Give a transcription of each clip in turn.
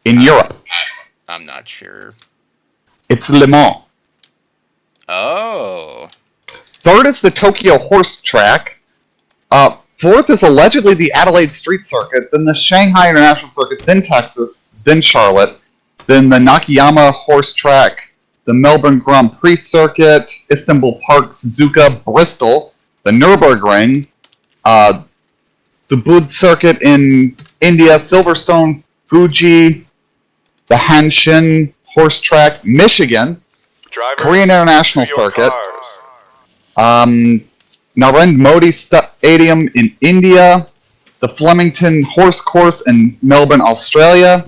in Europe? I'm not sure. It's Le Mans. Oh. Third is the Tokyo Horse Track. Fourth is allegedly the Adelaide Street Circuit, then the Shanghai International Circuit, then Texas, then Charlotte, then the Nakayama Horse Track, the Melbourne Grand Prix Circuit, Istanbul Park, Suzuka, Bristol, the Nürburgring, the Bud Circuit in India, Silverstone, Fuji, the Hanshin Horse Track, Michigan, Korean International Circuit, Narendra Modi Stadium in India, the Flemington Horse Course in Melbourne, Australia,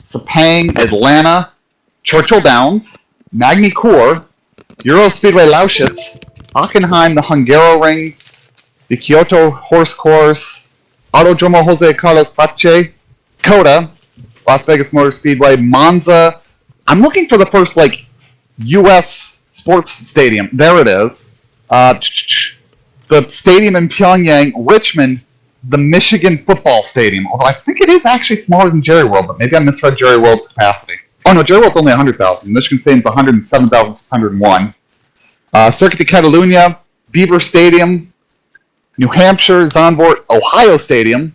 Sepang, Atlanta, Churchill Downs, Magny Cours, Euro Speedway Lausitz, Hockenheim, the Hungaroring, the Kyoto Horse Course, Autodromo Jose Carlos Pache, Coda, Las Vegas Motor Speedway, Monza. I'm looking for the first, U.S. sports stadium. There it is. The stadium in Pyongyang, Richmond, the Michigan football stadium. Although I think it is actually smaller than Jerry World, but maybe I misread Jerry World's capacity. Oh no, Jerry World's only 100,000. Michigan Stadium's 107,601. Circuit de Catalunya, Beaver Stadium, New Hampshire, Zandvoort, Ohio Stadium,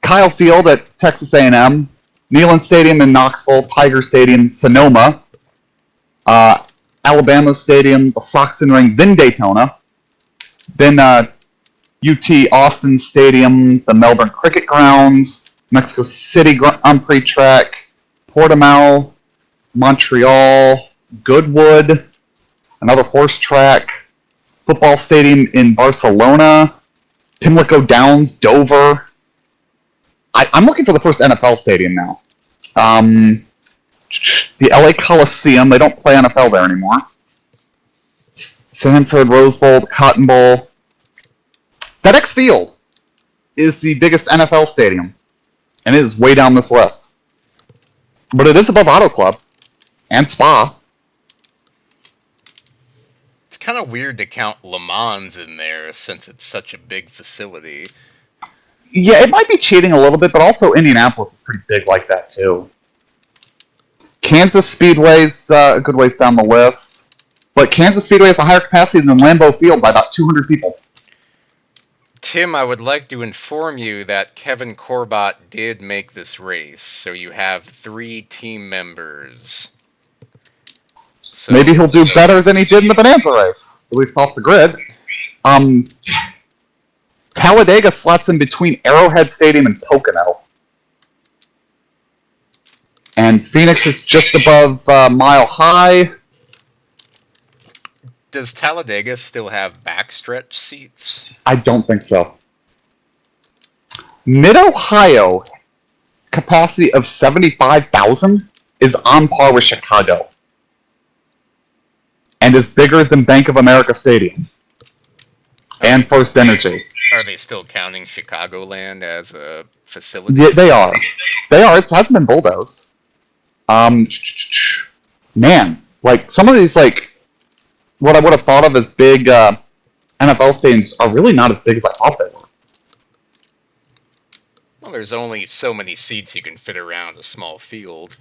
Kyle Field at Texas A&M, Neyland Stadium in Knoxville, Tiger Stadium, Sonoma, Alabama Stadium, the Sachsenring, then Daytona, then UT Austin Stadium, the Melbourne Cricket Grounds, Mexico City Grand Prix Track, Portimao, Montreal, Goodwood, another horse track, football stadium in Barcelona, Pimlico Downs, Dover. I'm looking for the first NFL stadium now. The LA Coliseum, they don't play NFL there anymore. Sanford, Rose Bowl, the Cotton Bowl. FedEx Field is the biggest NFL stadium, and it is way down this list. But it is above Auto Club and Spa. It's kind of weird to count Le Mans in there since it's such a big facility. Yeah, it might be cheating a little bit, but also Indianapolis is pretty big like that, too. Kansas Speedway's a good ways down the list. But Kansas Speedway has a higher capacity than Lambeau Field by about 200 people. Tim, I would like to inform you that Kevin Corbett did make this race, so you have 3 team members. So, maybe he'll do better than he did in the Bonanza race, at least off the grid. Talladega slots in between Arrowhead Stadium and Pocono. And Phoenix is just above Mile High. Does Talladega still have backstretch seats? I don't think so. Mid-Ohio, capacity of 75,000, is on par with Chicago. And is bigger than Bank of America Stadium. And First Energy. Are they still counting Chicagoland as a facility? Yeah, they are. It hasn't been bulldozed. Man, some of these, what I would have thought of as big NFL stadiums are really not as big as I thought they were. Well, there's only so many seats you can fit around a small field.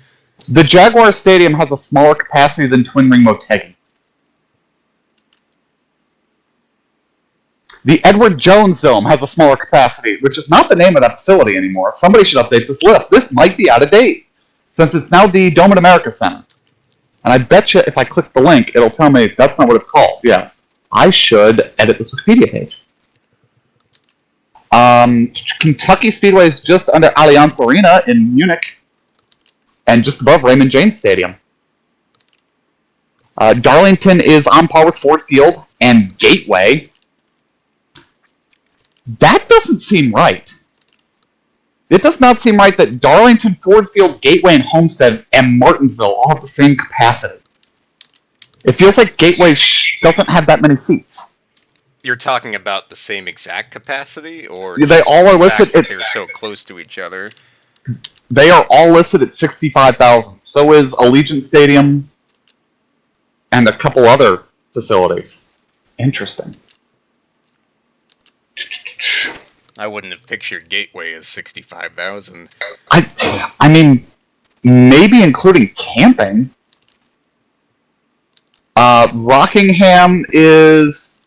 The Jaguar Stadium has a smaller capacity than Twin Ring Motegi. The Edward Jones Dome has a smaller capacity, which is not the name of that facility anymore. Somebody should update this list. This might be out of date, since it's now the Dome at America Center. And I bet you if I click the link, it'll tell me that's not what it's called. Yeah. I should edit this Wikipedia page. Kentucky Speedway is just under Allianz Arena in Munich, and just above Raymond James Stadium. Darlington is on par with Ford Field and Gateway. That doesn't seem right. It does not seem right that Darlington, Ford Field, Gateway, and Homestead, and Martinsville all have the same capacity. It feels like Gateway doesn't have that many seats. You're talking about the same exact capacity, or they all are listed. They're so close to each other. They are all listed at 65,000. So is Allegiant Stadium and a couple other facilities. Interesting. I wouldn't have pictured Gateway as 65,000. I mean, maybe including camping. Rockingham is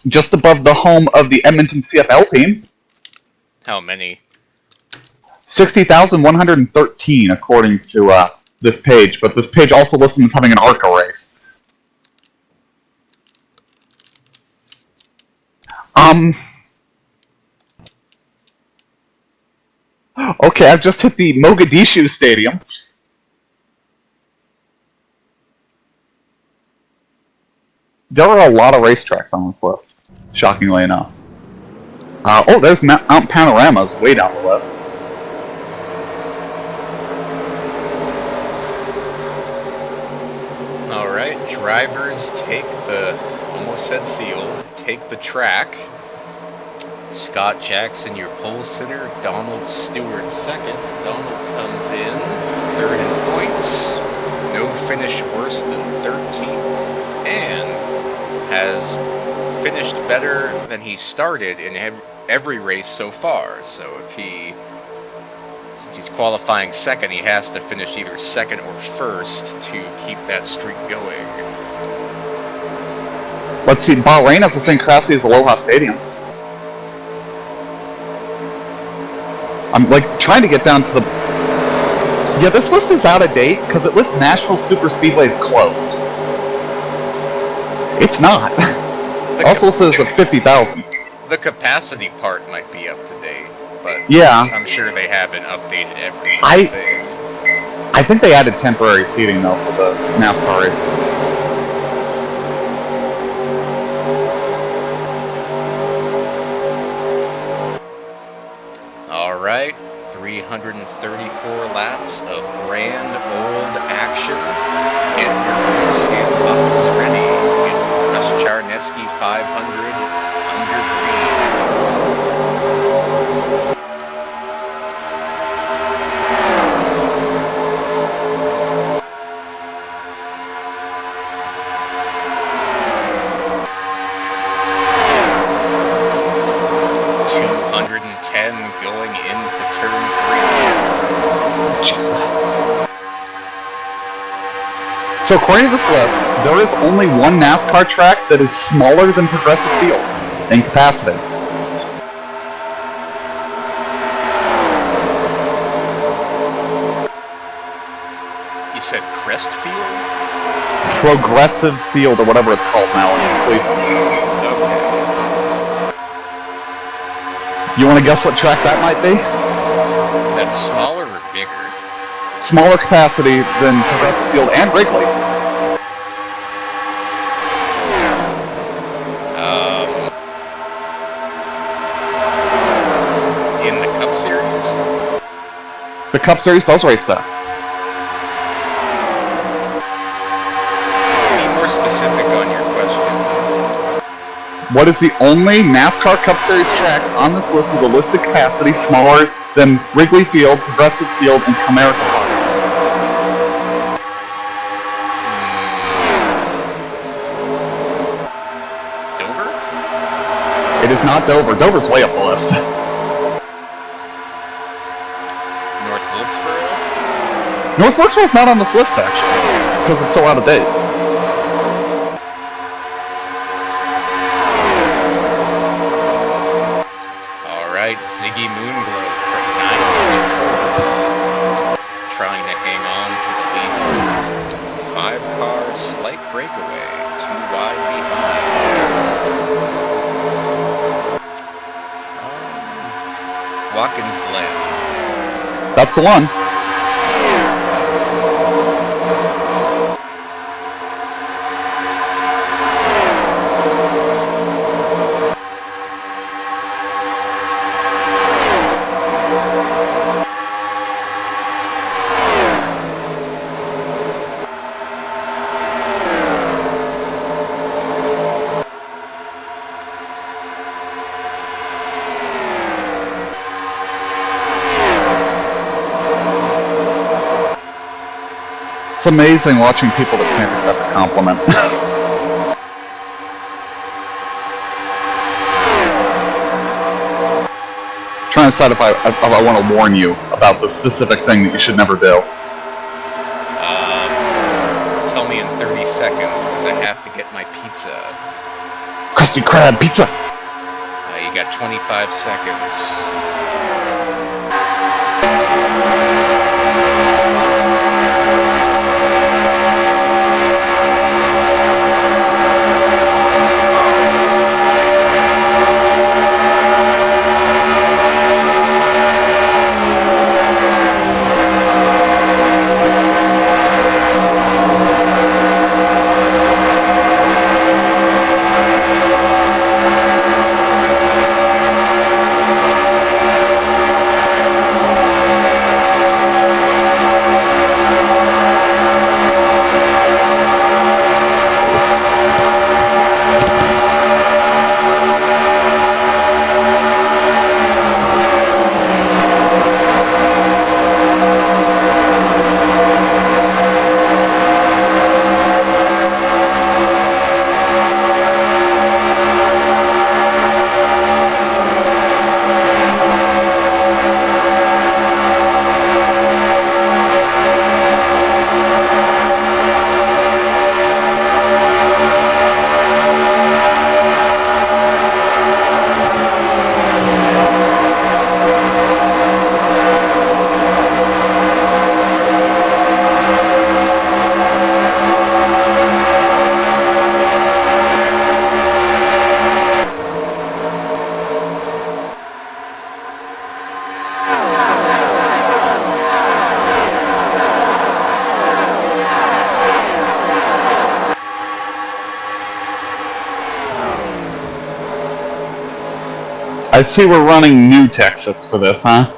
just above the home of the Edmonton CFL team. How many? 60,113 according to this page, but this page also lists them as having an ARCA race. Okay, I've just hit the Mogadishu Stadium. There are a lot of racetracks on this list, shockingly enough. Oh, there's Mount Panorama's way down the list. Alright, drivers take the, almost said field, take the track. Scott Jackson, your pole sitter. Donald Stewart second. Donald comes in third in points. No finish worse than 13th. And has finished better than he started in every race so far. So since he's qualifying second, he has to finish either second or first to keep that streak going. Let's see, Bahrain has the same capacity as Aloha Stadium. I'm trying to get down to the... Yeah, this list is out of date because it lists Nashville Super Speedway as closed. It's not. It also says a 50,000. The capacity part might be up to date, but yeah, I'm sure they haven't updated everything. I think they added temporary seating though for the NASCAR races. Alright, 334 laps of grand old action. Get your points and buckles ready. It's Russ Charneski 500 under green. Going into turn 3. Jesus. So according to this list, there is only one NASCAR track that is smaller than Progressive Field in capacity. You said Crest Field? Progressive Field, or whatever it's called now in Cleveland. Okay. You want to guess what track that might be? That's smaller or bigger? Smaller capacity than Progressive Field and Wrigley. In the Cup Series? The Cup Series does race that. Be more specific on your question. What is the only NASCAR Cup Series track on this list with a listed capacity smaller than Wrigley Field, Progressive Field, and Comerica Park? Dover? It is not Dover. Dover's way up the list. North Wilkesboro? North Wilkesboro's not on this list, actually, because it's so out of date. Ziggy Moonglow from 9th. Trying to hang on to the lead. 5-car slight breakaway. 2 wide behind. Watkins Glen. That's the one. It's amazing watching people that can't accept a compliment. Trying to decide if I want to warn you about the specific thing that you should never do. I have to get my pizza. Krusty Krab pizza. You got 25 seconds. I see we're running New Texas for this, huh?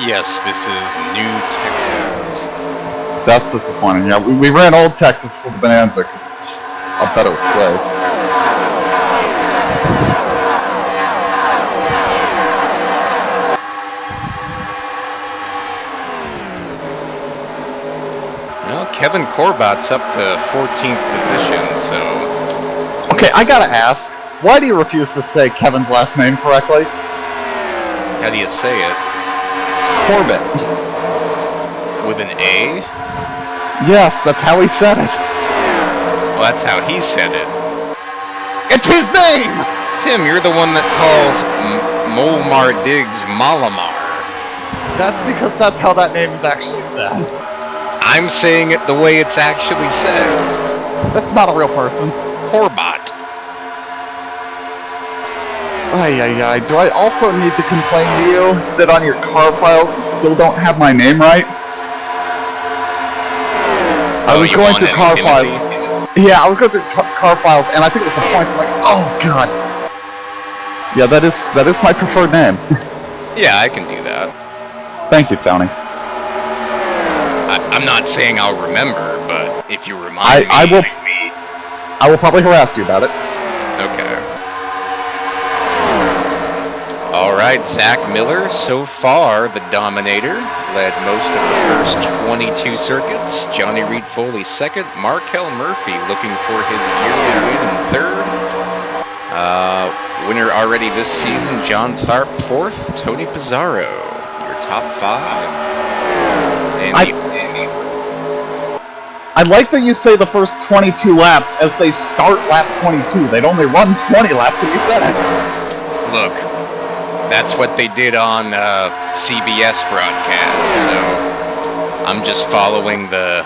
Yes, this is New Texas. That's disappointing. Yeah, we ran Old Texas for the Bonanza because it's a better place. Well, Kevin Corbett's up to 14th position, so... Okay, I gotta ask, why do you refuse to say Kevin's last name correctly? How do you say it? Corbett. With an A? Yes, that's how he said it. Well, that's how he said it. It's his name! Tim, you're the one that calls Molmar Diggs Malamar. That's because that's how that name is actually said. I'm saying it the way it's actually said. That's not a real person. Corbett. Ay. Do I also need to complain to you that on your car files you still don't have my name right? I was going through car files. Yeah, I was going through car files, and I think it was the point. I'm like, oh god. Yeah, that is my preferred name. Yeah, I can do that. Thank you, Tony. I'm not saying I'll remember, but if you remind me... I will probably harass you about it. Okay. Alright, Zach Miller, so far the Dominator, led most of the first 22 circuits. Johnny Reed Foley second. Markel Murphy looking for his yearly win in third. Winner already this season, John Tharp fourth. Tony Pizarro, your top five. I like that you say the first 22 laps as they start lap 22. They'd only run 20 laps when you said it. Look, that's what they did on CBS broadcast, so I'm just following the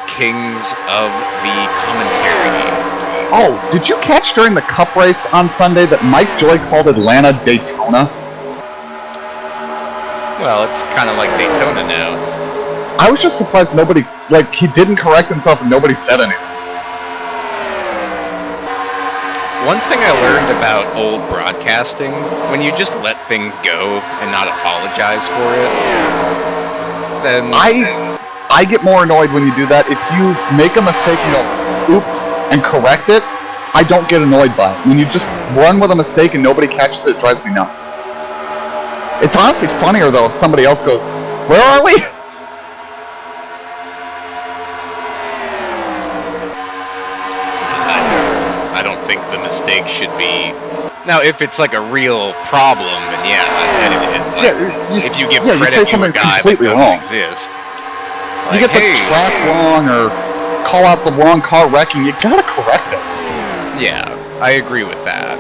kings of the commentary. Oh, did you catch during the Cup race on Sunday that Mike Joy called Atlanta Daytona? Well, it's kind of like Daytona now. I was just surprised nobody, he didn't correct himself and nobody said anything. One thing I learned about old broadcasting, when you just let things go and not apologize for it, then... I get more annoyed when you do that. If you make a mistake and go, oops, and correct it, I don't get annoyed by it. When you just run with a mistake and nobody catches it, it drives me nuts. It's honestly funnier, though, if somebody else goes, where are we? I don't think the mistake should be... Now, if it's like a real problem, then yeah, I edit it. If you give credit to a guy that doesn't exist. You get the track wrong or call out the wrong car wrecking, you gotta correct it. Yeah, I agree with that.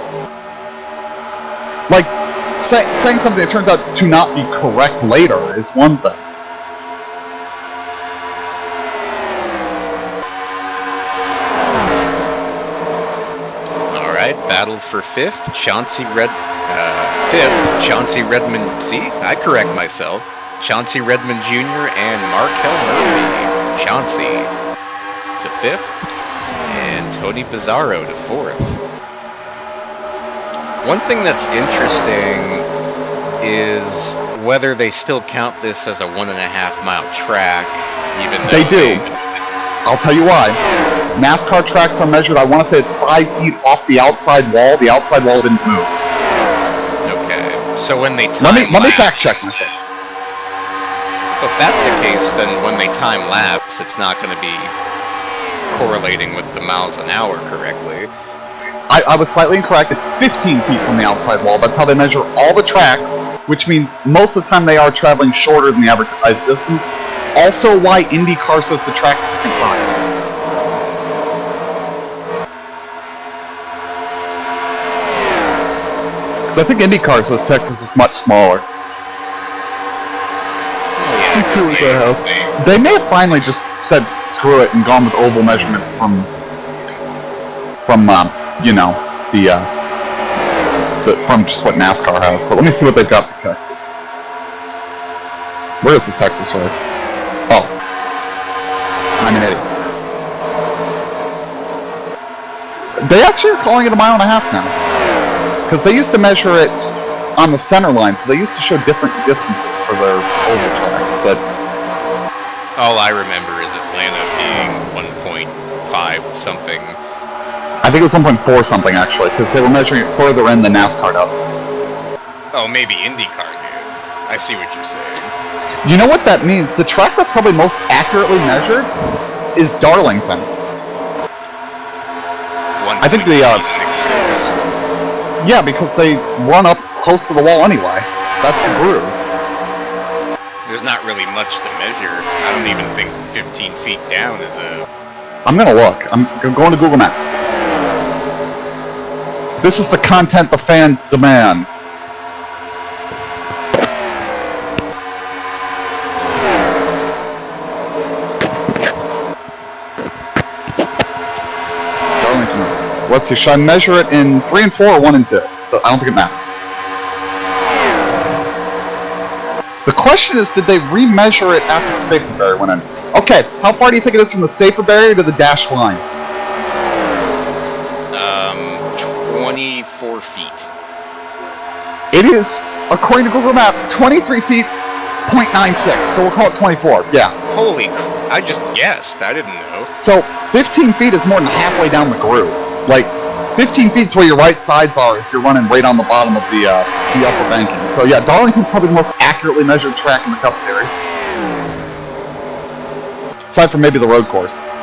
Like, saying something that turns out to not be correct later is one thing. Alright, battle for fifth. Chauncey Redmond, see, I correct myself. Chauncey Redmond Jr. and Markel Murphy. Chauncey to fifth, and Tony Pizarro to fourth. One thing that's interesting is whether they still count this as a 1.5-mile track, even though they do. I'll tell you why. NASCAR tracks are measured, I want to say it's 5 feet off the outside wall. The outside wall didn't move. Okay, so when they time Let me fact check myself. If that's the case, then when they time laps, it's not going to be correlating with the miles an hour correctly. I was slightly incorrect. It's 15 feet from the outside wall. That's how they measure all the tracks, which means most of the time they are traveling shorter than the advertised distance. Also why IndyCar says the track's different size. Because I think IndyCar says Texas is much smaller. They may have finally just said screw it and gone with oval measurements from from just what NASCAR has. But let me see what they've got for Texas. Where is the Texas race? Oh, I'm an idiot. They actually are calling it 1.5 miles now, because they used to measure it on the center line, so they used to show different distances for their oval tracks, but... All I remember is Atlanta being 1.5 something. I think it was 1.4 something, actually, because they were measuring it further in than NASCAR does. Oh, maybe IndyCar did. I see what you're saying. You know what that means? The track that's probably most accurately measured is Darlington. I think the, 1.366. Yeah, because they run up close to the wall anyway. That's the groove. There's not really much to measure. I don't even think 15 feet down is a... I'm gonna look. I'm going to Google Maps. This is the content the fans demand. Darlington is. Let's see, should I measure it in 3 and 4 or 1 and 2? I don't think it matters. The question is, did they remeasure it after the safety barrier went in? Okay, how far do you think it is from the safety barrier to the dashed line? 24 feet. It is, according to Google Maps, 23 feet, 0.96, so we'll call it 24, yeah. Holy I just guessed, I didn't know. So, 15 feet is more than halfway down the groove. Like, 15 feet is where your right sides are if you're running right on the bottom of the upper banking. So yeah, Darlington's probably the most accurately measured track in the Cup Series. Aside from maybe the road courses.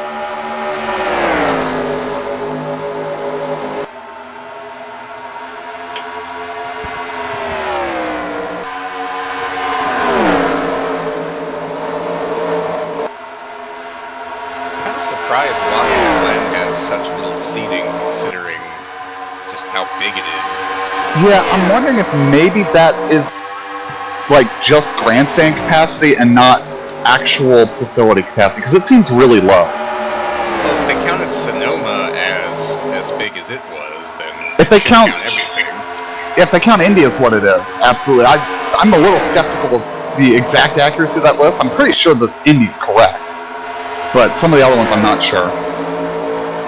I'm surprised Watkins Glen has such little seating considering just how big it is. Yeah, I'm wondering if maybe that is like just grandstand capacity and not actual facility capacity, because it seems really low. Well, if they counted Sonoma as big as it was, then if they count everything. If they count Indy as what it is, absolutely. I'm a little skeptical of the exact accuracy of that list. I'm pretty sure that Indy's correct, but some of the other ones I'm not sure.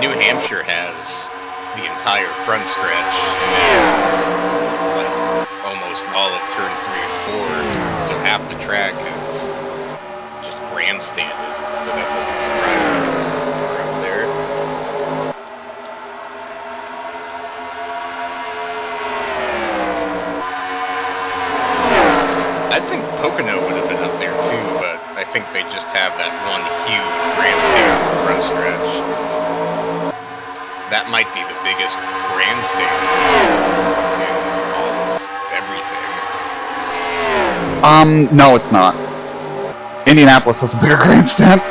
New Hampshire has the entire front stretch, and like almost all of turns 3 and 4, so half the track is just grandstanded, so that doesn't surprise me because we're up there. I think Pocono would have been up there too, but I think they just have that one huge grandstand front stretch. That might be the biggest grandstand in all of everything. No, it's not. Indianapolis has a bigger grandstand. Yeah.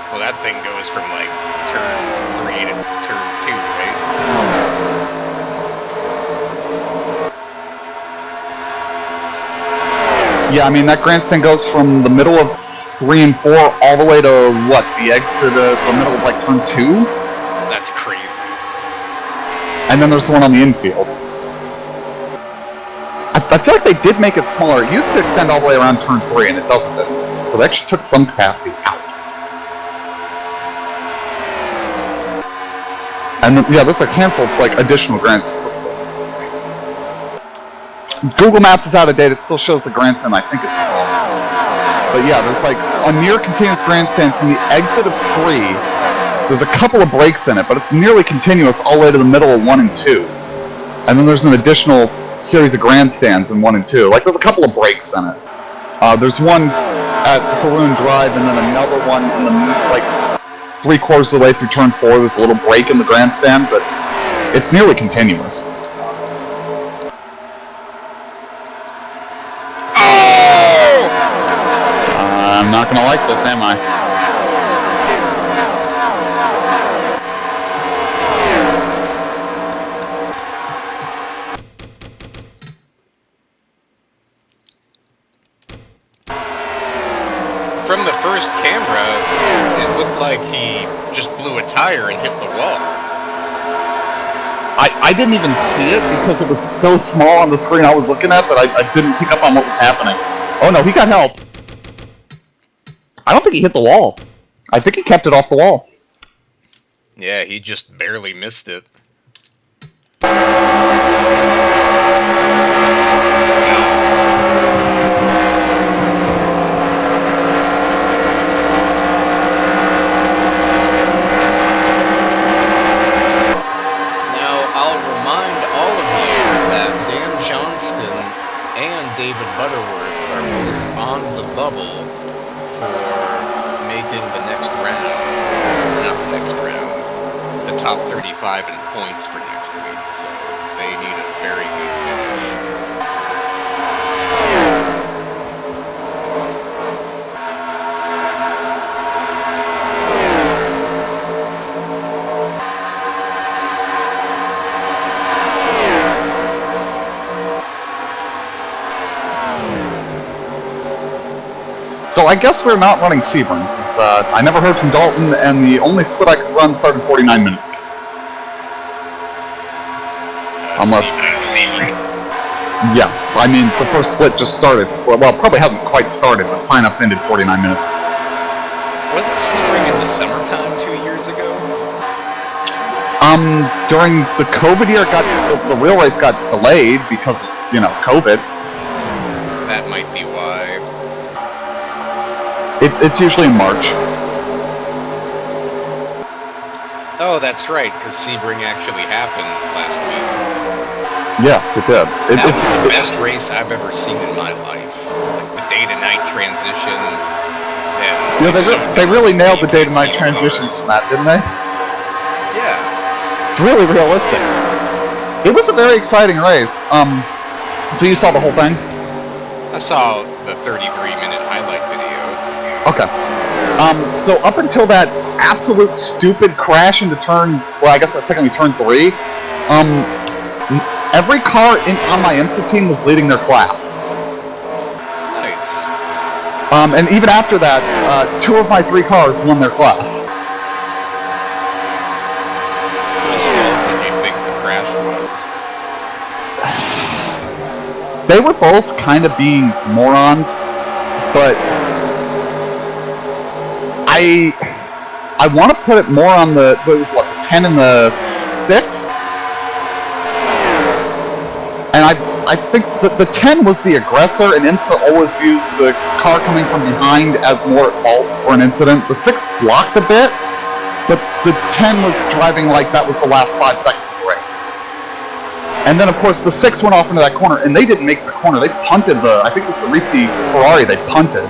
Well, that thing goes from like turn 3 to turn 2, right? Yeah, I mean, that grandstand goes from the middle of 3 and 4 all the way to, what, the exit of the middle of, like, turn 2? That's crazy. And then there's the one on the infield. I feel like they did make it smaller. It used to extend all the way around turn 3, and it doesn't anymore. So they actually took some capacity out. And, yeah, there's a handful of, like, additional grandstands. Google Maps is out of date. It still shows the grandstand I think is small. But yeah, there's like a near continuous grandstand from the exit of 3. There's a couple of breaks in it, but it's nearly continuous all the way to the middle of 1 and 2. And then there's an additional series of grandstands in 1 and 2. Like, there's a couple of breaks in it. There's one at Haroon Drive, and then another one in the, like, 3/4 of the way through turn 4. There's a little break in the grandstand, but it's nearly continuous. I'm not gonna like this, am I? From the first camera, it looked like he just blew a tire and hit the wall. I didn't even see it because it was so small on the screen I was looking at that I didn't pick up on what was happening. Oh no, he got help. I don't think he hit the wall. I think he kept it off the wall. Yeah, he just barely missed it. David Butterworth are both on the bubble for making the next round. Not the next round. The top 35 in points for next week. So they need a very good finish. So I guess we're not running Sebring, since I never heard from Dalton, and the only split I could run started 49 minutes ago. Unless... Sebring. Yeah, I mean, the first split just started. Well, it probably hasn't quite started, but sign-ups ended 49 minutes. Wasn't Sebring in the summertime 2 years ago? During the COVID year, the real race got delayed because of, COVID. That might be why. It's usually in March. Oh, that's right, because Sebring actually happened last week. Yes, it did. That was the best race I've ever seen in my life. Like the day-to-night transition. Yeah, they really nailed the day-to-night transitions from that, didn't they? Yeah. It's really realistic. It was a very exciting race. So you saw the whole thing? I saw the 33-minute highlight video. Okay. So up until that absolute stupid crash into turn, well, I guess that's technically turn 3, every car on my IMSA team was leading their class. Nice. And even after that, 2 of my 3 cars won their class. Whose fault did you think the crash was? They were both kind of being morons, but I want to put it more on the 10 and the 6? And I think that the 10 was the aggressor, and IMSA always views the car coming from behind as more at fault for an incident. The 6 blocked a bit, but the 10 was driving like that was the last 5 seconds of the race. And then, of course, the 6 went off into that corner, and they didn't make the corner. They punted I think it was the Rizzi Ferrari they punted.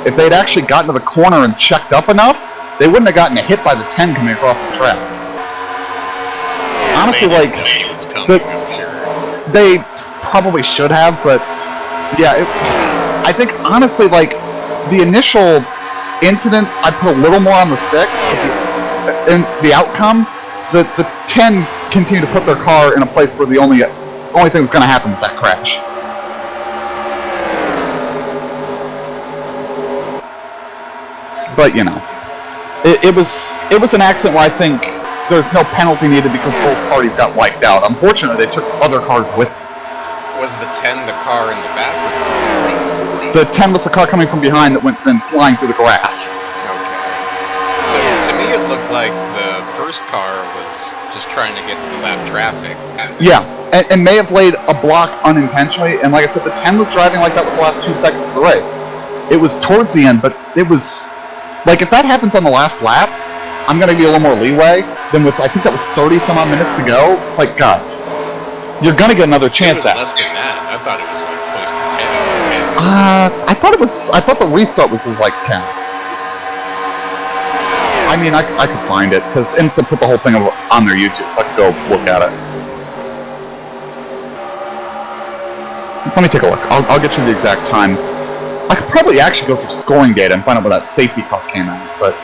If they'd actually gotten to the corner and checked up enough, they wouldn't have gotten a hit by the 10 coming across the track. Honestly, they probably should have, but yeah, I think honestly, the initial incident, I put a little more on the 6, but in the outcome, the 10 continued to put their car in a place where the only thing that's going to happen is that crash. But it was an accident where I think there's no penalty needed because both parties got wiped out. Unfortunately, they took other cars with them. Was the 10 the car in the back? The 10 was the car coming from behind that went then flying through the grass. Okay. So to me, it looked like the first car was just trying to get through that traffic. Yeah, and may have laid a block unintentionally. And like I said, the 10 was driving like that was the last 2 seconds of the race. It was towards the end, but it was... if that happens on the last lap, I'm going to give you a little more leeway than with, I think that was 30-some-odd minutes to go. It's like, guys, you're going to get another chance at it. Less than that. I thought it was close to 10. I thought the restart was like 10. I mean, I could find it, because IMSA put the whole thing on their YouTube, so I could go look at it. Let me take a look. I'll get you the exact time. I could probably actually go through scoring data and find out where that safety car came out, but...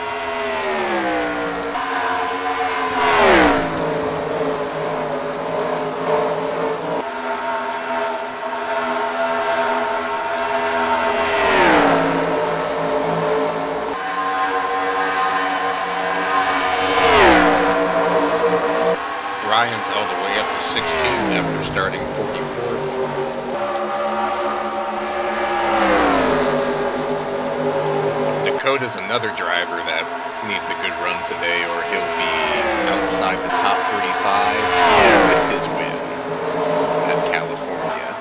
Ryan's all the way up to 16th after starting 44th. Dakota's another driver that needs a good run today, or he'll be outside the top 35 with his win at California.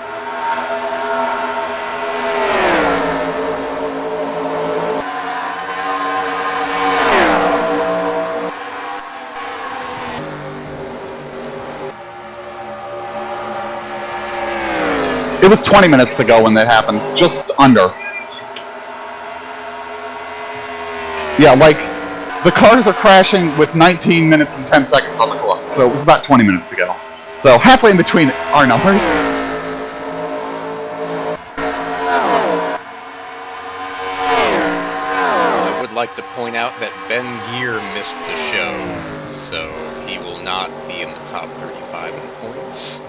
It was 20 minutes to go when that happened. Just under. Yeah, like, the cars are crashing with 19 minutes and 10 seconds on the clock, so it was about 20 minutes to go. So, halfway in between our numbers. I would like to point out that Ben Gear missed the show, so he will not be in the top 35 in points.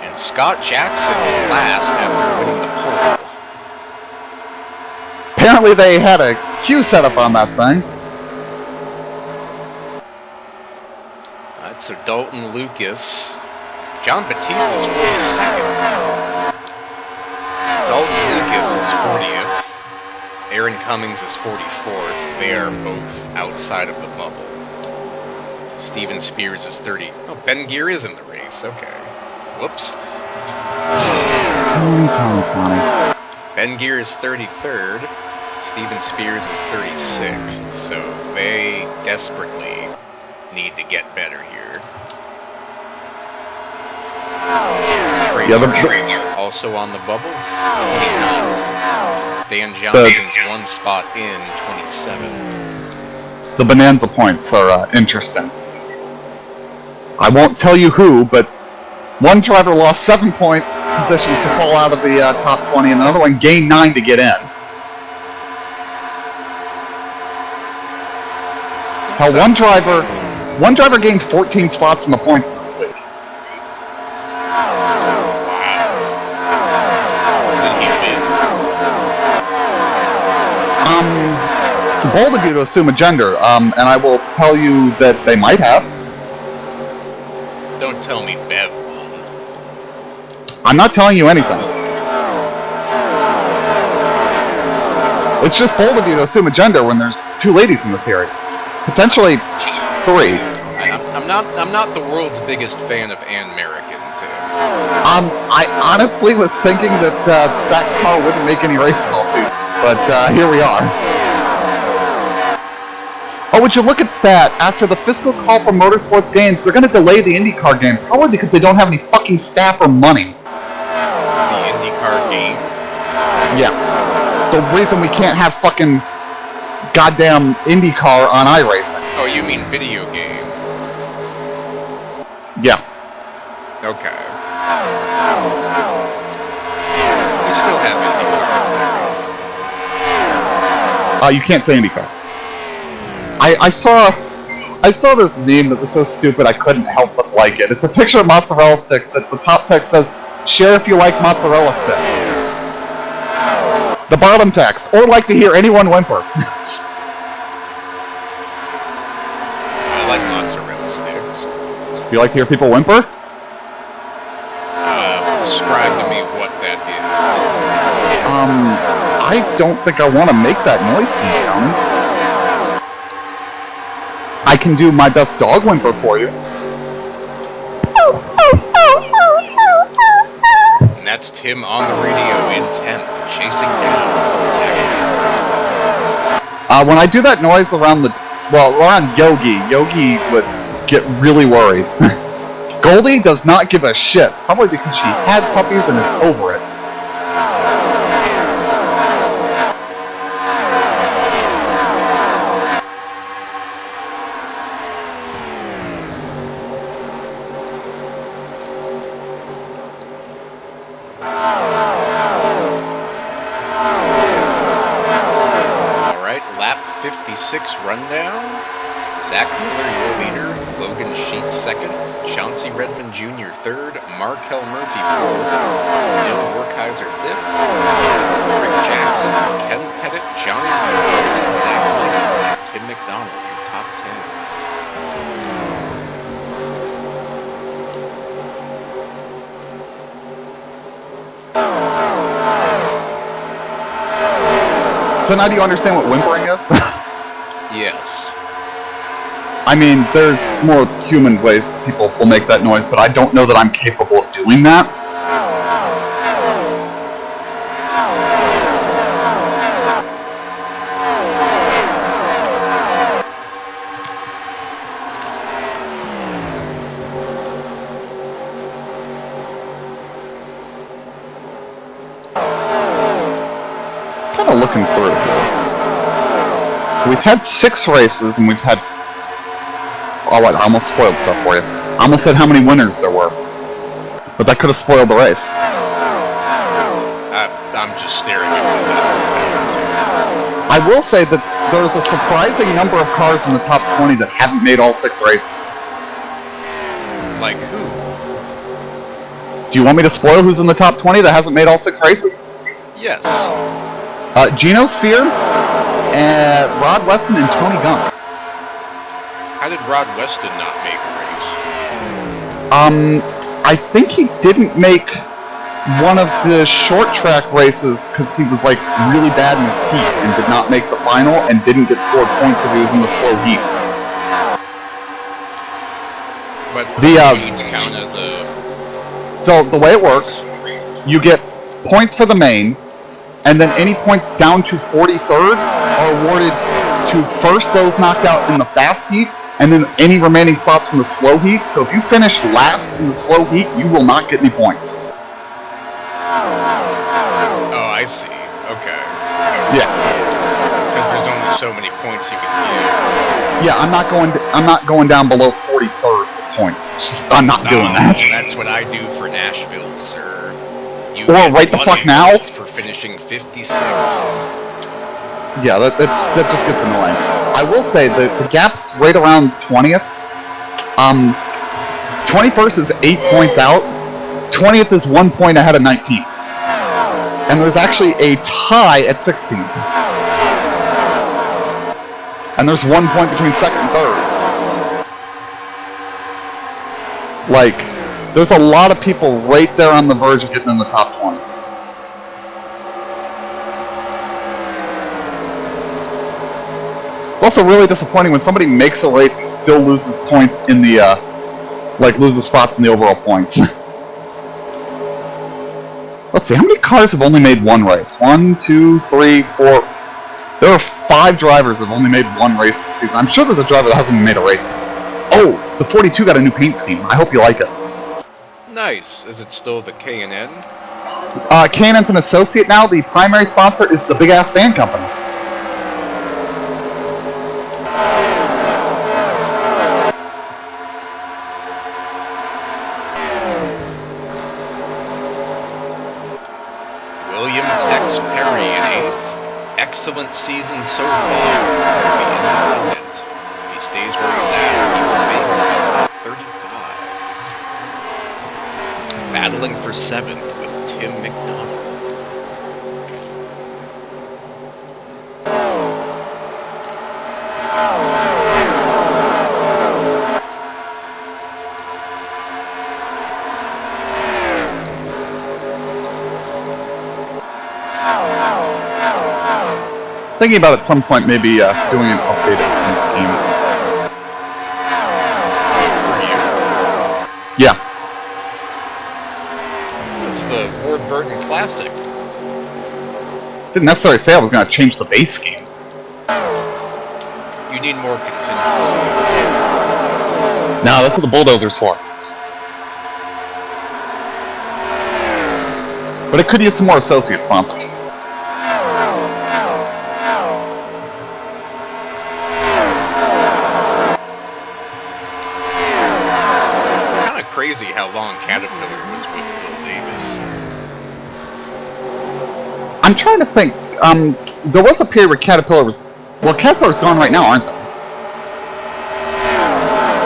And Scott Jackson is last after winning the pole. Apparently they had a queue set up on that thing. Alright, so Dalton Lucas. John Batista's 42nd. Dalton Lucas is 40th. Aaron Cummings is 44th. They are both outside of the bubble. Steven Spears is 30. Oh, Ben Gear is in the race. Okay. Whoops. Tony. Ben Gear is 33rd. Steven Spears is 36th. So they desperately need to get better here. Trey also on the bubble. 29th. Dan Johnson's one spot in, 27th. The Bonanza points are interesting. I won't tell you who, but one driver lost 7-point positions to fall out of the top 20, and another one gained 9 to get in. Hell, one driver gained 14 spots in the points this week. Bold of you to assume a gender, and I will tell you that they might have. Don't tell me Bev won. I'm not telling you anything. It's just bold of you to assume a gender when there's 2 ladies in the series. Potentially 3. I'm not the world's biggest fan of Ann American, too. I honestly was thinking that that car wouldn't make any races all season, but here we are. Oh, would you look at that? After the fiscal call for motorsports games, they're going to delay the IndyCar game, probably because they don't have any fucking staff or money. The IndyCar game? Yeah. The reason we can't have fucking goddamn IndyCar on iRacing. Oh, you mean video game? Yeah. Okay. We still have IndyCar. You can't say IndyCar. I saw this meme that was so stupid I couldn't help but like it. It's a picture of mozzarella sticks that the top text says, "Share if you like mozzarella sticks." The bottom text, "Or like to hear anyone whimper." I like mozzarella sticks. Do you like to hear people whimper? Describe to me what that is. I don't think I want to make that noise to you, Tony. I can do my best dog whimper for you. And that's Tim on the radio in 10th, chasing down Zach. When I do that noise around Yogi would get really worried. Goldie does not give a shit, probably because she had puppies and is over it. Alright, lap 56 rundown. Zach Miller, your leader. Logan Sheets, second. Chauncey Redmond Jr., third. Markel Murphy, fourth. Neil Werkheiser, fifth. Rick Jackson, Ken Pettit, Johnny Rivera, Zach Miller, and Tim McDonald, your top 10. So So now do you understand what whimpering is? Yes. I mean, there's more human ways that people will make that noise, but I don't know that I'm capable of doing that. Kind of looking through here. So we've had 6 races, and we've had... Oh, what? I almost spoiled stuff for you. I almost said how many winners there were. But that could have spoiled the race. I'm just staring at that. I will say that there's a surprising number of cars in the top 20 that haven't made all 6 races. Like who? Do you want me to spoil who's in the top 20 that hasn't made all 6 races? Yes. Gino Sphere, Rod Weston, and Tony Gump. How did Rod Weston not make a race? I think he didn't make one of the short track races because he was like really bad in his heat and did not make the final and didn't get scored points because he was in the slow heat. But the heats count as a... So the way it works, you get points for the main, and then any points down to 43rd are awarded to first those knocked out in the fast heat, and then any remaining spots from the slow heat. So if you finish last in the slow heat, you will not get any points. Oh, I see. Okay. Yeah. Because there's only so many points you can get. Yeah, I'm not going down below 43rd points. It's just, I'm not doing that. That's what I do for Nashville, sir. You or right the fuck now for finishing 56th. Yeah, that just gets annoying. I will say that the gap's right around 20th. 21st is 8 points out. 20th is 1 point ahead of 19th. And there's actually a tie at 16th. And there's 1 point between second and third. Like, there's a lot of people right there on the verge of getting in the top 20. It's also really disappointing when somebody makes a race and still loses points in the, loses spots in the overall points. Let's see, how many cars have only made one race? 1, 2, 3, 4... There are 5 drivers that have only made one race this season. I'm sure there's a driver that hasn't made a race. Oh, the 42 got a new paint scheme. I hope you like it. Nice. Is it still the K&N? K&N's an associate now. The primary sponsor is the Big Ass Fan Company. William Tex Perry in 8th. Excellent season so far. The independent. If he stays where he's at, he will make the top 35. Battling for 7th with Tim McDonald. Thinking about at some point maybe doing an updated paint scheme. For you? Yeah. It's the Ward Burton Classic. Didn't necessarily say I was going to change the base scheme. You need more contingency. No, that's what the bulldozer's for. But it could use some more associate sponsors. Crazy how long Caterpillar was with Bill Davis. I'm trying to think. There was a period where Caterpillar was... Well, Caterpillar's gone right now, aren't they?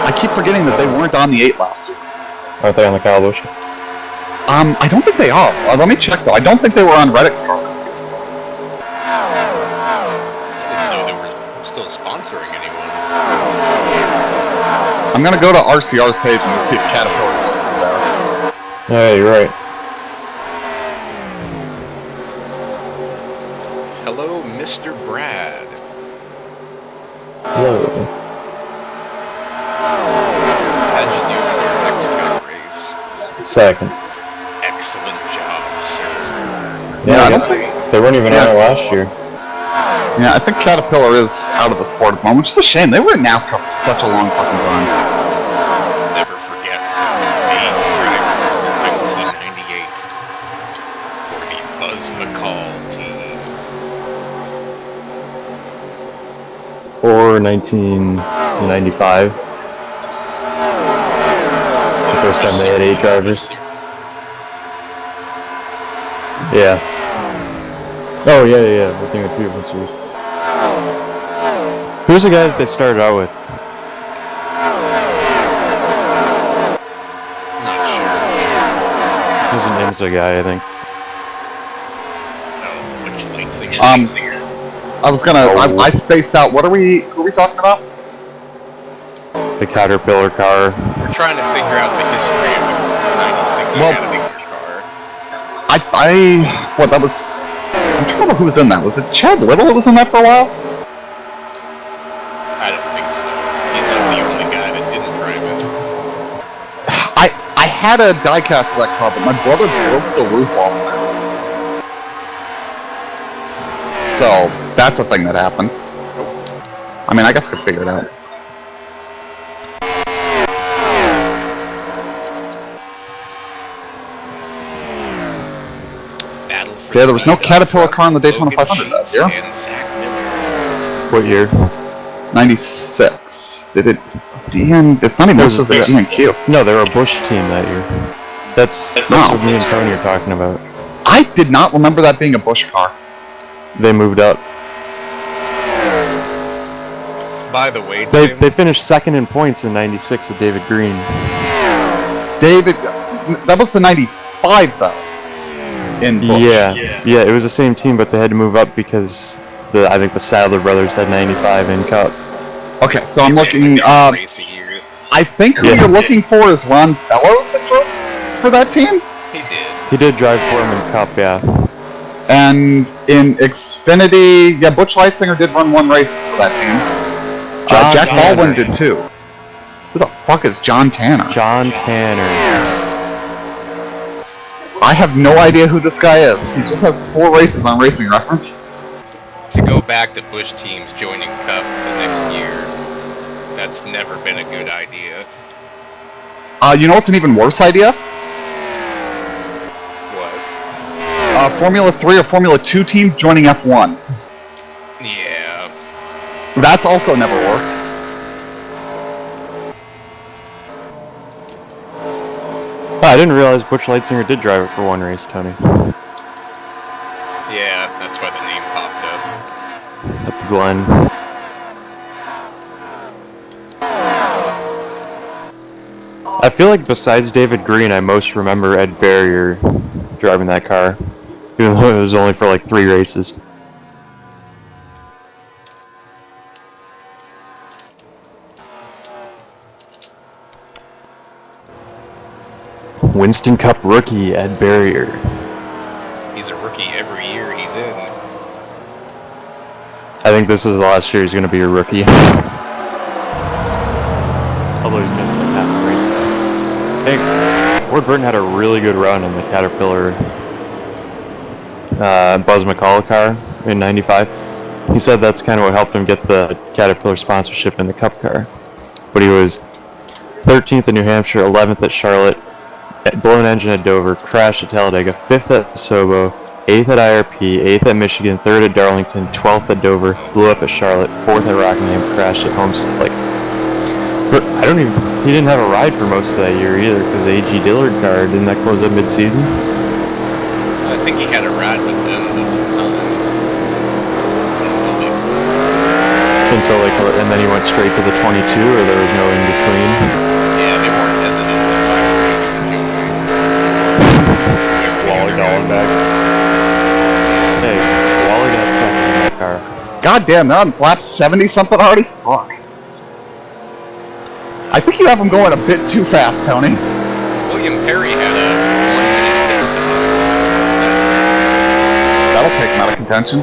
I keep forgetting that they weren't on the 8 last year. Aren't they on the Kyle Busch? I don't think they are. Let me check, though. I don't think they were on Reddick's car last year. I didn't know they were still sponsoring anyone. I'm going to go to RCR's page and see if Caterpillar's listed there. Yeah, you're right. Hello, Mr. Chad. Hello. How'd you do in your X-Cup race? Second. Excellent job, sir. Yeah, I don't think. they weren't even on it last year. Yeah, I think Caterpillar is out of the sport at the moment, which is a shame. They were in NASCAR for such a long fucking time. Never forget the main drivers in 1998 for the Buzz McCall team. Or 1995. The first time they had 8 drivers. Yeah. Oh, yeah. I think a few differences. Who's the guy that they started out with? Not sure. He was an IMSA guy, I think. Oh, which lead singer? I was gonna. I spaced out. Who are we talking about? The Caterpillar car. We're trying to figure out the history of the 96 Well, Academy car. That was. I'm trying to remember who was in that. Was it Chad Little that was in that for a while? I don't think so. He's not the only guy that didn't drive it. I had a diecast of that car, but my brother broke the roof off of it. So that's a thing that happened. I mean, I guess I could figure it out. Yeah, there was no Caterpillar car in the Daytona 500 that year. And Zach Miller. What year? 96. Did it? It's not even Was listed it as DNQ. No, they were a Bush team that year. That's what me and Tony are talking about. I did not remember that being a Bush car. They moved up. By the way, They finished second in points in 96 with David Green. That was the 95 though. In Bush. Yeah, it was the same team, but they had to move up because I think the Sadler brothers had 95 in Cup. Okay, so I'm looking. Racing years. I think who you're looking for is Ron Fellows that drove for that team. He did. He did drive for him in Cup, yeah. And in Xfinity, yeah, Butch Leitzinger did run one race for that team. Jack Baldwin did too. Who the fuck is John Tanner? John Tanner. I have no idea who this guy is. He just has 4 races on Racing Reference. To go back to Bush teams joining Cup the next year, that's never been a good idea. You know what's an even worse idea? What? Formula 3 or Formula 2 teams joining F1. Yeah. That's also never worked. Oh, I didn't realize Butch Leitzinger did drive it for one race, Tony. Yeah, that's why the name popped up. At the Glen. I feel like besides David Green, I most remember Ed Barrier driving that car. Even though it was only for like 3 races. Winston Cup rookie Ed Barrier. He's a rookie every year he's in. I think this is the last year he's going to be a rookie. Although he's missed like half the race. I think Ward Burton had a really good run in the Caterpillar Buzz McCall car in 95. He said that's kind of what helped him get the Caterpillar sponsorship in the Cup car. But he was 13th at New Hampshire, 11th at Charlotte, blown engine at Dover, crashed at Talladega, 5th at Sobo, 8th at IRP, 8th at Michigan, 3rd at Darlington, 12th at Dover, blew up at Charlotte, 4th at Rockingham, crashed at Homestead. Like, he didn't have a ride for most of that year either, because the A.G. Dillard car, didn't that close up mid-season? I think he had a ride with them the whole time. And then he went straight to the 22, or there was no in-between? Yeah, they weren't hesitant to fire Wally Dallenbach. Hey, Wally got second in that car. God damn, they're on lap 70-something already? Fuck. I think you have them going a bit too fast, Tony. William Perry had a 1-minute pit stop. That'll take him out of contention.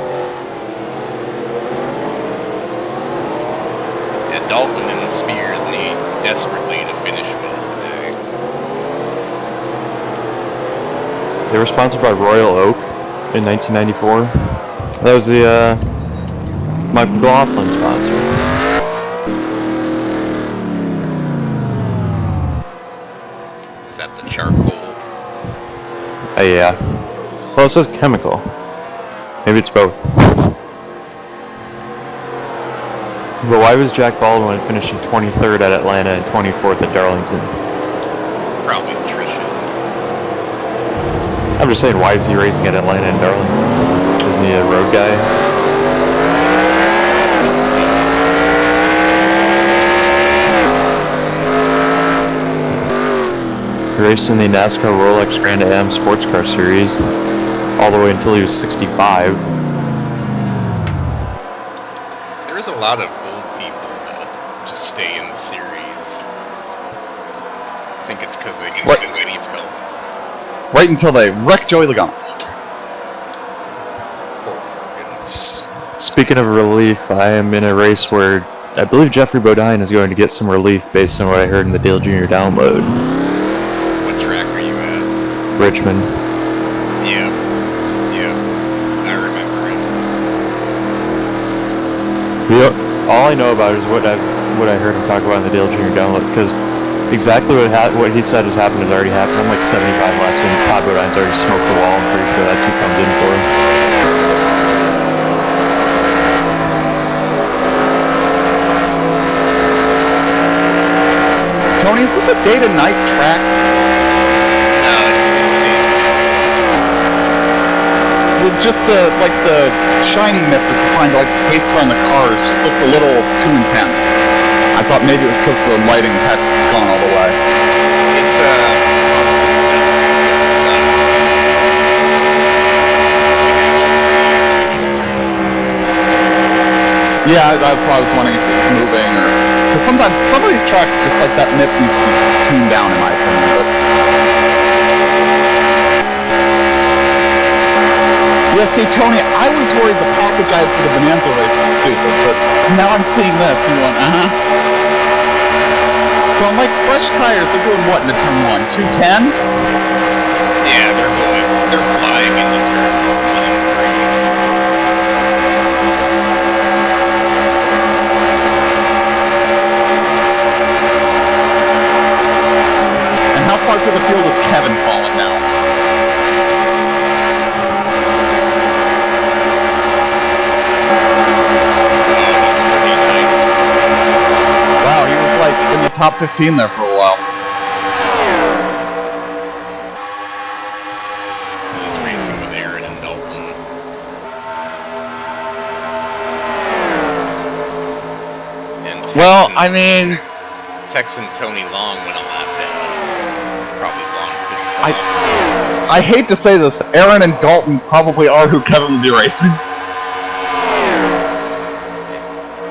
Dalton and Spears need desperately to finish well today. They were sponsored by Royal Oak in 1994. That was the Mike McLaughlin sponsor. Is that the charcoal? Yeah. Well, it says chemical. Maybe it's both. But why was Jack Baldwin finishing 23rd at Atlanta and 24th at Darlington? Probably attrition. I'm just saying, why is he racing at Atlanta and Darlington? Isn't he a road guy? He raced in the NASCAR Rolex Grand Am Sports Car Series all the way until he was 65. There's a lot of old people that just stay in the series. I think it's because they get Right. the relief help. Right until they wreck Joey Logano. Speaking of relief, I am in a race where I believe Jeffrey Bodine is going to get some relief based on what I heard in the Dale Jr. download. What track are you at? Richmond. Yeah. Yeah. I remember it. All I know about is what I heard him talk about in the Dale Jr. download, because exactly what he said has happened has already happened. I'm like 75 laps in. Todd Bodine's already smoked the wall. I'm pretty sure that's who comes in for him. Tony, is this a day to night track? With just the shiny nip that you find like paste on the cars just looks a little too intense. I thought maybe it was because the lighting had gone all the way. It's Yeah, that's why I was wondering if it was moving or because sometimes some of these tracks just like that nip needs to be tuned down in my opinion. But yeah, see, Tony, I was worried the package I had for the Bonanza race was stupid, but now I'm seeing this and going, So I'm like, fresh tires, they're doing what into turn 1? 210? yeah, they're flying into turn 1. And how far through the field is Kevin falling now? Wow, he was like in the top 15 there for a while. He's racing with Aaron and Dalton. And Well, I mean, Texan Tony Long went a lap down. Probably Long pit stop. I hate to say this, Aaron and Dalton probably are who Kevin will be racing. I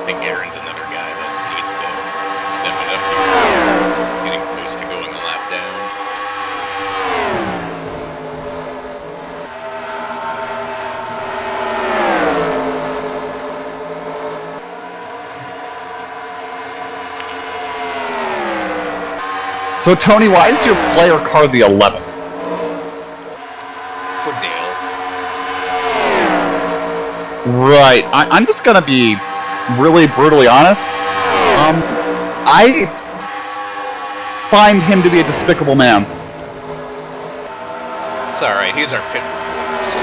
think Aaron's another guy that needs to step it up here. Getting close to going a lap down. So Tony, why is your player car the 11th? For Dale. Right. I'm just gonna be really brutally honest. I find him to be a despicable man. It's alright, he's our pit reporter, so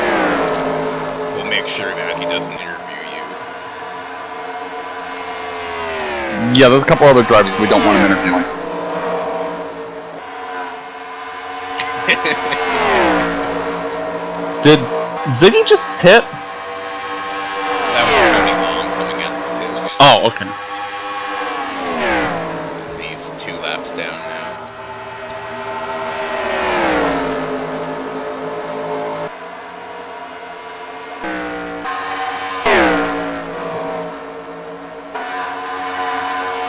we'll make sure that he doesn't interview you. Yeah, there's a couple other drivers we don't want him interviewing. Did Ziggy just pit? That was Tony Long coming in. Oh, okay. He's 2 laps down now.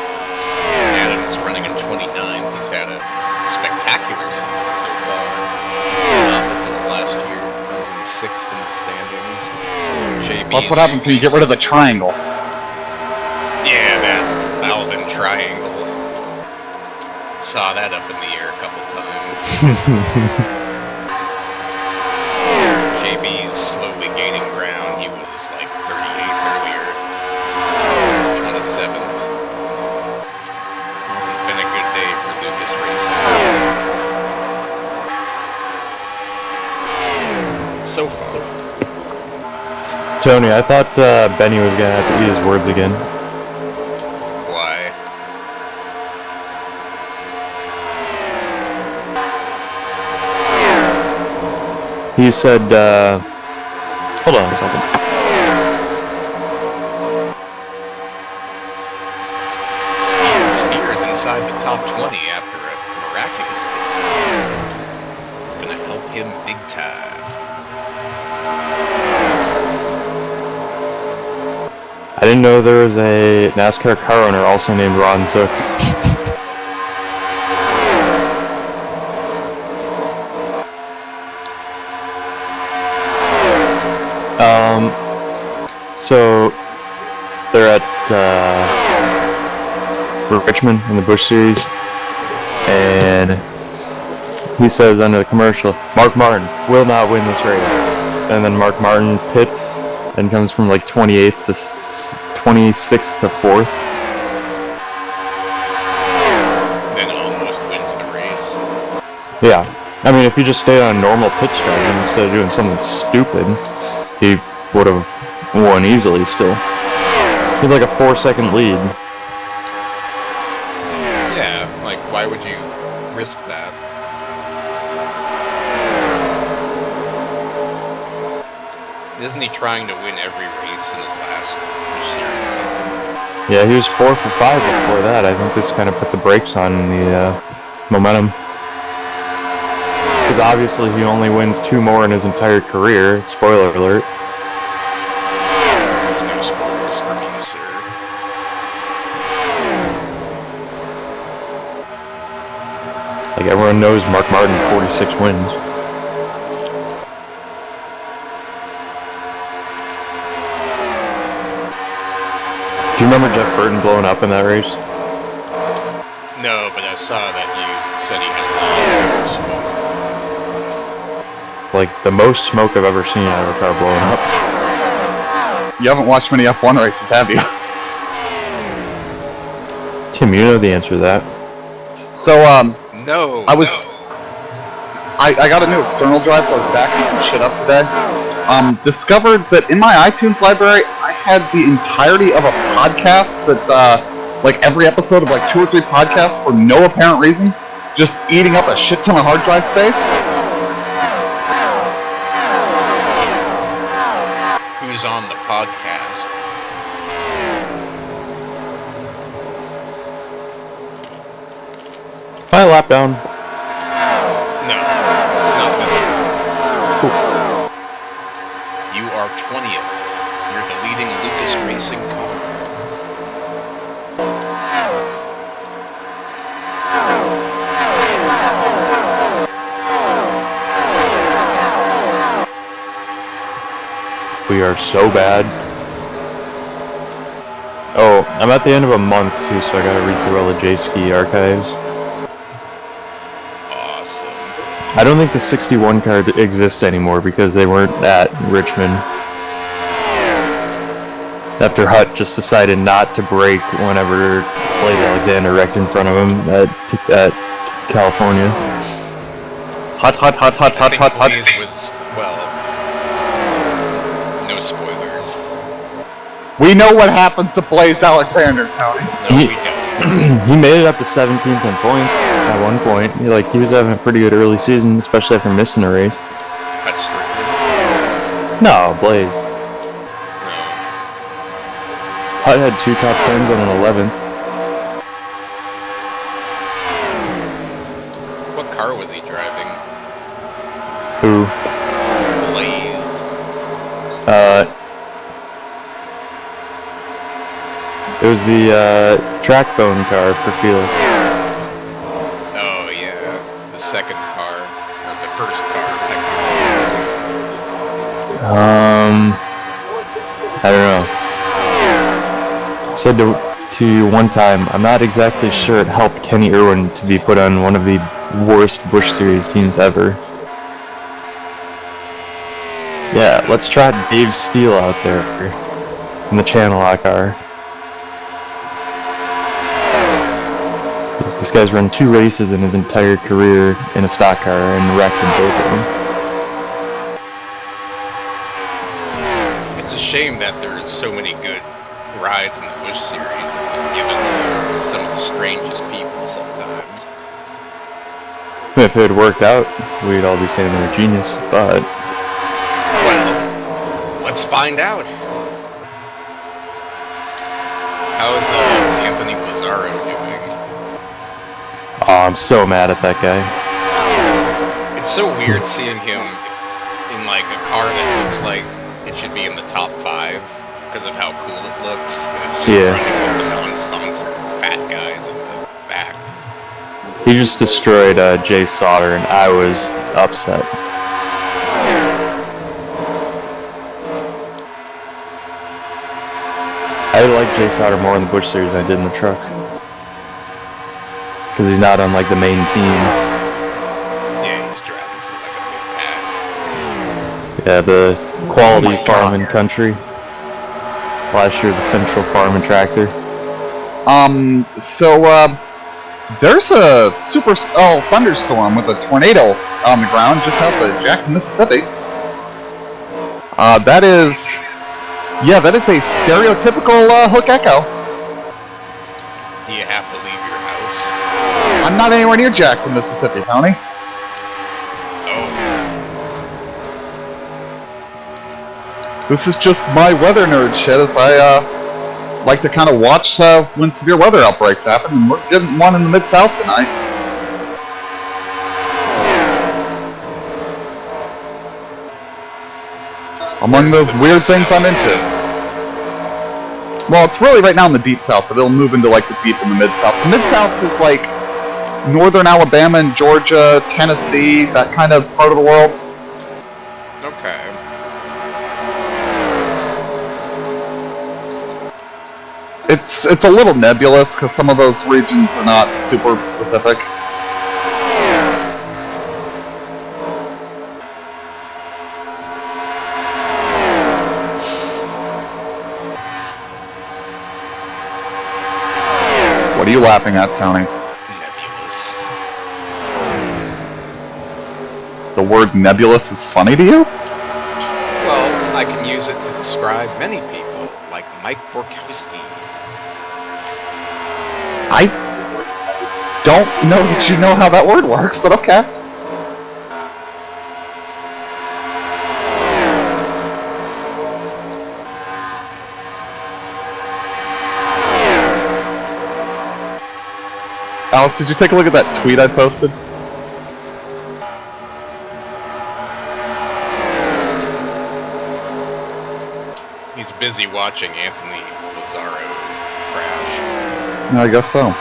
Adam's running in 29. He's had a spectacular season so far. Opposite of last year. He was in 6th in the standings. JB That's what happens when you get rid of the triangle. Yeah, that valve engine triangle. Saw that up in the air a couple times. JB's slowly gaining ground. He was like 38th earlier. 27th. Hasn't been a good day for Lucas Racing. So far. Tony, I thought Benny was gonna have to eat his words again. Why? He said, hold on a second. Steven Spears inside the top 20 after a miraculous pace. It's gonna help him big time. I didn't know there was a NASCAR car owner also named Ron Zook. So they're at Richmond in the Busch Series, and he says under the commercial, Mark Martin will not win this race. And then Mark Martin pits and comes from like 28th to 26th to 4th. Then almost wins the race. Yeah. I mean, if he just stayed on a normal pit strategy instead of doing something stupid, he would have won easily still. He had like a 4-second lead. Yeah, like why would you risk that? Isn't he trying to win every race in his last series? Yeah, he was 4 for 5 before that. I think this kind of put the brakes on the momentum. Because obviously he only wins 2 more in his entire career. Spoiler alert. There's no spoilers for me, sir. Like everyone knows Mark Martin, 46 wins. Do you remember Jeff Burton blowing up in that race? No, but I saw that you said he had a lot of smoke. Like the most smoke I've ever seen out of a car blowing up. You haven't watched many F1 races, have you? Tim, you know the answer to that. So, No, I was- no. I got a new external drive, so I was backing some shit up today. Discovered that in my iTunes library, I had the entirety of a podcast that, like every episode of like 2 or 3 podcasts for no apparent reason, just eating up a shit ton of hard drive space. Who's on the podcast? Hi, lap down. No, not this one. Cool. You are 20th. You're the leading Lucas Racing car. We are so bad. Oh, I'm at the end of a month too, so I gotta read through all the J-Ski archives. Awesome. I don't think the 61 car exists anymore because they weren't at Richmond. After Hutt just decided not to brake whenever Blaze Alexander wrecked in front of him at California. Hot, hot, hot, hot, I hot, think hot, hot. Blaze was, well, no spoilers. We know what happens to Blaze Alexander, Tony. No, we don't. He made it up to 17th in points at one point. He was having a pretty good early season, especially after missing a race. Cut Strickland. No, Blaze. No. Hutt had 2 top 10s on an 11th. What car was he driving? Who? Blaze. It was the track phone car for Felix. Oh, yeah. The second car. Or the first car, technically. I don't know. Said to to one time, I'm not exactly sure it helped Kenny Irwin to be put on one of the worst Busch Series teams ever. Yeah, let's try Dave Steele out there in the Channel Lock car. This guy's run 2 races in his entire career in a stock car and wrecked in both of them. It's a shame that there's so many good rides in the Busch Series, given some of the strangest people sometimes. If it had worked out, we'd all be saying they're a genius, but... Well, let's find out. How's Anthony Pizarro doing? Oh, I'm so mad at that guy. It's so weird seeing him in like a car that looks like it should be in the top 5 because of how cool it looks. And it's just running with the non-sponsored fat guys in the back. He just destroyed Jay Sauter, and I was upset. I like Jay Sauter more in the Busch Series than I did in the trucks. Because he's not on like the main team. Yeah, he's driving for like a big pack. Yeah, the quality farm and country. Last year's a Central Farm and Tractor. There's a thunderstorm with a tornado on the ground just south of Jackson, Mississippi. That is a stereotypical Hook Echo. Do you have to leave your house? I'm not anywhere near Jackson, Mississippi, Tony. Oh. This is just my weather nerd shit, as I like to kind of watch when severe weather outbreaks happen, and we're getting one in the Mid-South tonight. Among the weird things I'm into. Well, it's really right now in the Deep South, but it'll move into like the deep in the Mid-South. The Mid-South is like northern Alabama and Georgia, Tennessee, that kind of part of the world. Okay. It's a little nebulous because some of those regions are not super specific. What are you laughing at, Tony? Nebulous. The word nebulous is funny to you? Well, I can use it to describe many people, like Mike Borkowski. I don't know that you know how that word works, but okay. Alex, did you take a look at that tweet I posted? He's busy watching Anthony Pizarro crash. I guess so.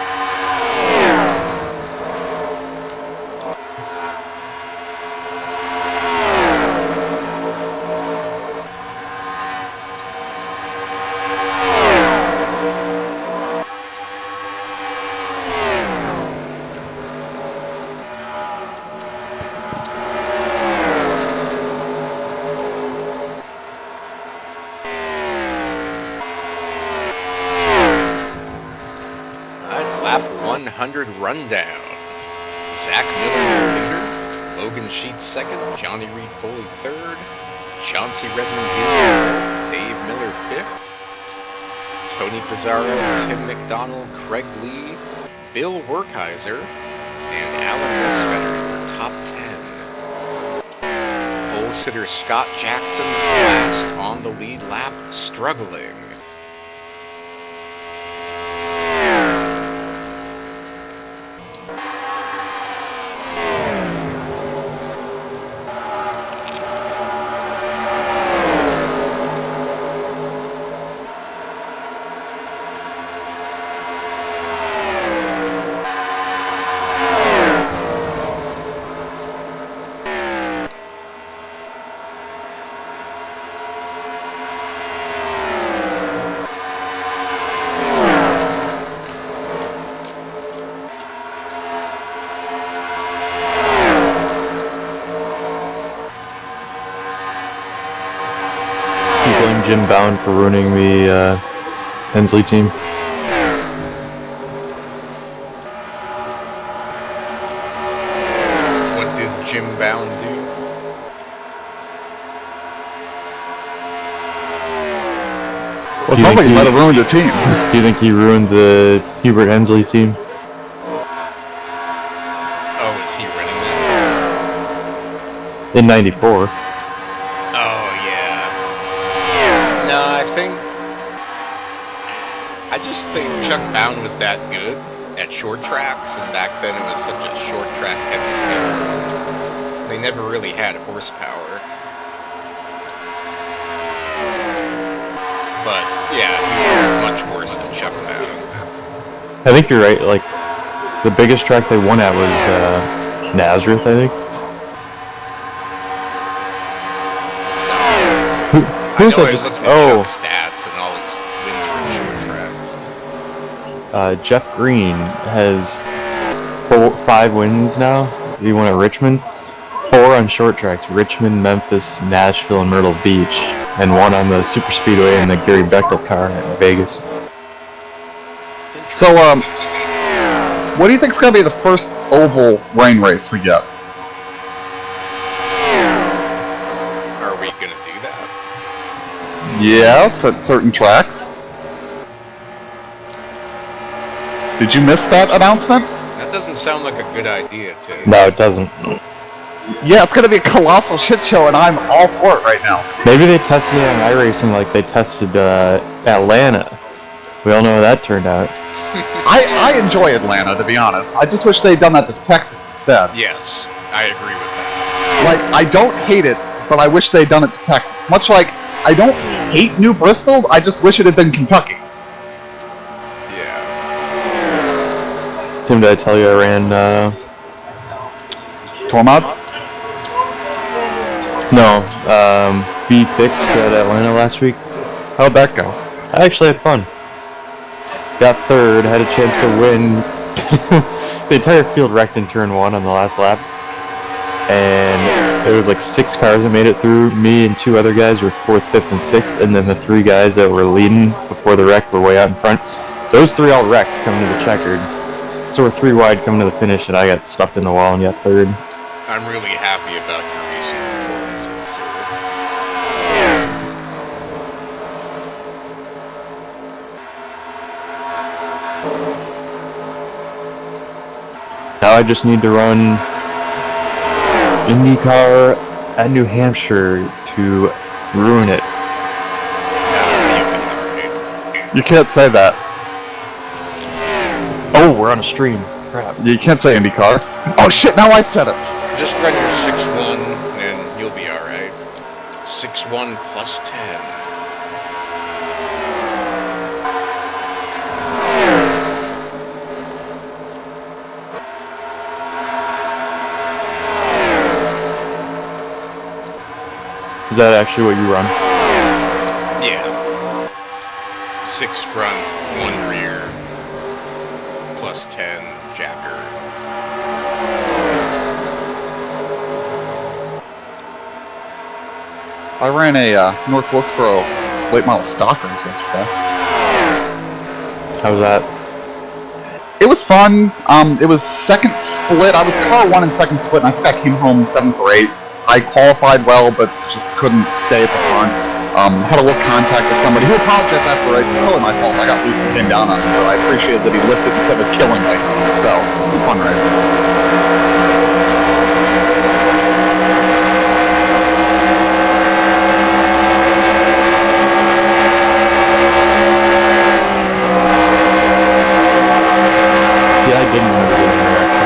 Lap 100 rundown. Zach Miller leader, Logan Sheets second, Johnny Reed Foley third, Chauncey Redmond Jr., Dave Miller fifth, Tony Pizarro, Tim McDonald, Craig Lee, Bill Werkheiser, and Alan Westfeder were top 10. Pole sitter Scott Jackson last on the lead lap, struggling. Jim Bound for ruining the Hensley team. What did Jim Bound do? Well, it sounds like he might have ruined the team. Do you think he ruined the Hubert Hensley team? Oh, is he running that? In 94. Oh, yeah. No, I just think Chuck Bound was that good at short tracks, and back then it was such a short track heavy schedule. They never really had horsepower. But, yeah, he was much worse than Chuck Bound. I think you're right. Like, the biggest track they won at was Nazareth, I think. Who's that? Just Chuck's stats and all his wins were short tracks. Jeff Green has 5 wins now. He won at Richmond. 4 on short tracks: Richmond, Memphis, Nashville, and Myrtle Beach, and 1 on the Super Speedway in the Gary Bechtel car at Vegas. So, what do you think's gonna be the first oval rain race we get? Are we gonna do that? Yes, at certain tracks. Did you miss that announcement? That doesn't sound like a good idea, Tim. No, it doesn't. Yeah, it's gonna be a colossal shit show, and I'm all for it right now. Maybe they tested it on iRacing like they tested Atlanta. We all know how that turned out. I enjoy Atlanta, to be honest. I just wish they'd done that to Texas instead. Yes, I agree with that. Like, I don't hate it, but I wish they'd done it to Texas. Much like I don't hate New Bristol, I just wish it had been Kentucky. Yeah. Tim, did I tell you I ran Tour mods? No, B fixed at Atlanta last week. How'd that go? I actually had fun. Got 3rd, had a chance to win. The entire field wrecked in turn 1 on the last lap. And there was like 6 cars that made it through. Me and 2 other guys were 4th, 5th, and 6th. And then the 3 guys that were leading before the wreck were way out in front. Those 3 all wrecked coming to the checkered. So we're 3 wide coming to the finish, and I got stuffed in the wall and got 3rd. I'm really happy about your recent performances, sir. Now I just need to run IndyCar at New Hampshire to ruin it. You can't say that. Oh, we're on a stream. Crap. You can't say IndyCar. Oh shit, now I said it. Just run your 6-1 and you'll be alright. 6-1 plus 10. Is that actually what you run? Yeah. 6 front, 1 rear, plus 10 jacker. I ran a North Wilkesboro late model stock race yesterday. How was that? It was fun. It was second split. I was car 1 in second split, and I think I came home 7th or 8th. I qualified well, but just couldn't stay at the front. Had a little contact with somebody who apologized after the race. It was totally my fault. I got loose and came down on him, but I appreciated that he lifted instead of killing me. So, fun race. Yeah, I didn't remember getting there actually.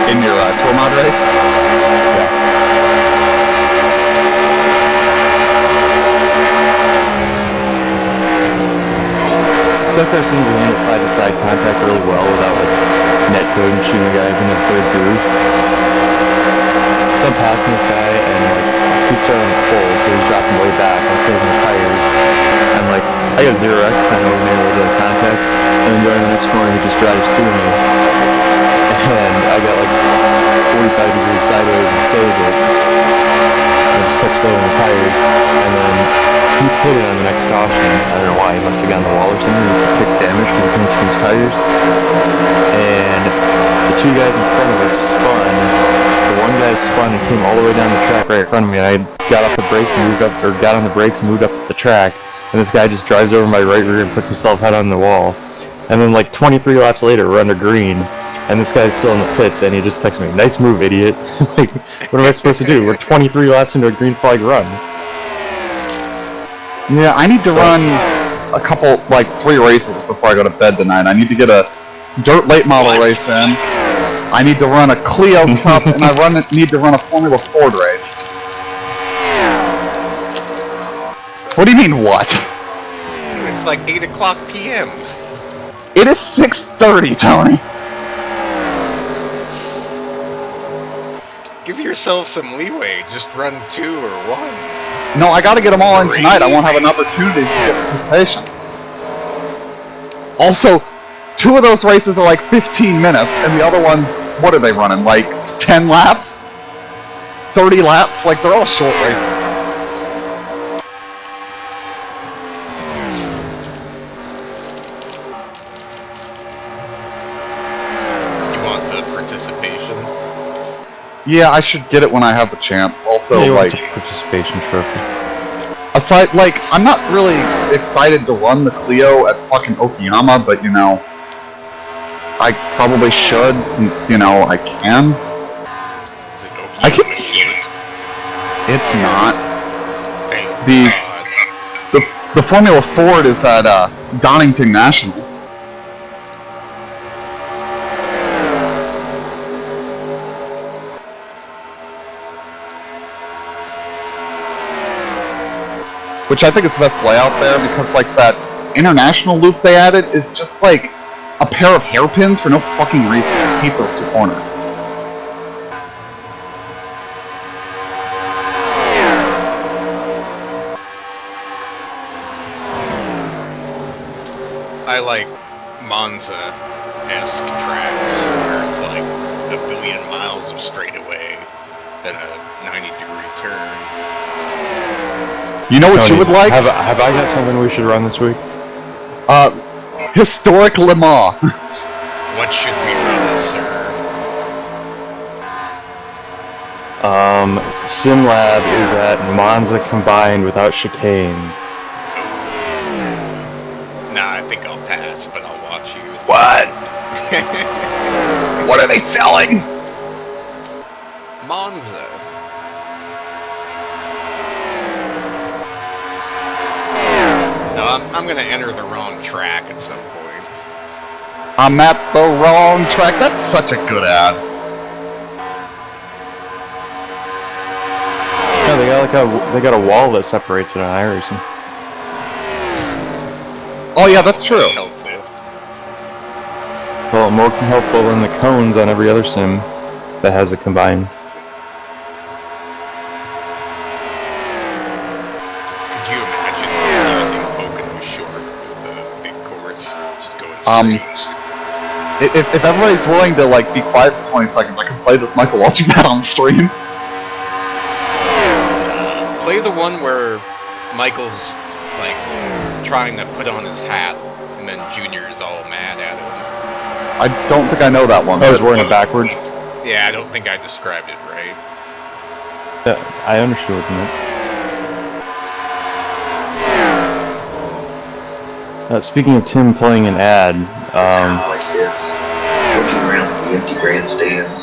In your tour mod race? Yeah. Sometimes seems to handle side-to-side contact really well without like net code and shooting a guy in the 3rd groove. So I'm passing this guy and like he's starting to pull, so he's dropping way back. I'm saving the tires. I'm like, I got 0x and I wasn't able to get contact. And then going to the next corner, he just drives through me. And I got like 45 degrees sideways and saved it. And just kept slowing the tires, and then he put it on the next caution. I don't know why, he must have gotten the wall or something, he took 6 damage because he couldn't change tires. And the 2 guys in front of us spun. The one guy spun and came all the way down the track right in front of me, and I got off the brakes and moved up, or got on the brakes and moved up the track, and this guy just drives over my right rear and puts himself head on the wall. And then like 23 laps later, we're under green, and this guy's still in the pits, and he just texts me, "Nice move, idiot." Like, what am I supposed to do? We're 23 laps into a green flag run. Yeah, I need to run a couple, like 3 races before I go to bed tonight. I need to get a dirt late model race in. I need to run a Clio Cup, and I need to run a Formula Ford race. What do you mean, what? It's like 8 o'clock p.m. It is 6:30, Tony. Give yourself some leeway. Just run 2 or 1. No, I gotta get them all in tonight. I won't have an opportunity to get participation. Also, 2 of those races are like 15 minutes, and the other ones, what are they running? Like 10 laps? 30 laps? Like, they're all short races. Yeah, I should get it when I have the chance. Also, yeah, like, a participation trophy. Aside, like, I'm not really excited to run the Clio at fucking Okayama, but you know, I probably should since you know I can. Is it Okayama short? It's not. Thank The Formula Ford is at Donington National. Which I think is the best layout there, because like that international loop they added is just like a pair of hairpins for no fucking reason. I hate those 2 corners. I like Monza-esque tracks where it's like a billion miles of straightaway, then a 90-degree turn. You know what Tony, you would like? Have I got something we should run this week? Historic Le Mans. What should we run, sir? SimLab is at Monza combined without chicanes. Nah, I think I'll pass, but I'll watch you. What? What are they selling? Monza. No, I'm gonna enter the wrong track at some point. I'm at the wrong track. That's such a good ad. No, they got a wall that separates it on iRacing. Oh yeah, that's true. That's helpful. Well, more helpful than the cones on every other sim that has it combined. Could you imagine using Pocono Short with the big course, just going straight? If everybody's willing to like be quiet for 20 seconds, I can play this Michael watching that on stream. Play the one where Michael's like trying to put on his hat, and then Junior's all mad at him. I don't think I know that one. I was wearing it backwards. Yeah, I don't think I described it right. Yeah, I understood what you meant. Speaking of Tim playing an ad, like this, looking around the empty grandstands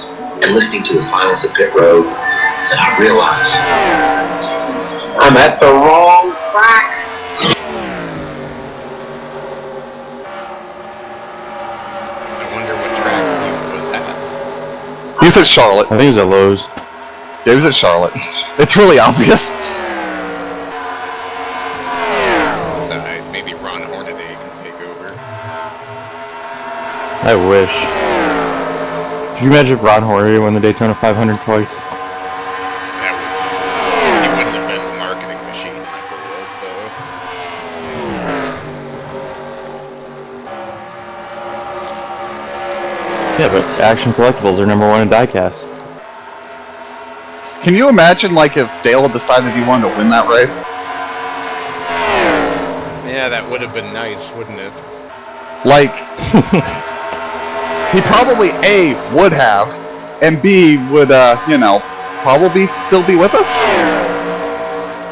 and listening to the finals at pit road, and I realized I'm at the wrong track. I wonder what track he was at. He was at Charlotte. I think it was at Lowe's. Yeah, he was at Charlotte. It's really obvious. So maybe Ron Hornaday can take over. I wish. Could you imagine if Ron Hornaday won the Daytona 500 twice? That would. He wouldn't have been the marketing machine Michael was, though. Yeah, but Action Collectibles are #1 in diecast. Can you imagine, like, if Dale had decided he wanted to win that race? Yeah, that would have been nice, wouldn't it? Like, he probably A, would have, and B, would, you know, probably still be with us?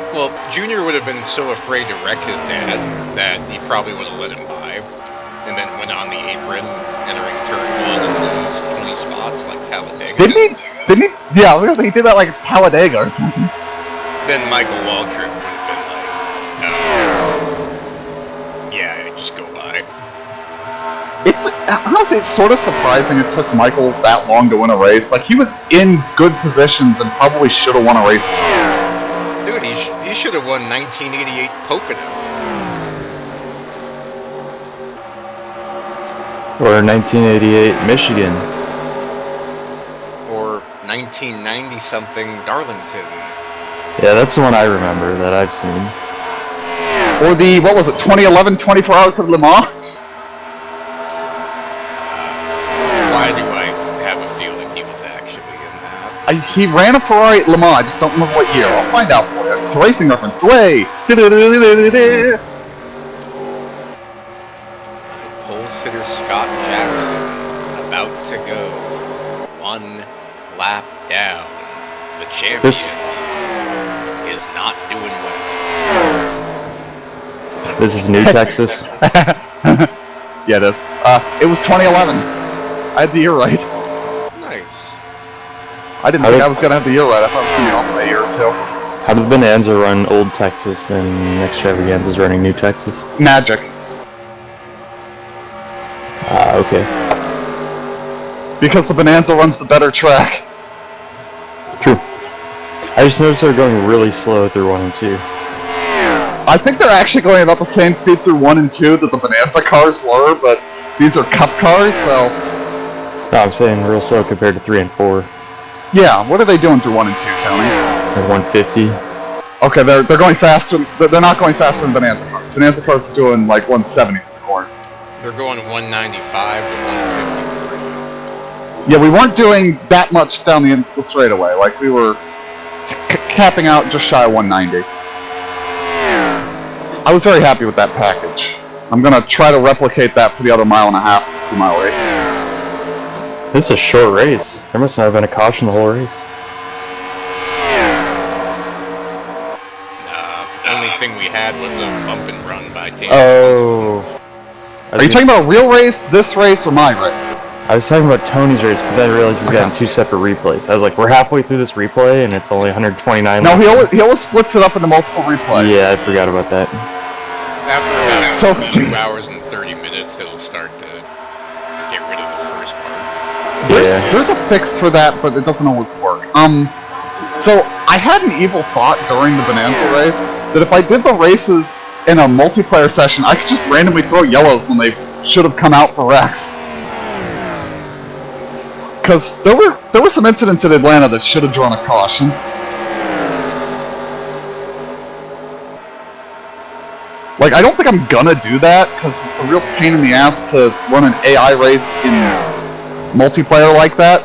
Well, Junior would have been so afraid to wreck his dad that he probably would have let him by, and then went on the apron, entering turn 1 and lose 20 spots like Talladega. Didn't he? Yeah, I was gonna say he did that like Talladega or something. Then Michael Waltrip would have been like, yeah, just go by. It's honestly, it's sort of surprising it took Michael that long to win a race. Like, he was in good positions and probably should have won a race. Dude, he should have won 1988 Pocono. Or 1988 Michigan. Or 1990 something Darlington. Yeah, that's the one I remember that I've seen. Or the, what was it, 2011 24 Hours of Le Mans? Why do I have a feeling he was actually in that? He ran a Ferrari at Le Mans, I just don't remember what year. I'll find out for you. It's a racing reference. Way! Pole sitter Scott Jackson about to go 1 lap down. The champion is not doing well. This is New Texas. Yeah, it is. It was 2011. I had the year right. Nice. I didn't think I was going to have the year right. I thought it was going to be off by a year or two. How did Bonanza run Old Texas and Extravaganza's running New Texas? Magic. Okay. Because the Bonanza runs the better track. True. I just noticed they're going really slow through 1 and 2. I think they're actually going about the same speed through 1 and 2 that the Bonanza cars were, but these are Cup cars, so... No, I'm saying real slow compared to 3 and 4. Yeah, what are they doing through 1 and 2, Tony? Like 150. Okay, they're going faster. They're not going faster than Bonanza cars. Bonanza cars are doing like 170, of course. They're going 195 to 153. Yeah, we weren't doing that much down the straightaway. Like, we were capping out just shy of 190. I was very happy with that package. I'm gonna try to replicate that for the other 1.5 mile, 2 mile races. This is a short race. There must not have been a caution the whole race. The only thing we had was a bump and run by Dan. Oh. Are you talking about a real race, this race, or my race? I was talking about Tony's race, but then I realized he's gotten 2 separate replays. I was like, we're halfway through this replay, and it's only 129. No, he always splits it up into multiple replays. Yeah, I forgot about that. After about 2 hours and 30 minutes, it'll start to get rid of the first part. There's a fix for that, but it doesn't always work. So I had an evil thought during the Bonanza race that if I did the races in a multiplayer session, I could just randomly throw yellows when they should have come out for Rex. Because there were some incidents in Atlanta that should have drawn a caution. Like, I don't think I'm gonna do that, because it's a real pain in the ass to run an AI race in multiplayer like that.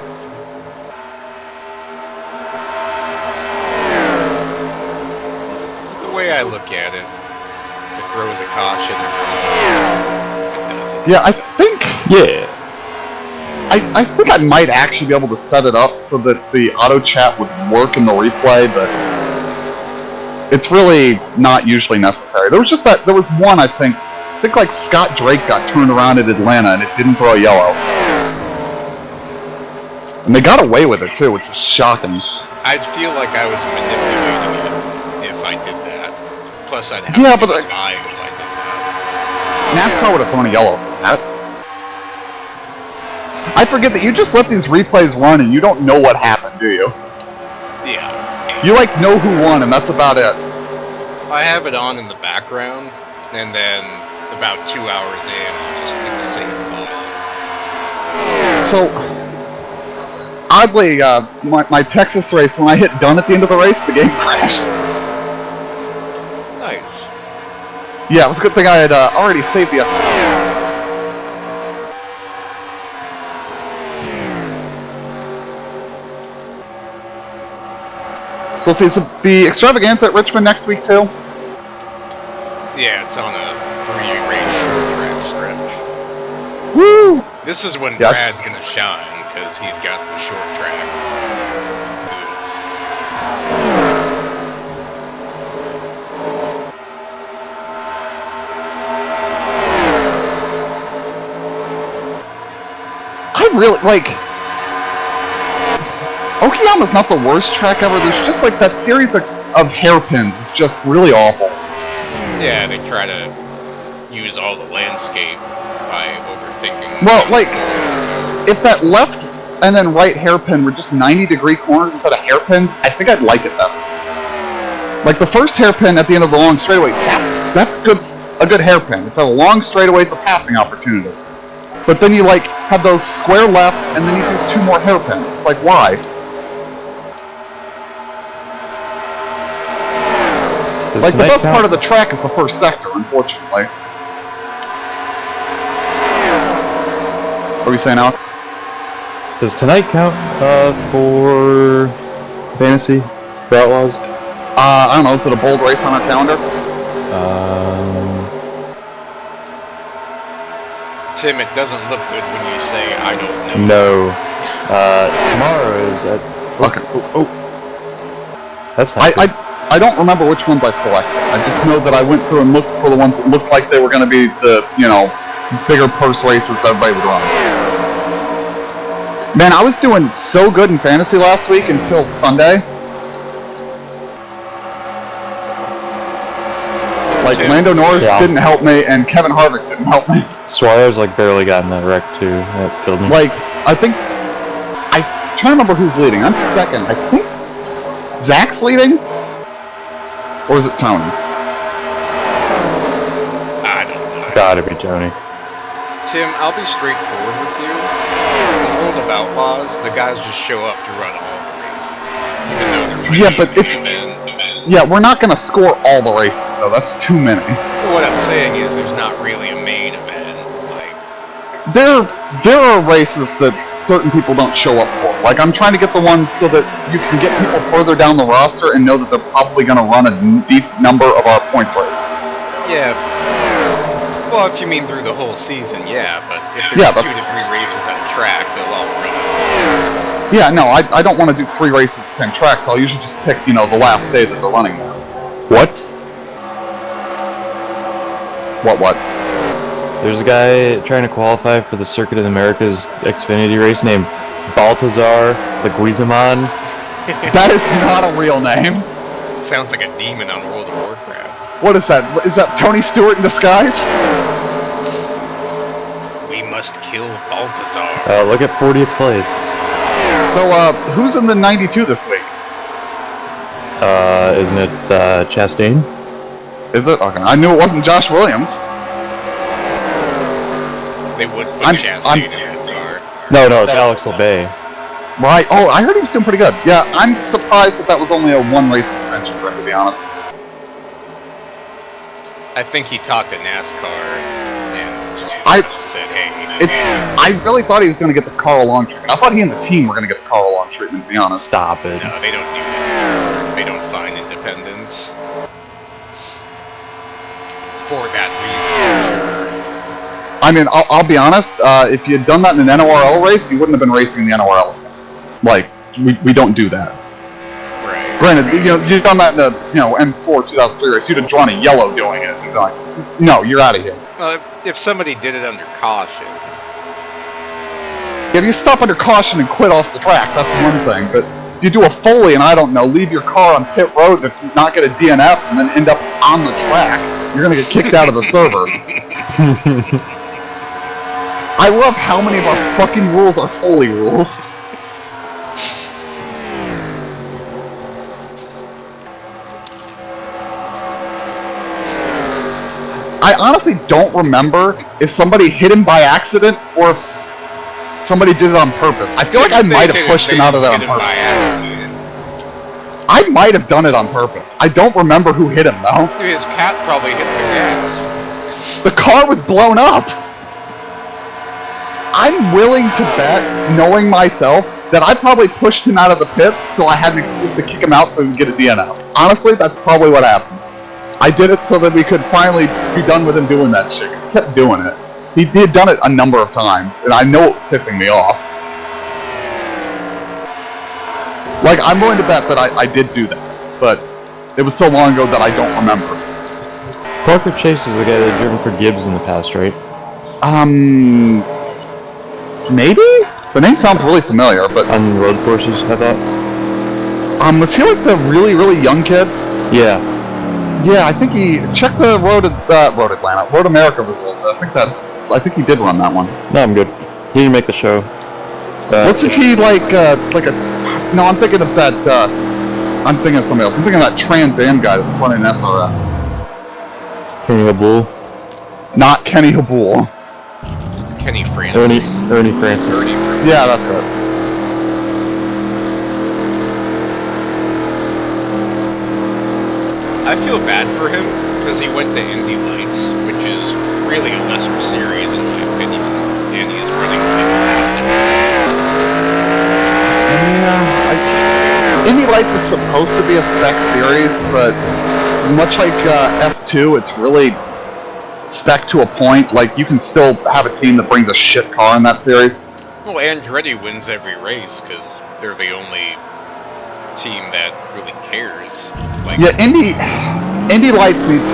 The way I look at it, if it throws a caution, it doesn't. Yeah, I think... Yeah. I think I might actually be able to set it up so that the auto chat would work in the replay, but it's really not usually necessary. There was just that, there was one, I think like Scott Drake got turned around at Atlanta and it didn't throw a yellow. And they got away with it too, which was shocking. I'd feel like I was manipulating it if I did that. Plus, I'd have to be lying if I did that. NASCAR would have thrown a yellow for that. I forget that you just let these replays run and you don't know what happened, do you? Yeah. You like know who won and that's about it. I have it on in the background, and then about 2 hours in, I'll just hit the save file. So, oddly, my Texas race, when I hit done at the end of the race, the game crashed. Nice. Yeah, it was a good thing I had already saved the episode. So let's see, so the Extravaganza at Richmond next week too? Yeah, it's on a 3-race short track stretch. Woo! This is when Yes. Brad's gonna shine, because he's got the short track goods. I really, like... Okayama's not the worst track ever, there's just like that series of hairpins is just really awful. Yeah, they try to use all the landscape by overthinking. Well, like, if that left and then right hairpin were just 90-degree corners instead of hairpins, I think I'd like it better. Like the first hairpin at the end of the long straightaway, that's a good hairpin. It's a long straightaway, it's a passing opportunity. But then you like have those square lefts and then you do 2 more hairpins. It's like, why? Like the best part of the track is the first sector, unfortunately. What are you saying, Alex? Does tonight count for fantasy for Outlaws? I don't know, is it a bold race on our calendar? Tim, it doesn't look good when you say I don't know. No. Tomorrow is at... Okay. That's not good. I don't remember which ones I selected. I just know that I went through and looked for the ones that looked like they were going to be the, you know, bigger purse races that everybody would run. Man, I was doing so good in fantasy last week until Sunday. Like, Lando Norris didn't help me, and Kevin Harvick didn't help me. Suarez, like, barely got in that wreck, too. That killed me. Like, I'm trying to remember who's leading. I'm second. I think Zach's leading? Or is it Tony? I don't know. Gotta be Tony. Tim, I'll be straightforward with you. In the world of Outlaws, the guys just show up to run all the races. Even though they're Yeah, but it's... Yeah, we're not gonna score all the races, though. That's too many. What I'm saying is there's not really a main event. Like, There are races that certain people don't show up for. Like, I'm trying to get the ones so that you can get people further down the roster and know that they're probably gonna run a decent number of our points races. yeah. Well, if you mean through the whole season, yeah. But if there's 2 to 3 races at a track, they'll all run it. Yeah, no, I don't want to do 3 races at the same track, so I'll usually just pick, you know, the last day that they're running there. What? What? There's a guy trying to qualify for the Circuit of the Americas Xfinity race named Baltazar Leguizamon. That is not a real name. Sounds like a demon on World of Warcraft. What is that? Is that Tony Stewart in disguise? We must kill Baltazar. Look at 40th place. So, who's in the 92 this week? Isn't it Chastain? Is it? Okay, I knew it wasn't Josh Williams. They would put Chastain in the car. No, it's Alex LeBay. Right. Oh, I heard he was doing pretty good. Yeah, I'm surprised that was only a 1-race suspension for him, to be honest. I think he talked to NASCAR and just said, hey. I really thought he was going to get the Carl Long treatment. I thought he and the team were going to get the Carl Long treatment, to be honest. Stop it. No, they don't do that. They don't find independence. For that reason. I mean, I'll be honest, if you had done that in an NORL race, you wouldn't have been racing in the NORL. Like, we don't do that. Right. Granted, you know, you've done that in a, you know, M4 2003 race, you'd have drawn a yellow doing it. And like, no, you're out of here. Well, if somebody did it under caution. If you stop under caution and quit off the track, that's one thing. But if you do a Foley and, I don't know, leave your car on pit road and not get a DNF and then end up on the track, you're going to get kicked out of the server. I love how many of our fucking rules are Foley rules. I honestly don't remember if somebody hit him by accident or if somebody did it on purpose. I feel like I might have pushed him out of there on purpose. I might have done it on purpose. I don't remember who hit him, though. His cat probably hit the gas. The car was blown up. I'm willing to bet, knowing myself, that I probably pushed him out of the pits so I had an excuse to kick him out so we could get a DNF. Honestly, that's probably what happened. I did it so that we could finally be done with him doing that shit, because he kept doing it. He had done it a number of times, and I know it was pissing me off. Like, I'm willing to bet that I did do that, but it was so long ago that I don't remember. Parker Chase is the guy that driven for Gibbs in the past, right? Maybe? The name sounds really familiar, but... On road courses, I thought? Was he like the really, really young kid? Yeah. Yeah, I think he... Check the Road Atlanta. Road America result. I think he did run that one. No, I'm good. He didn't make the show. Wasn't he like a... No, I'm thinking of that, I'm thinking of somebody else. I'm thinking of that Trans Am guy that's running SRX. Kenny Habul. Not Kenny Habul. Kenny Francis. Ernie Francis. Yeah, that's it. I feel bad for him because he went to Indy Lights, which is really a lesser series in my opinion, and he's running fantastic. Yeah, Indy Lights is supposed to be a spec series, but much like F2, it's really spec to a point. Like, you can still have a team that brings a shit car in that series. Well, Andretti wins every race because they're the only team that really cares. Like, Yeah, Indy Lights needs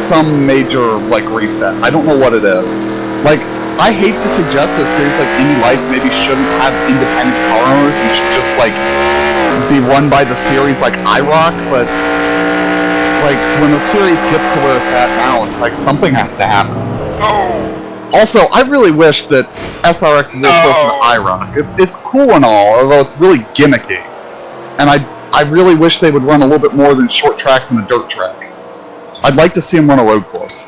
some major, like, reset. I don't know what it is. Like, I hate to suggest that a series like Indy Lights maybe shouldn't have independent car owners and should just, like, be run by the series like IROC, but, like, when the series gets to where it's at now, it's like something has to happen. Also, I really wish that SRX was closer to IROC. It's cool and all, although it's really gimmicky. And I really wish they would run a little bit more than short tracks and a dirt track. I'd like to see them run a road course.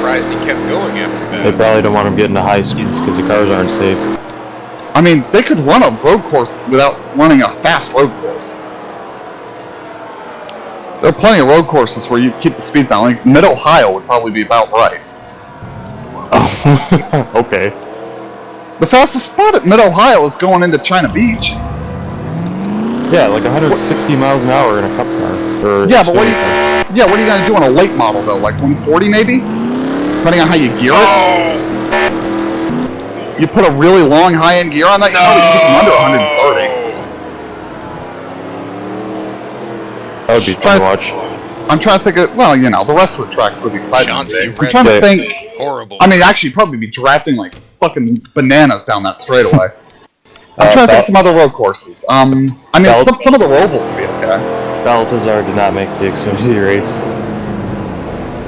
surprised he kept going after that. They probably don't want him getting to high speeds because the cars aren't safe. I mean, they could run a road course without running a fast road course. There are plenty of road courses where you keep the speeds down. Like, Mid-Ohio would probably be about right. Oh, okay. The fastest spot at Mid-Ohio is going into China Beach. Yeah, like 160 miles an hour in a cup car. Or Yeah, but what are you gonna do on a late model though? Like 140 maybe? Depending on how you gear it. You put a really long high-end gear on that, you probably keep them under 130. That would be fun to watch. I'm trying to think of, well, you know, the rest of the track's really exciting. Chauncey I'm trying to think. Horrible. I mean, actually, you'd probably be drafting like fucking bananas down that straightaway. I'm trying to think of some other road courses. I mean, some of the Robles would be okay. Baltazar did not make the Xfinity race.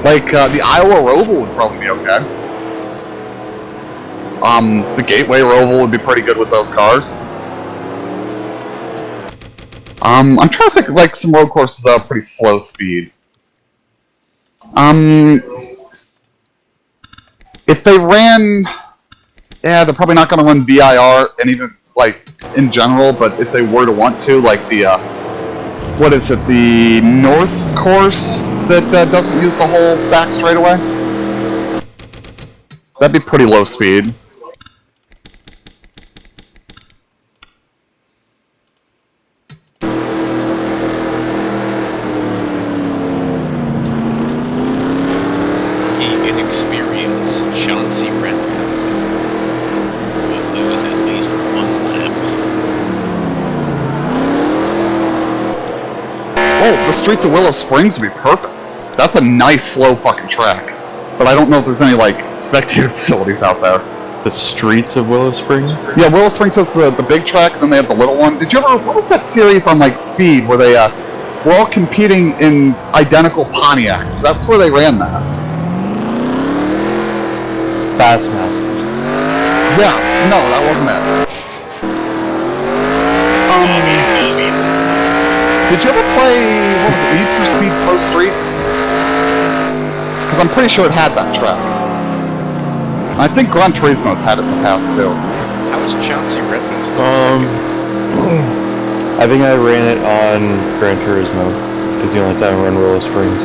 Like, the Iowa Roval would probably be okay. The Gateway Roval would be pretty good with those cars. I'm trying to think of, like, some road courses that are pretty slow speed. If they ran... Yeah, they're probably not going to run BIR, and even, like, in general, but if they were to want to, like the, what is it, the North course that doesn't use the whole back straightaway? That'd be pretty low speed. The inexperienced Chauncey Redmond will lose at least one lap. Oh, the streets of Willow Springs would be perfect. That's a nice, slow fucking track. But I don't know if there's any, like, spectator facilities out there. The streets of Willow Springs? Yeah, Willow Springs has the big track, and then they have the little one. Did you ever... What was that series on, like, Speed, where they, were all competing in identical Pontiacs? That's where they ran that. Fast Masters. Yeah, no, that wasn't it. Did you ever play, what was it, Need for Speed Pro Street? Because I'm pretty sure it had that track. I think Gran Turismo's had it in the past, too. How is Chauncey Redmond still second? I think I ran it on Gran Turismo. It's the only time I ran Willow Springs.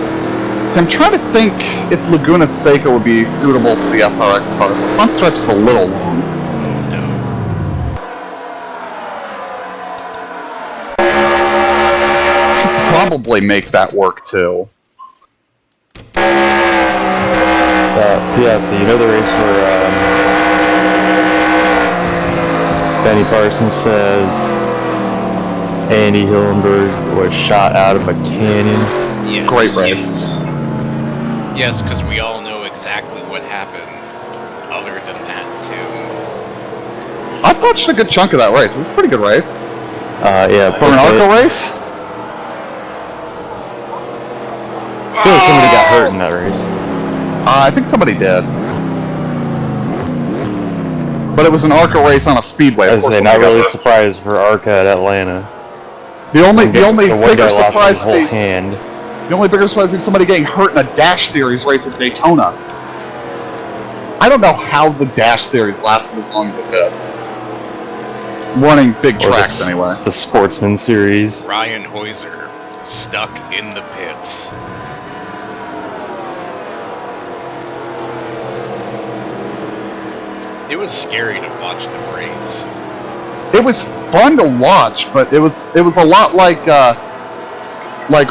See, I'm trying to think if Laguna Seca would be suitable to the SRX cars. The front stretch is a little long. No. Probably make that work too. Piazza, you know the race where Benny Parsons says Andy Hillenberg was shot out of a canyon? Yes. Great race. Yes, because we all know exactly what happened. Other than that, too. I've watched a good chunk of that race. It was a pretty good race. Yeah. For an ARCA race? I feel like somebody got hurt in that race. I think somebody did. But it was an ARCA race on a speedway. I was saying, not really surprised for ARCA at Atlanta. The only The one bigger guy lost surprise his whole hand. The only bigger surprise is somebody getting hurt in a Dash Series race at Daytona. I don't know how the Dash Series lasted as long as it did. Running big tracks anyway. The Sportsman Series. Ryan Hoyser, stuck in the pits. It was scary to watch them race. It was fun to watch, but it was a lot like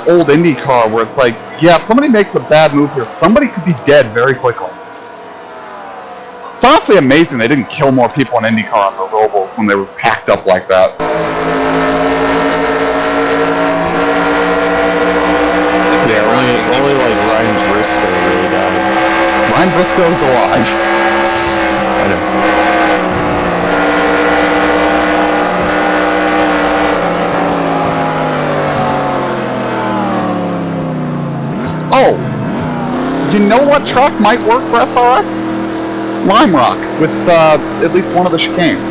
old IndyCar, where it's like, yeah, if somebody makes a bad move here, somebody could be dead very quickly. It's honestly amazing they didn't kill more people in IndyCar on those ovals when they were packed up like that. Yeah, only like Ryan Briscoe really died. Ryan Briscoe's alive. I know. Oh, you know what track might work for SRX? Lime Rock, with at least one of the chicanes.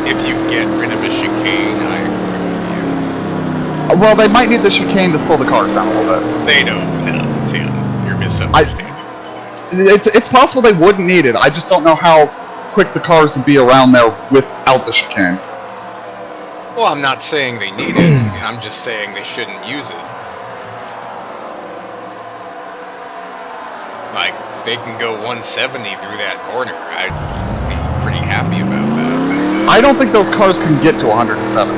If you get rid of a chicane, I agree with Well, they might need the chicane to slow the cars down a little bit. you. They don't. No, Tim, you're misunderstanding. It's possible they wouldn't need it. I just don't know how quick the cars would be around there without the chicane. Well, I'm not saying they need it. I'm just saying they shouldn't use it. Like, they can go 170 through that corner. I'd be pretty happy about that. I don't think those cars can get to 170.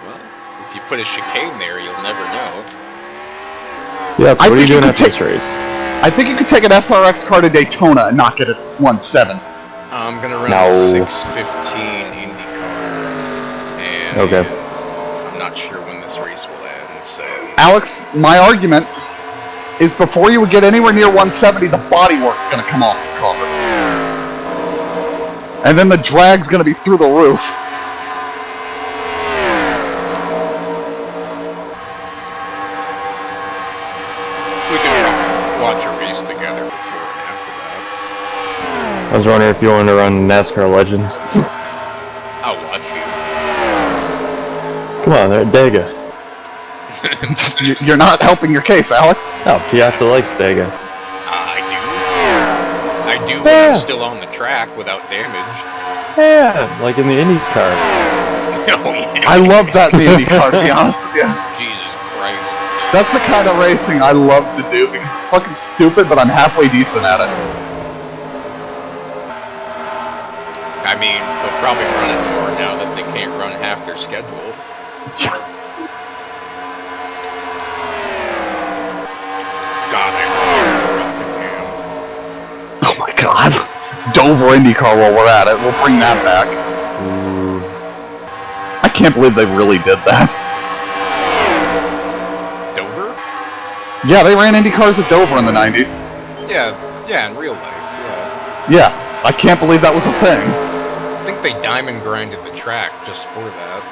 Well, if you put a chicane there, you'll never know. Yeah, so I what are you think you doing could after this race? I think you could take an SRX car to Daytona and not get it 170. I'm gonna run No. a 615 IndyCar, and Okay. I'm not sure when this race will end, so... Alex, my argument is before you would get anywhere near 170, the bodywork's going to come off the car. And then the drag's going to be through the roof. We can watch a race together before and after that. I was wondering if you wanted to run NASCAR Legends. I'll watch you. Come on, they're at Dega. You're not helping your case, Alex. Oh, Piazza likes Dega. I do when Yeah. I'm still on the track without damage. Yeah, like in the IndyCar. Oh, yeah. I love that in the IndyCar, to be honest with you. Jesus Christ. That's the kind of racing I love to do because it's fucking stupid, but I'm halfway decent at it. I mean, they'll probably run it more now that they can't run half their schedule. God, I love Rockingham. Oh my god. Dover IndyCar while we're at it. We'll bring that back. I can't believe they really did that. Dover? Yeah, they ran IndyCars at Dover in the 90s. Yeah, in real life, yeah. Yeah, I can't believe that was a thing. I think they diamond grinded the track just for that.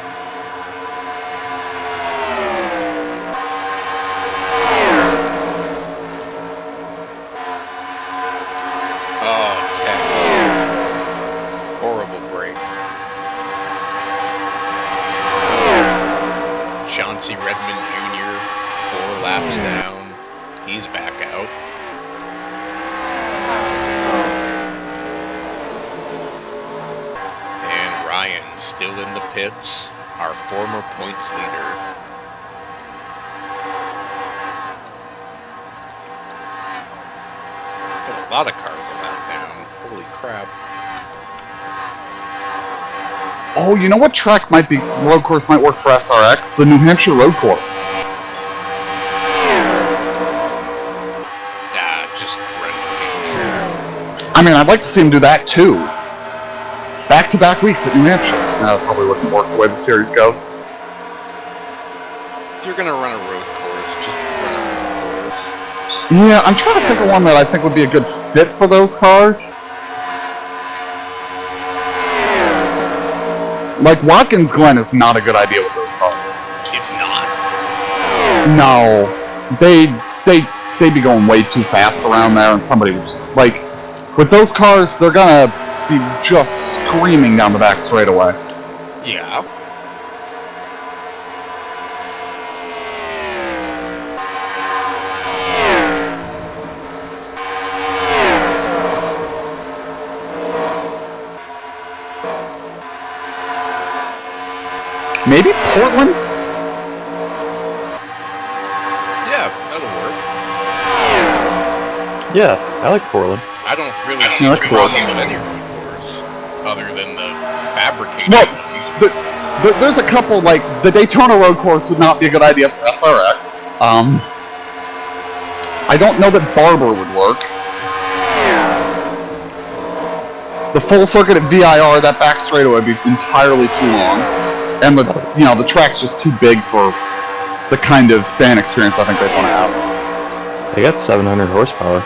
Oh, Tex. Horrible break. Chauncey Redmond Jr., 4 laps down. He's back out. And Ryan still in the pits. our former points leader. Got a lot of cars on that down. Holy crap. Oh, you know what track road course might work for SRX? The New Hampshire road course. Yeah, just run New Hampshire. I mean, I'd like to see him do that too. Back-to-back weeks at New Hampshire. No, that probably wouldn't work the way the series goes. If you're gonna run a road course, just run a road course. Yeah, I'm trying to think of one that I think would be a good fit for those cars. Like, Watkins Glen is not a good idea with those cars. It's not. No. They'd be going way too fast around there, and somebody would just, like, with those cars, they're gonna be just screaming down the back straightaway. Yeah. Maybe Portland? Yeah, that'll work. Yeah, I like Portland. I don't really see Yeah, the that's problem cool. with any road course, other than the fabricated Well, ones. there's a couple, like, the Daytona road course would not be a good idea for SRX. I don't know that Barber would work. The full circuit at VIR, that back straightaway would be entirely too long. And the track's just too big for the kind of fan experience I think they'd want to have. They got 700 horsepower.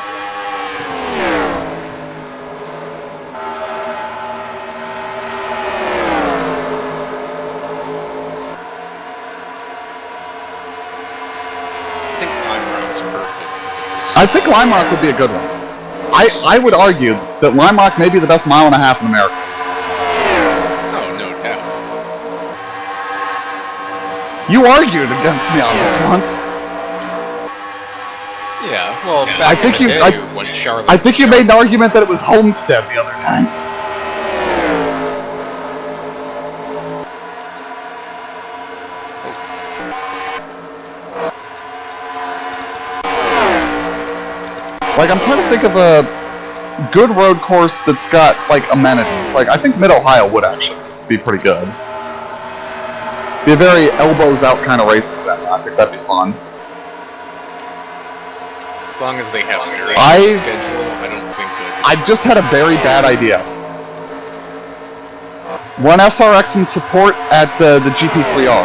I think Lime Rock's perfect. I think Lime Rock would be a good one. I would argue that Lime Rock may be the best mile and a half in America. Oh, no doubt. You argued against me on this once. Yeah, well, I back think in the you- day when Charlotte... I think you made an argument that it was Homestead the other time. Like, I'm trying to think of a good road course that's got, like, amenities. Like, I think Mid-Ohio would actually be pretty good. Be a very elbows-out kind of race for that. I think that'd be fun. As long as they have a schedule, I don't think that... I've just had a very bad idea. One SRX in support at the GP3R.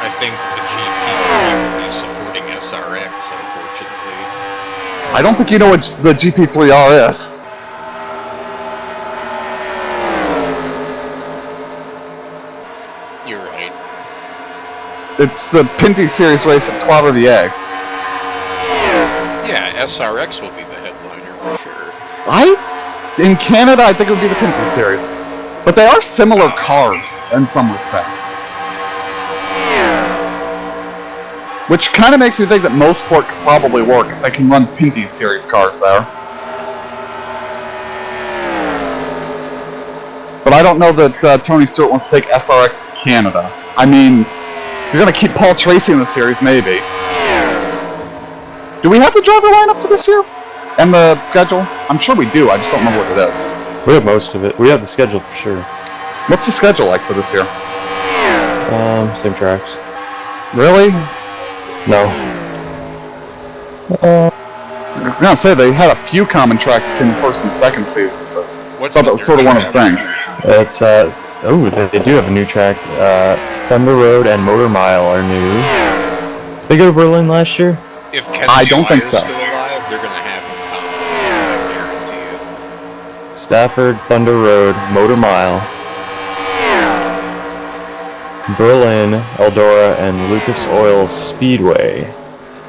I think the GP is supporting SRX, unfortunately. I don't think you know what the GP3R is. You're right. It's the Pinty Series race at Claude Riviere. Yeah, SRX will be the headliner for sure. In Canada, I think it would be the Pinty Series. But they are similar cars in some respect. Which kind of makes me think that Mosport could probably work if they can run Pinty Series cars there. But I don't know that Tony Stewart wants to take SRX to Canada. I mean, if you're going to keep Paul Tracy in the series, maybe. Do we have the driver lineup for this year? And the schedule? I'm sure we do, I just don't remember what it is. We have most of it. We have the schedule for sure. What's the schedule like for this year? Same tracks. Really? No. I'm gonna say they had a few common tracks between the first and second season, but I What's thought that was sort of one of the things. It's, they do have a new track. Thunder Road and Motor Mile are new. They go to Berlin last year? If Ken I don't think Squires so. still alive, they're gonna have him come. I guarantee it. Stafford, Thunder Road, Motor Mile, Berlin, Eldora, and Lucas Oil Speedway.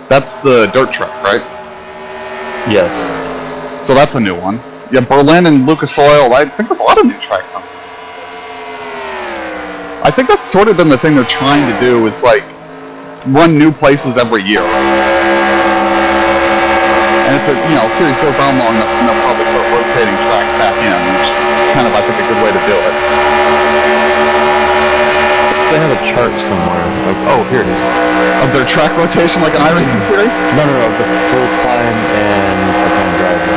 That's the dirt track, right? Yes. So that's a new one. Yeah, Berlin and Lucas Oil, I think there's a lot of new tracks on there. I think that's sort of been the thing they're trying to do, is like, run new places every year. And if the series goes on long enough, then they'll probably start rotating tracks back in, which is kind of, I think, a good way to do it. they have a chart somewhere. Like, oh, here it is. Of their track rotation like an iRacing series? No, the full-time and part-time driver.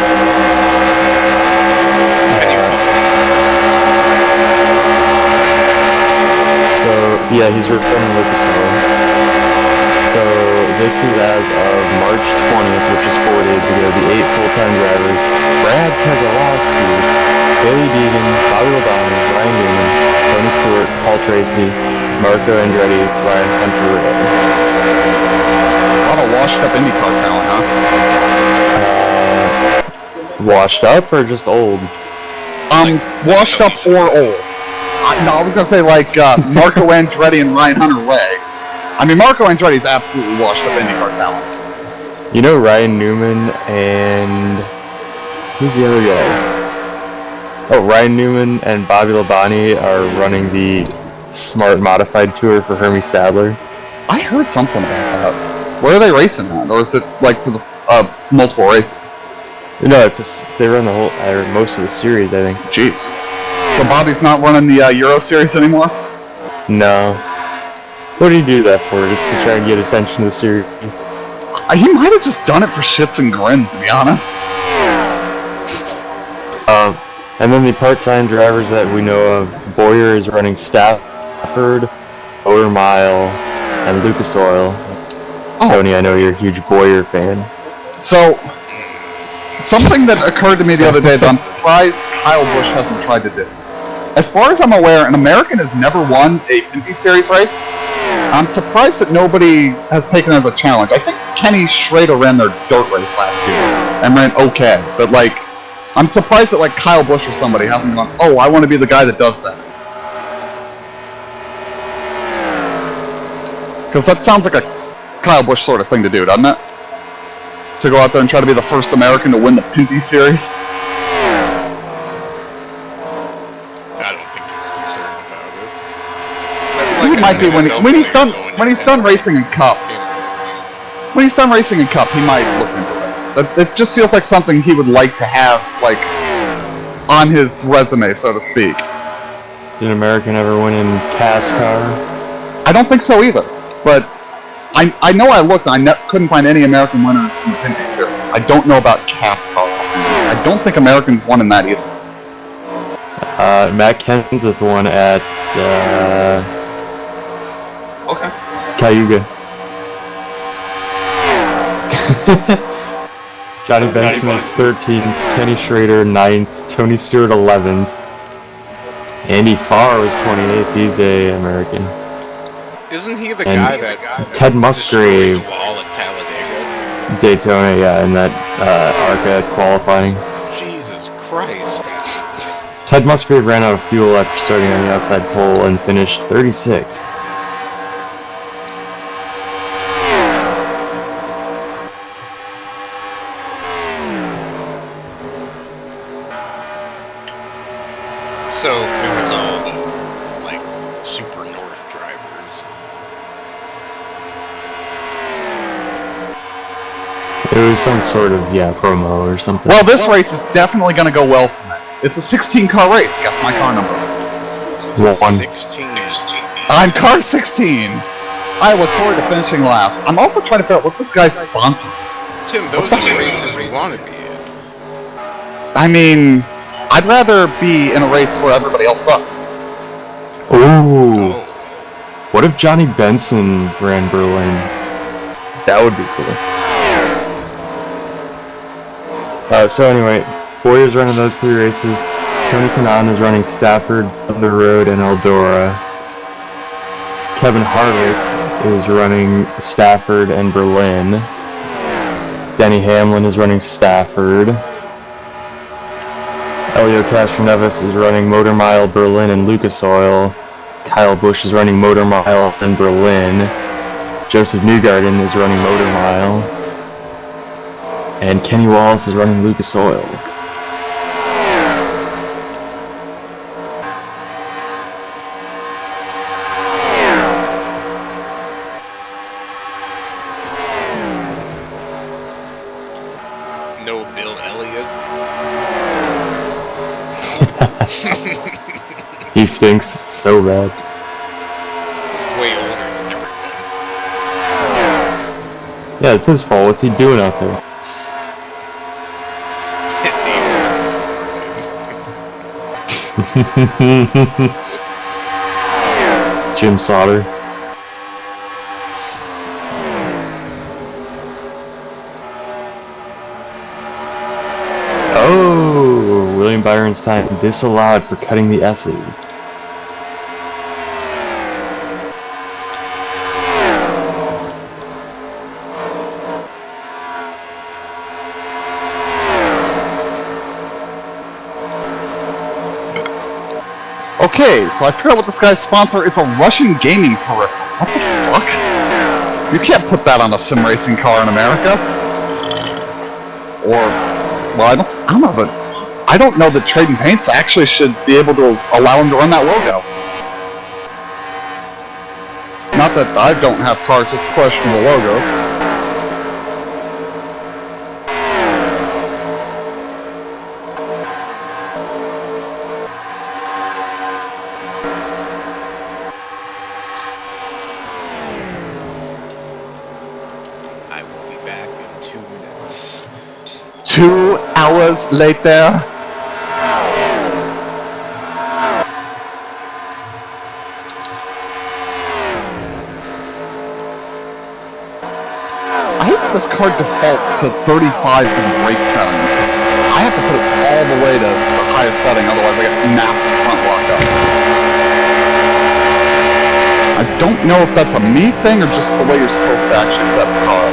So, yeah, he's returning Lucas Oil. So, this is as of March 20th, which is 4 days ago, the 8 full-time drivers: Brad Keselowski, Billy Deegan, Bobby Labonte, Ryan Newman, Tony Stewart, Paul Tracy, Marco Andretti, Ryan Hunter. A lot of washed-up IndyCar talent, huh? Washed up or just old? Washed up or old. I was gonna say like Marco Andretti and Ryan Hunter Way. I mean, Marco Andretti's absolutely washed up IndyCar talent. You know Ryan Newman and who's the other guy? Oh, Ryan Newman and Bobby Labonte are running the Smart Modified Tour for Hermie Sadler. I heard something about that. Where are they racing at? Or is it like for the multiple races? No, it's just they run the whole, or most of the series, I think. Jeez. So Bobby's not running the Euro Series anymore? No. What do you do that for? Just to try and get attention to the series? He might have just done it for shits and grins, to be honest. And then the part-time drivers that we know of: Boyer is running Stafford, Motor Mile, and Lucas Oil. Oh. Tony, I know you're a huge Boyer fan. So, something that occurred to me the other day that I'm surprised Kyle Busch hasn't tried to do. As far as I'm aware, an American has never won a Indy Series race. I'm surprised that nobody has taken it as a challenge. I think Kenny Schrader ran their dirt race last year and ran okay, but like, I'm surprised that like Kyle Busch or somebody hasn't gone, oh, I want to be the guy that does that. Because that sounds like a Kyle Busch sort of thing to do, doesn't it? To go out there and try to be the first American to win the Pinty Series. I don't think he's concerned about it. He might be when he's done racing in Cup. When he's done racing in Cup, he might look into it. It just feels like something he would like to have, like, on his resume, so to speak. Did an American ever win in CASCAR? I don't think so either, but I know I looked and I couldn't find any American winners in the Pinty Series. I don't know about CASCAR. I don't think Americans won in that either. Matt Kenseth won at Okay. Cayuga. Johnny Benson was 13th, Kenny Schrader 9th, Tony Stewart 11th, Andy Farr was 28th, he's a American. Isn't he the And guy that Ted Musgrave, destroyed the wall at Talladega? Daytona, yeah, in that ARCA qualifying. Jesus Christ. Ted Musgrave ran out of fuel after starting on the outside pole and finished 36th. So it was all the like super north drivers. It was some sort of, promo or something. Well, this race is definitely going to go well for me. It's a 16-car race. Guess my car number. 1. 16. I'm car 16. I look forward to finishing last. I'm also trying to figure out what this guy's sponsor is. Tim, those are the races we want to be in. I mean, I'd rather be in a race where everybody else sucks. Ooh. What if Johnny Benson ran Berlin? That would be cool. So anyway, Boyer's running those 3 races. Tony Kanaan is running Stafford, Thunder Road, and Eldora. Kevin Harvick is running Stafford and Berlin. Denny Hamlin is running Stafford. Elio Castroneves is running Motor Mile, Berlin, and Lucas Oil. Kyle Busch is running Motor Mile and Berlin. Joseph Newgarden is running Motor Mile. And Kenny Wallace is running Lucas Oil. No Bill Elliott. He stinks so bad. Yeah, it's his fault. What's he doing out there? Jim Sauter. Oh, William Byron's time disallowed for cutting the S's. Okay, so I figured out what this guy's sponsor. It's a Russian gaming peripheral. What the fuck? You can't put that on a sim racing car in America. Or, well, I don't know, but I don't know that Trading Paints actually should be able to allow him to run that logo. Not that I don't have cars with questionable logos. I will be back in 2 minutes. 2 hours later. I hate that this car defaults to 35 for the brake setting. I have to put it all the way to the highest setting, otherwise I get massive front lockup. I don't know if that's a me thing or just the way you're supposed to actually set the car up.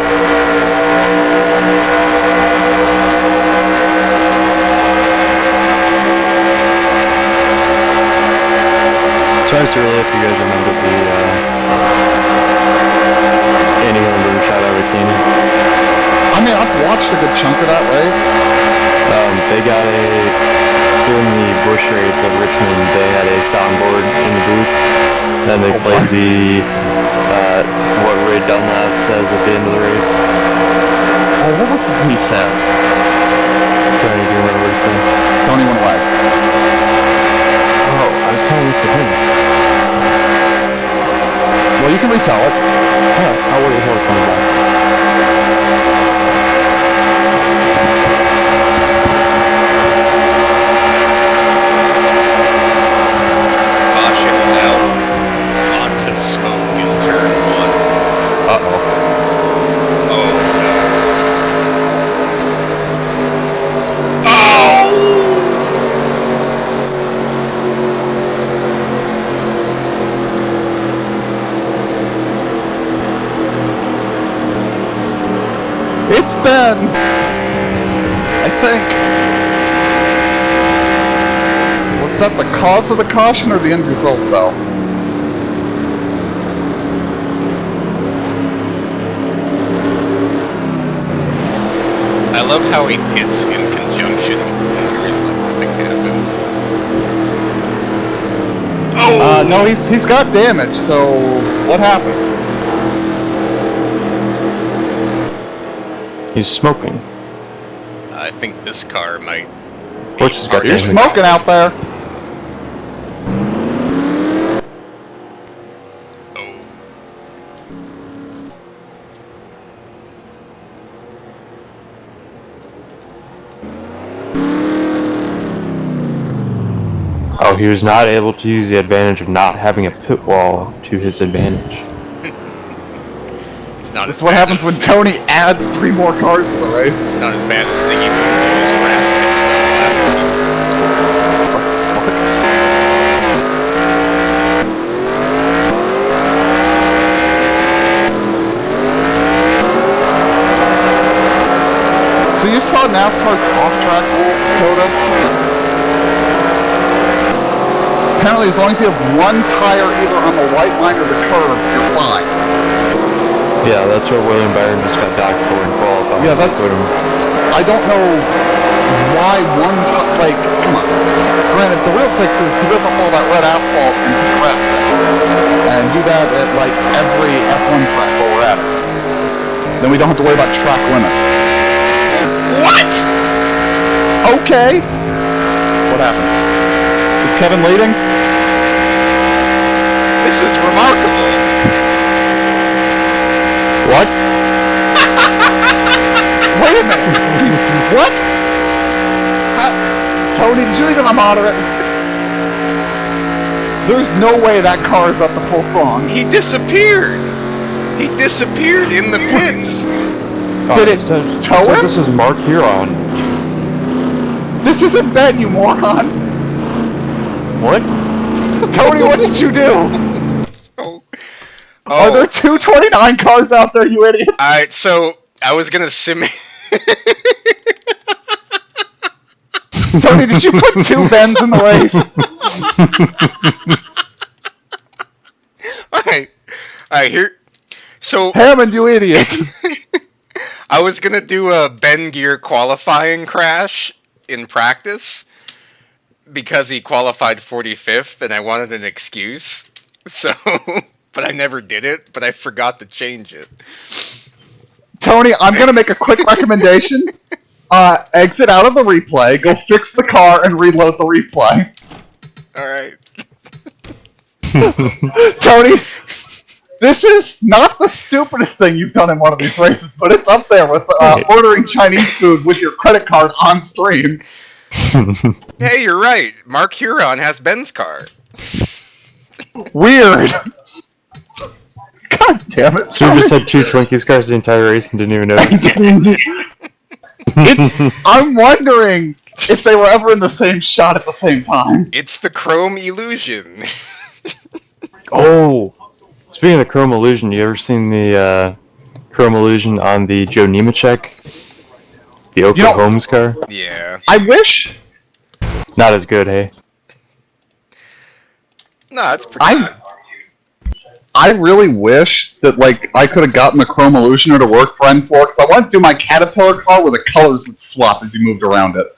Sorry to really if you guys remember the Andy Hillenberg shot over Canyon. I mean, I've watched a good chunk of that race. They got during the Busch race at Richmond, they had a soundboard in the booth. Then they played the, what Ray Dunlap says at the end of the race. Oh, what was it he said? Trying to remember what he said. Tony went away. Oh, I was telling this to him. Well, you can retell it. Yeah, I'll wait until it comes back. Caution is out. Lots of smoke in turn 1. Uh-oh. Oh no. Oh! It's Ben! I think. Was that the cause of the caution or the end result, though? I love how he hits in conjunction when he's letting happen. Oh! No, he's got damage, so what happened? He's smoking. I think this car might. Horse has got You're damage. smoking out there. Oh. Oh, he was not able to use the advantage of not having a pit wall to his advantage. It's not This as is what bad happens as- when Tony adds 3 more cars to the race. It's not as bad as Ziggy Moon's grass pit stuff last week. So you saw NASCAR's off-track rule, Coda? Apparently, as long as you have one tire either on the white line or the curb, you're fine. Yeah, that's what William Byron just got docked for in qualifying. Yeah, that's- Put him. I don't know why one tire, like, come on. Granted, the real fix is to rip up all that red asphalt and compress it. And do that at, like, every F1 track while we're at it. Then we don't have to worry about track limits. What? Okay. What happened? Is Kevin leading? This is remarkable. What? a minute. What? Tony, did you even unmonitor it? There's no way that car is up to full song. He disappeared. He disappeared in the pits. Did it tow him? This is Mark Huron. This isn't Ben, you moron. What? Tony, what did you do? Oh. Are there 229 cars out there, you idiot? Alright, so I was gonna simulate. Tony, did you put 2 Bens in the race? Alright, here. So Hammond, you idiot. I was gonna do a Ben Gear qualifying crash in practice because he qualified 45th, and I wanted an excuse. So, but I never did it. But I forgot to change it. Tony, I'm going to make a quick recommendation. Exit out of the replay, go fix the car, and reload the replay. Alright. Tony, this is not the stupidest thing you've done in one of these races, but it's up there with ordering Chinese food with your credit card on stream. Hey, you're right. Mark Huron has Ben's car. Weird. God damn it. So you just had 2 Twinkies cars the entire race and didn't even notice? I'm wondering if they were ever in the same shot at the same time. It's the chrome illusion. Oh! Speaking of chrome illusion, you ever seen the chrome illusion on the Joe Nemechek? The Oakland Holmes car? Yeah. I wish... Not as good, hey? No, it's pretty good. I really wish that, like, I could have gotten the chrome illusioner to work for N4, because I want to do my Caterpillar car where the colors would swap as you moved around it.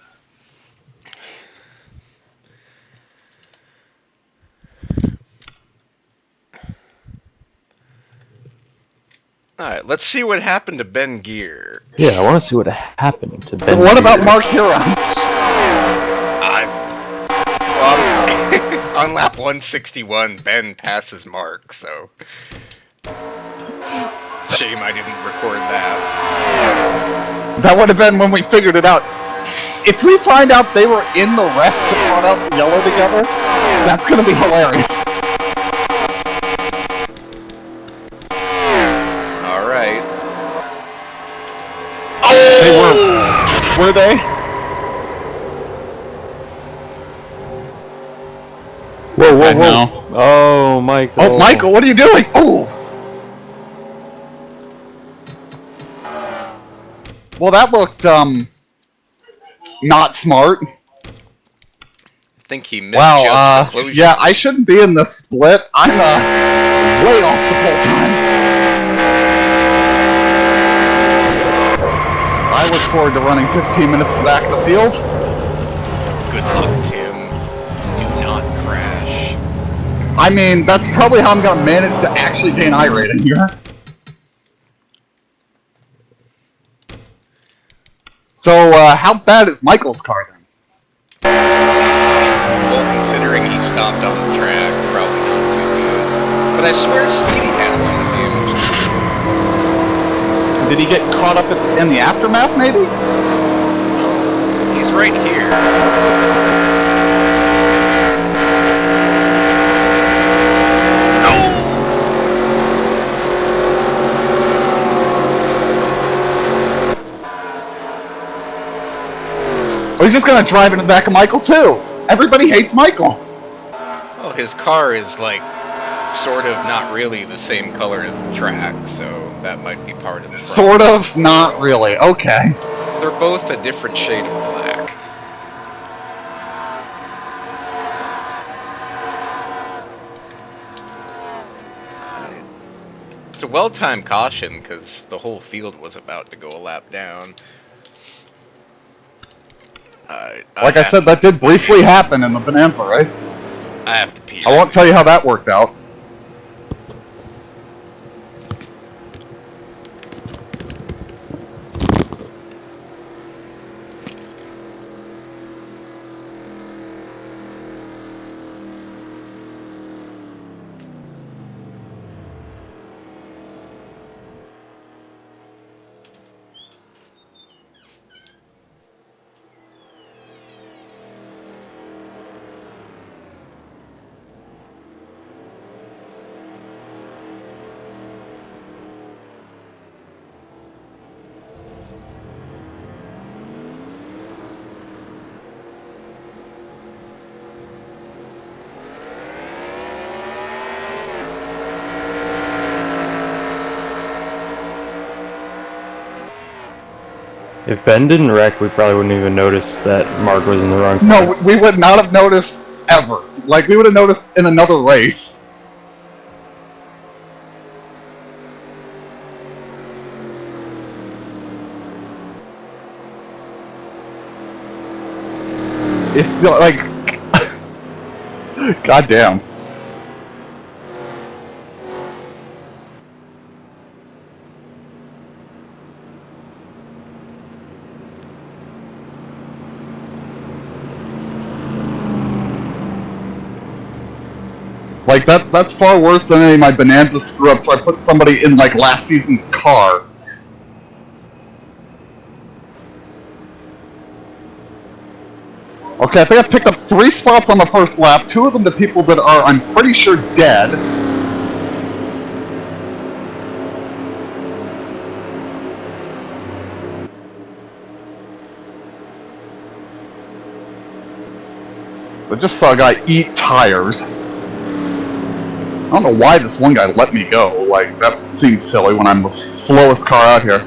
Alright, let's see what happened to Ben Gear. Yeah, I want to see what happened to Ben. What about Mark Huron? Well, on lap 161, Ben passes Mark, so... Shame I didn't record that. That would have been when we figured it out. If we find out they were in the wreck to run out the yellow together, that's going to be hilarious. Alright. They were. Were they? Whoa, whoa, I whoa. know. Oh, Michael. Oh, Michael, what are you doing? Oh! Well, that looked, not smart. I think he misjudged the closure. Yeah, I shouldn't be in this split. I'm, way off the pole time. I look forward to running 15 minutes to the back of the field. Good luck, Tim. Do not crash. I mean, that's probably how I'm going to manage to actually gain I rating here. So, how bad is Michael's car then? Well, considering he stopped on the track, probably not too good. But I swear Speedy had a lot of damage. Did he get caught up in the aftermath, maybe? He's right here. Or he's just gonna drive into the back of Michael too. Everybody hates Michael. Well, his car is like sort of not really the same color as the track, so that might be part of the problem. Sort of, not really. Okay. They're both a different shade of black. It's a well-timed caution because the whole field was about to go a lap down. Like I said, that did briefly happen in the Bonanza race. I have to pee. I won't tell you how that worked out. If Ben didn't wreck, we probably wouldn't even notice that Mark was in the wrong car. No, we would not have noticed ever. Like, we would have noticed in another race. If, like... Goddamn. Like, that's far worse than any of my Bonanza screw-ups where I put somebody in, like, last season's car. Okay, I think I picked up 3 spots on the first lap, 2 of them to people that are, I'm pretty sure, dead. I just saw a guy eat tires. I don't know why this one guy let me go. Like, that seems silly when I'm the slowest car out here.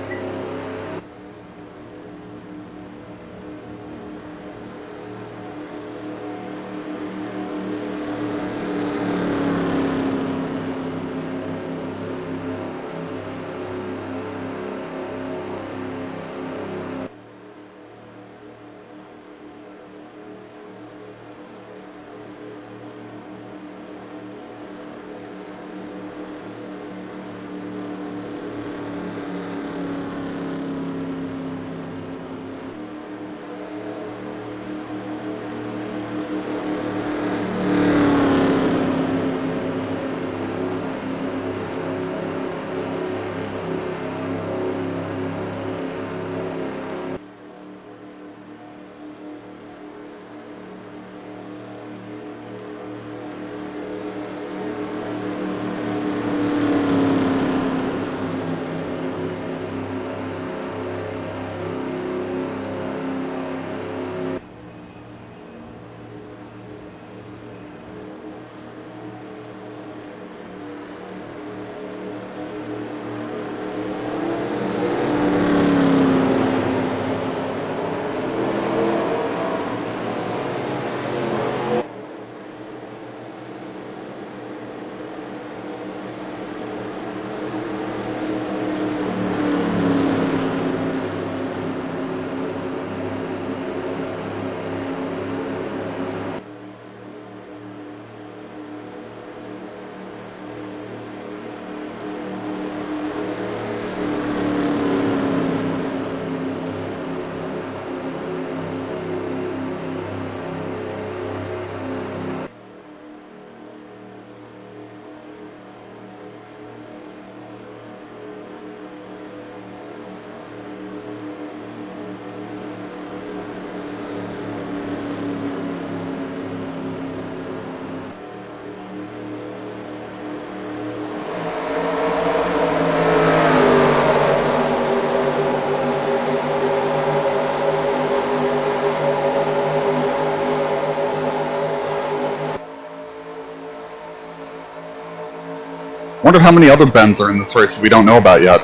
Wonder how many other Bens are in this race that we don't know about yet.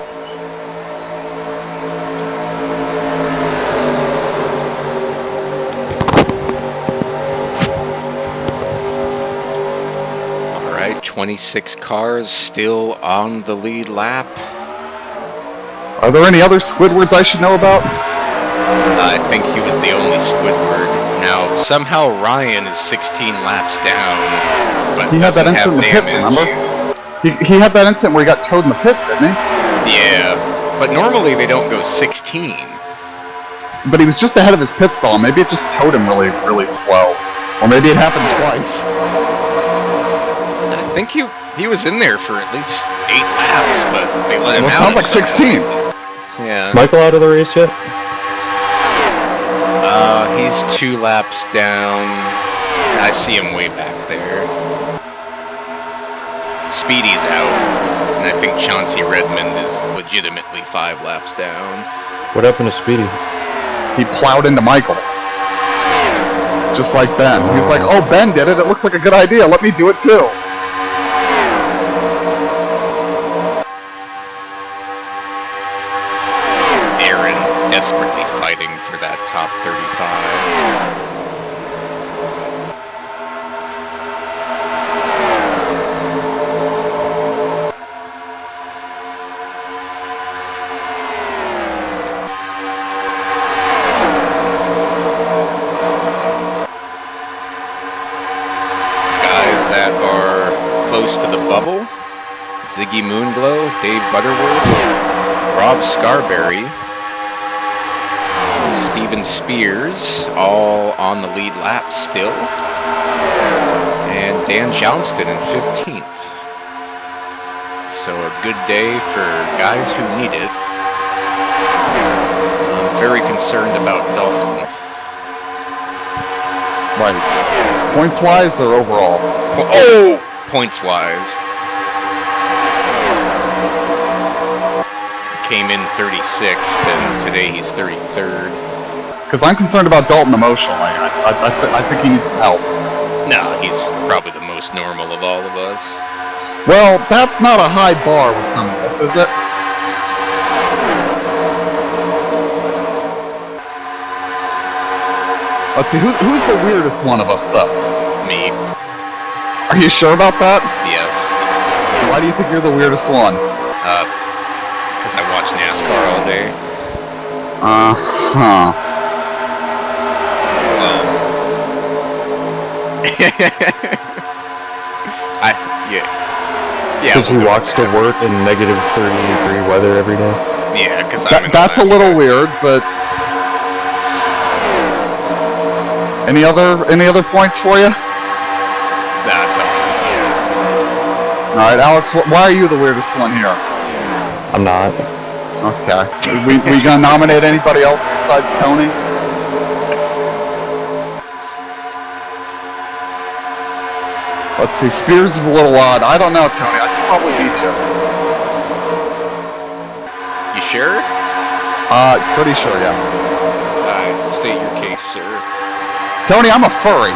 Alright, 26 cars still on the lead lap. Are there any other Squidwards I should know about? I think he was the only Squidward. Now, somehow Ryan is 16 laps down, but He had that doesn't have instant in the pits, damage. remember? He had that instant where he got towed in the pits, didn't he? Yeah, but normally they don't go 16. But he was just ahead of his pit stall. Maybe it just towed him really, really slow. Or maybe it happened twice. I think he was in there for at least 8 laps, but they let him Well, it out. sounds like 16. Yeah. Is Michael out of the race yet? He's 2 laps down. I see him way back there. Speedy's out, and I think Chauncey Redmond is legitimately 5 laps down. What happened to Speedy? He plowed into Michael. Just like Ben. He was like, oh, Ben did it. It looks like a good idea. Let me do it too. Aaron desperately close to the bubble. Ziggy Moonglow, Dave Butterworth, Rob Scarberry, Steven Spears, all on the lead lap still, and Dan Johnston in 15th. So a good day for guys who need it. I'm very concerned about Dalton. Right. Points-wise or overall? Oh! Points-wise. Came in 36th, and today he's 33rd. Because I'm concerned about Dalton emotionally. I think he needs some help. No, he's probably the most normal of all of us. Well, that's not a high bar with some of this, is it? Let's see, who's the weirdest one of us, though? Me. Are you sure about that? Yes. Why do you think you're the weirdest one? Because I watch NASCAR all day. Uh-huh. Well. Yeah. Because he walks to work in negative 30-degree weather every day. Yeah, because I'm that's a little weird, but... Any other points for you? That's all. Alright, Alex, why are you the weirdest one here? I'm not. Okay. We gonna nominate anybody else besides Tony? Let's see, Spears is a little odd. I don't know, Tony. I could probably beat you. You sure? Pretty sure, yeah. State your case, sir. Tony, I'm a furry.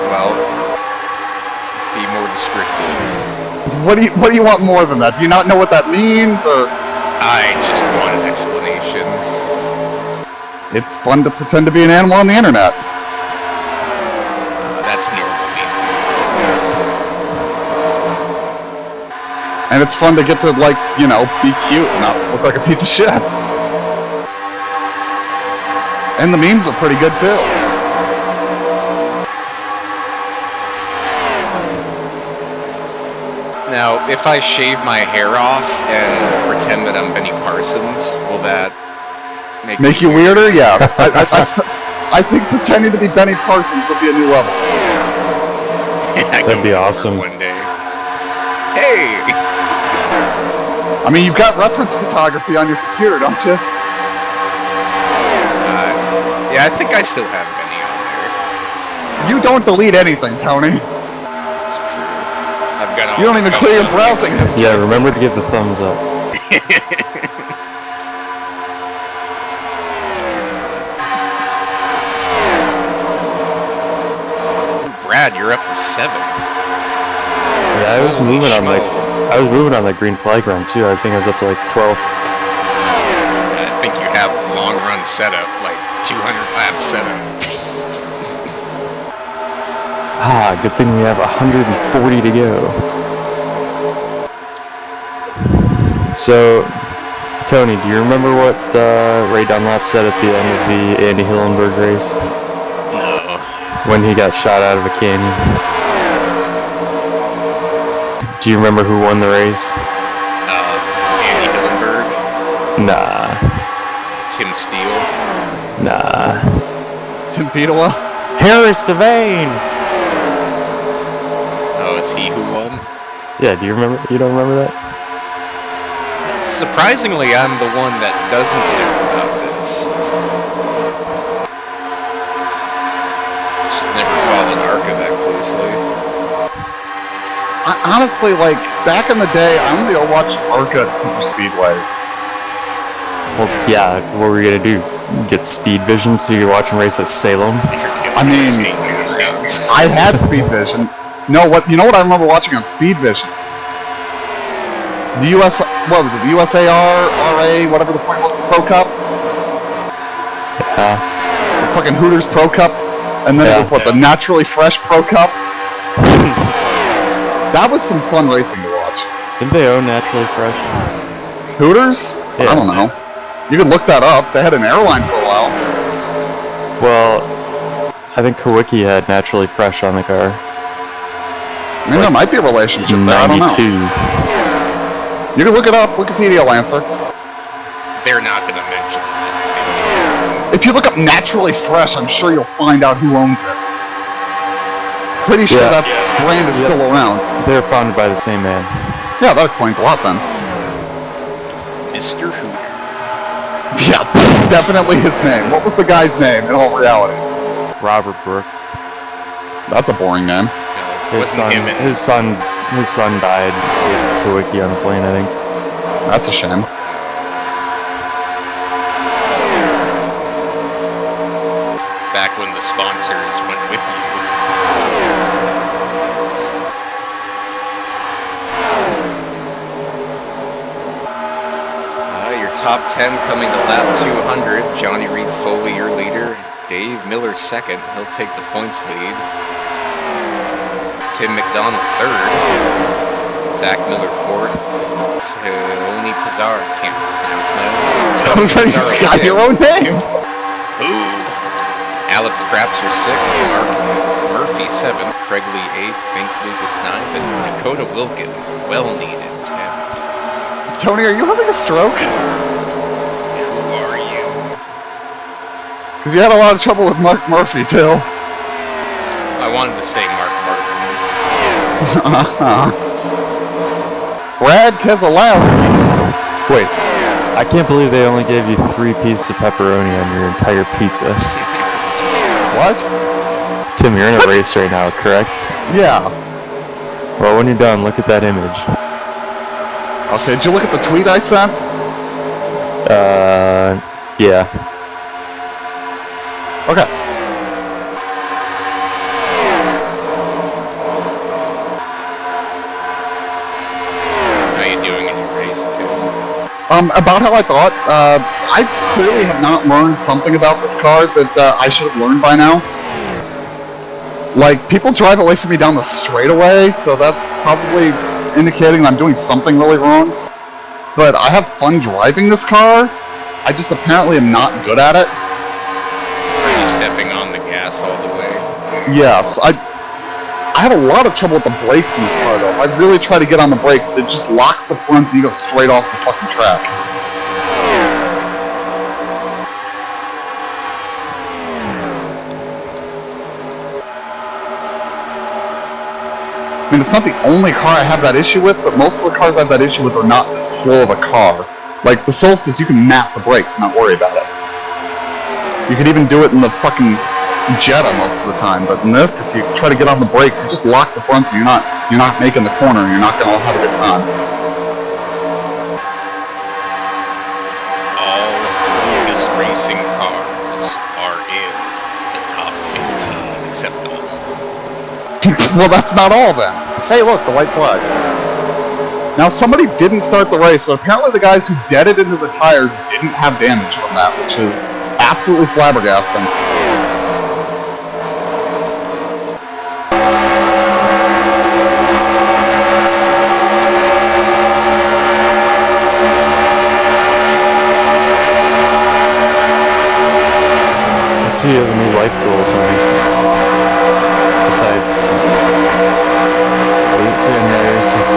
Well, be more descriptive. What do you want more than that? Do you not know what that means, or? I just want an explanation. It's fun to pretend to be an animal on the internet. That's normal these days. And it's fun to get to, like, you know, be cute and not look like a piece of shit. And the memes are pretty good, too. Now, if I shave my hair off and pretend that I'm Benny Parsons, will that make you weirder? Yes. I think pretending to be Benny Parsons would be a new level. That'd be awesome. One day. Hey! I mean, you've got reference photography on your computer, don't you? Yeah, I think I still have Benny on there. You don't delete anything, Tony. It's true. I've got all You don't even clear your browsing history. Yeah, remember to give the thumbs up. Brad, you're up to 7. Yeah, I was moving on that green flag run too. I think I was up to like 12. I think you have long run setup, like 200 lap setup. Good thing we have 140 to go. So, Tony, do you remember what Ray Dunlap said at the end of the Andy Hillenberg race? No. When he got shot out of a canyon. Do you remember who won the race? Andy Hillenberg. Nah. Tim Steele. Nah. Tim Petola? Harris Devane! Oh, is he who won? Yeah, do you remember? You don't remember that? Surprisingly, I'm the one that doesn't know about this. Just never followed ARCA that closely. Honestly, like, back in the day, I only watched ARCA at super speedways. Well, yeah, what were you gonna do? Get speed vision so you could watch him race at Salem? I mean, I had speed vision. No, you know what I remember watching on speed vision? The what was it? The USAR, RA, whatever the point was, the Pro Cup? Yeah. The fucking Hooters Pro Cup? And then it was, the Naturally Fresh Pro Cup? That was some fun racing to watch. Didn't they own Naturally Fresh? Hooters? Yeah. I don't know. You could look that up. They had an airline for a while. Well, I think Kawicki had Naturally Fresh on the car. I mean, there might be a relationship there. I don't know. 92. You can look it up. Wikipedia will answer. They're not going to mention that. If you look up Naturally Fresh, I'm sure you'll find out who owns it. Pretty sure Yeah. that brand is still around. They're founded by the same man. Yeah, that explains a lot then. Mr. Hooter. Yeah, that's definitely his name. What was the guy's name in all reality? Robert Brooks. That's a boring name. No, it His wasn't son, him. his son died with Kawiki on the plane, I think. That's a shame. Back when the sponsors went with you. Your top 10 coming to lap 200. Johnny Reed Foley, your leader. Dave Miller second. He'll take the points lead. Tim McDonald third. Zach Miller fourth. Tony Pizzar. Can't pronounce my own name. Tony Pizzar You got your own name. Ooh. Alex Crapser sixth. Mark Murphy seventh. Craig Lee eighth. Bink Lucas ninth. And Dakota Wilkins, well needed 10th. Tony, are you having a stroke? Who are you? Because you had a lot of trouble with Mark Murphy, too. I wanted to say Mark Martin. Brad Keselowski. Wait, I can't believe they only gave you 3 pieces of pepperoni on your entire pizza. What? Tim, you're in a race right now, correct? Yeah. Well, when you're done, look at that image. Okay, did you look at the tweet I sent? Yeah. Okay. How you doing in your race, too? About how I thought. I clearly have not learned something about this car that I should have learned by now. Like, people drive away from me down the straightaway, so that's probably indicating I'm doing something really wrong. But I have fun driving this car. I just apparently am not good at it. Are you stepping on the gas all the way? Yes, I have a lot of trouble with the brakes in this car, though. If I really try to get on the brakes, it just locks the fronts and you go straight off the fucking track. I mean, it's not the only car I have that issue with, but most of the cars I have that issue with are not this slow of a car. Like, the Solstice, you can map the brakes and not worry about it. You could even do it in the fucking Jetta most of the time, but in this, if you try to get on the brakes, you just lock the fronts and you're not making the corner, and you're not gonna have a good time. All Lucas racing cars are in the top 15, except Dalton. Well, that's not all then. Hey, look, the white flag. Now, somebody didn't start the race, but apparently the guys who deaded into the tires didn't have damage from that, which is absolutely flabbergasting. I see you have a new life goal, Tony. Besides, what do you say in racing?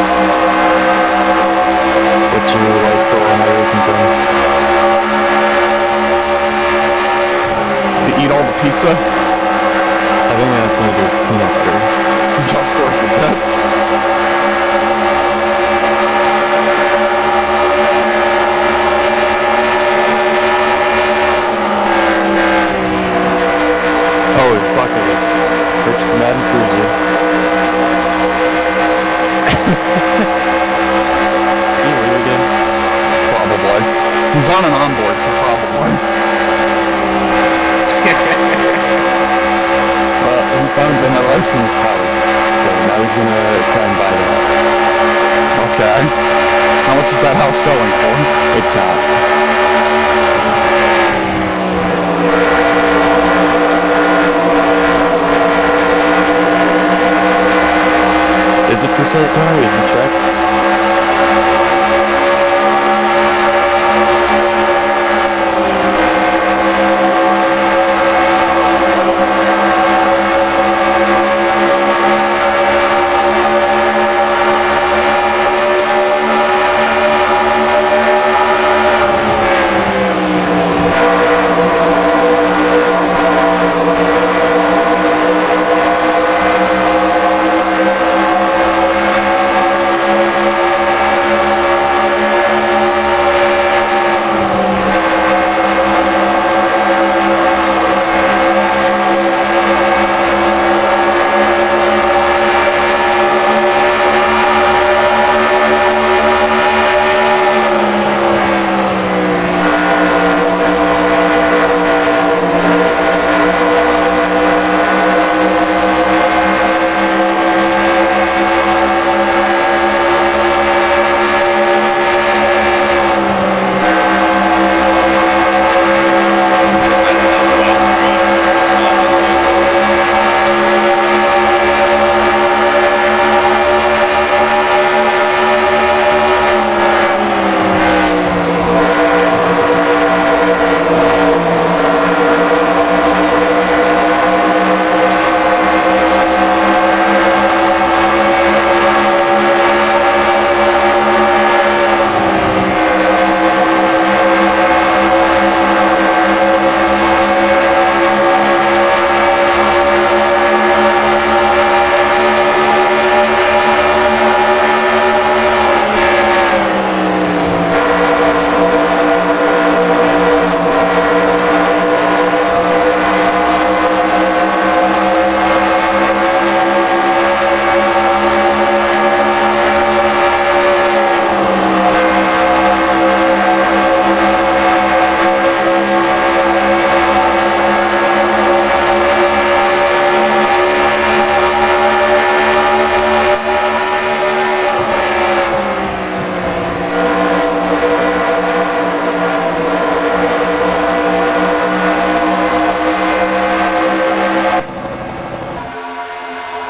What's your new life goal in racing, Tony? To eat all the pizza? I think that's gonna do peanut butter. Of course it does. Oh, his bucket list. Purchase the Madden Cruiser. Can you leave again? Probably. He's on an onboard, so probably. Well, he found Ben Larson's house, so now he's gonna try and buy that. Okay. How much is that house selling for? It's not. Is it for sale, Tony? Did you check?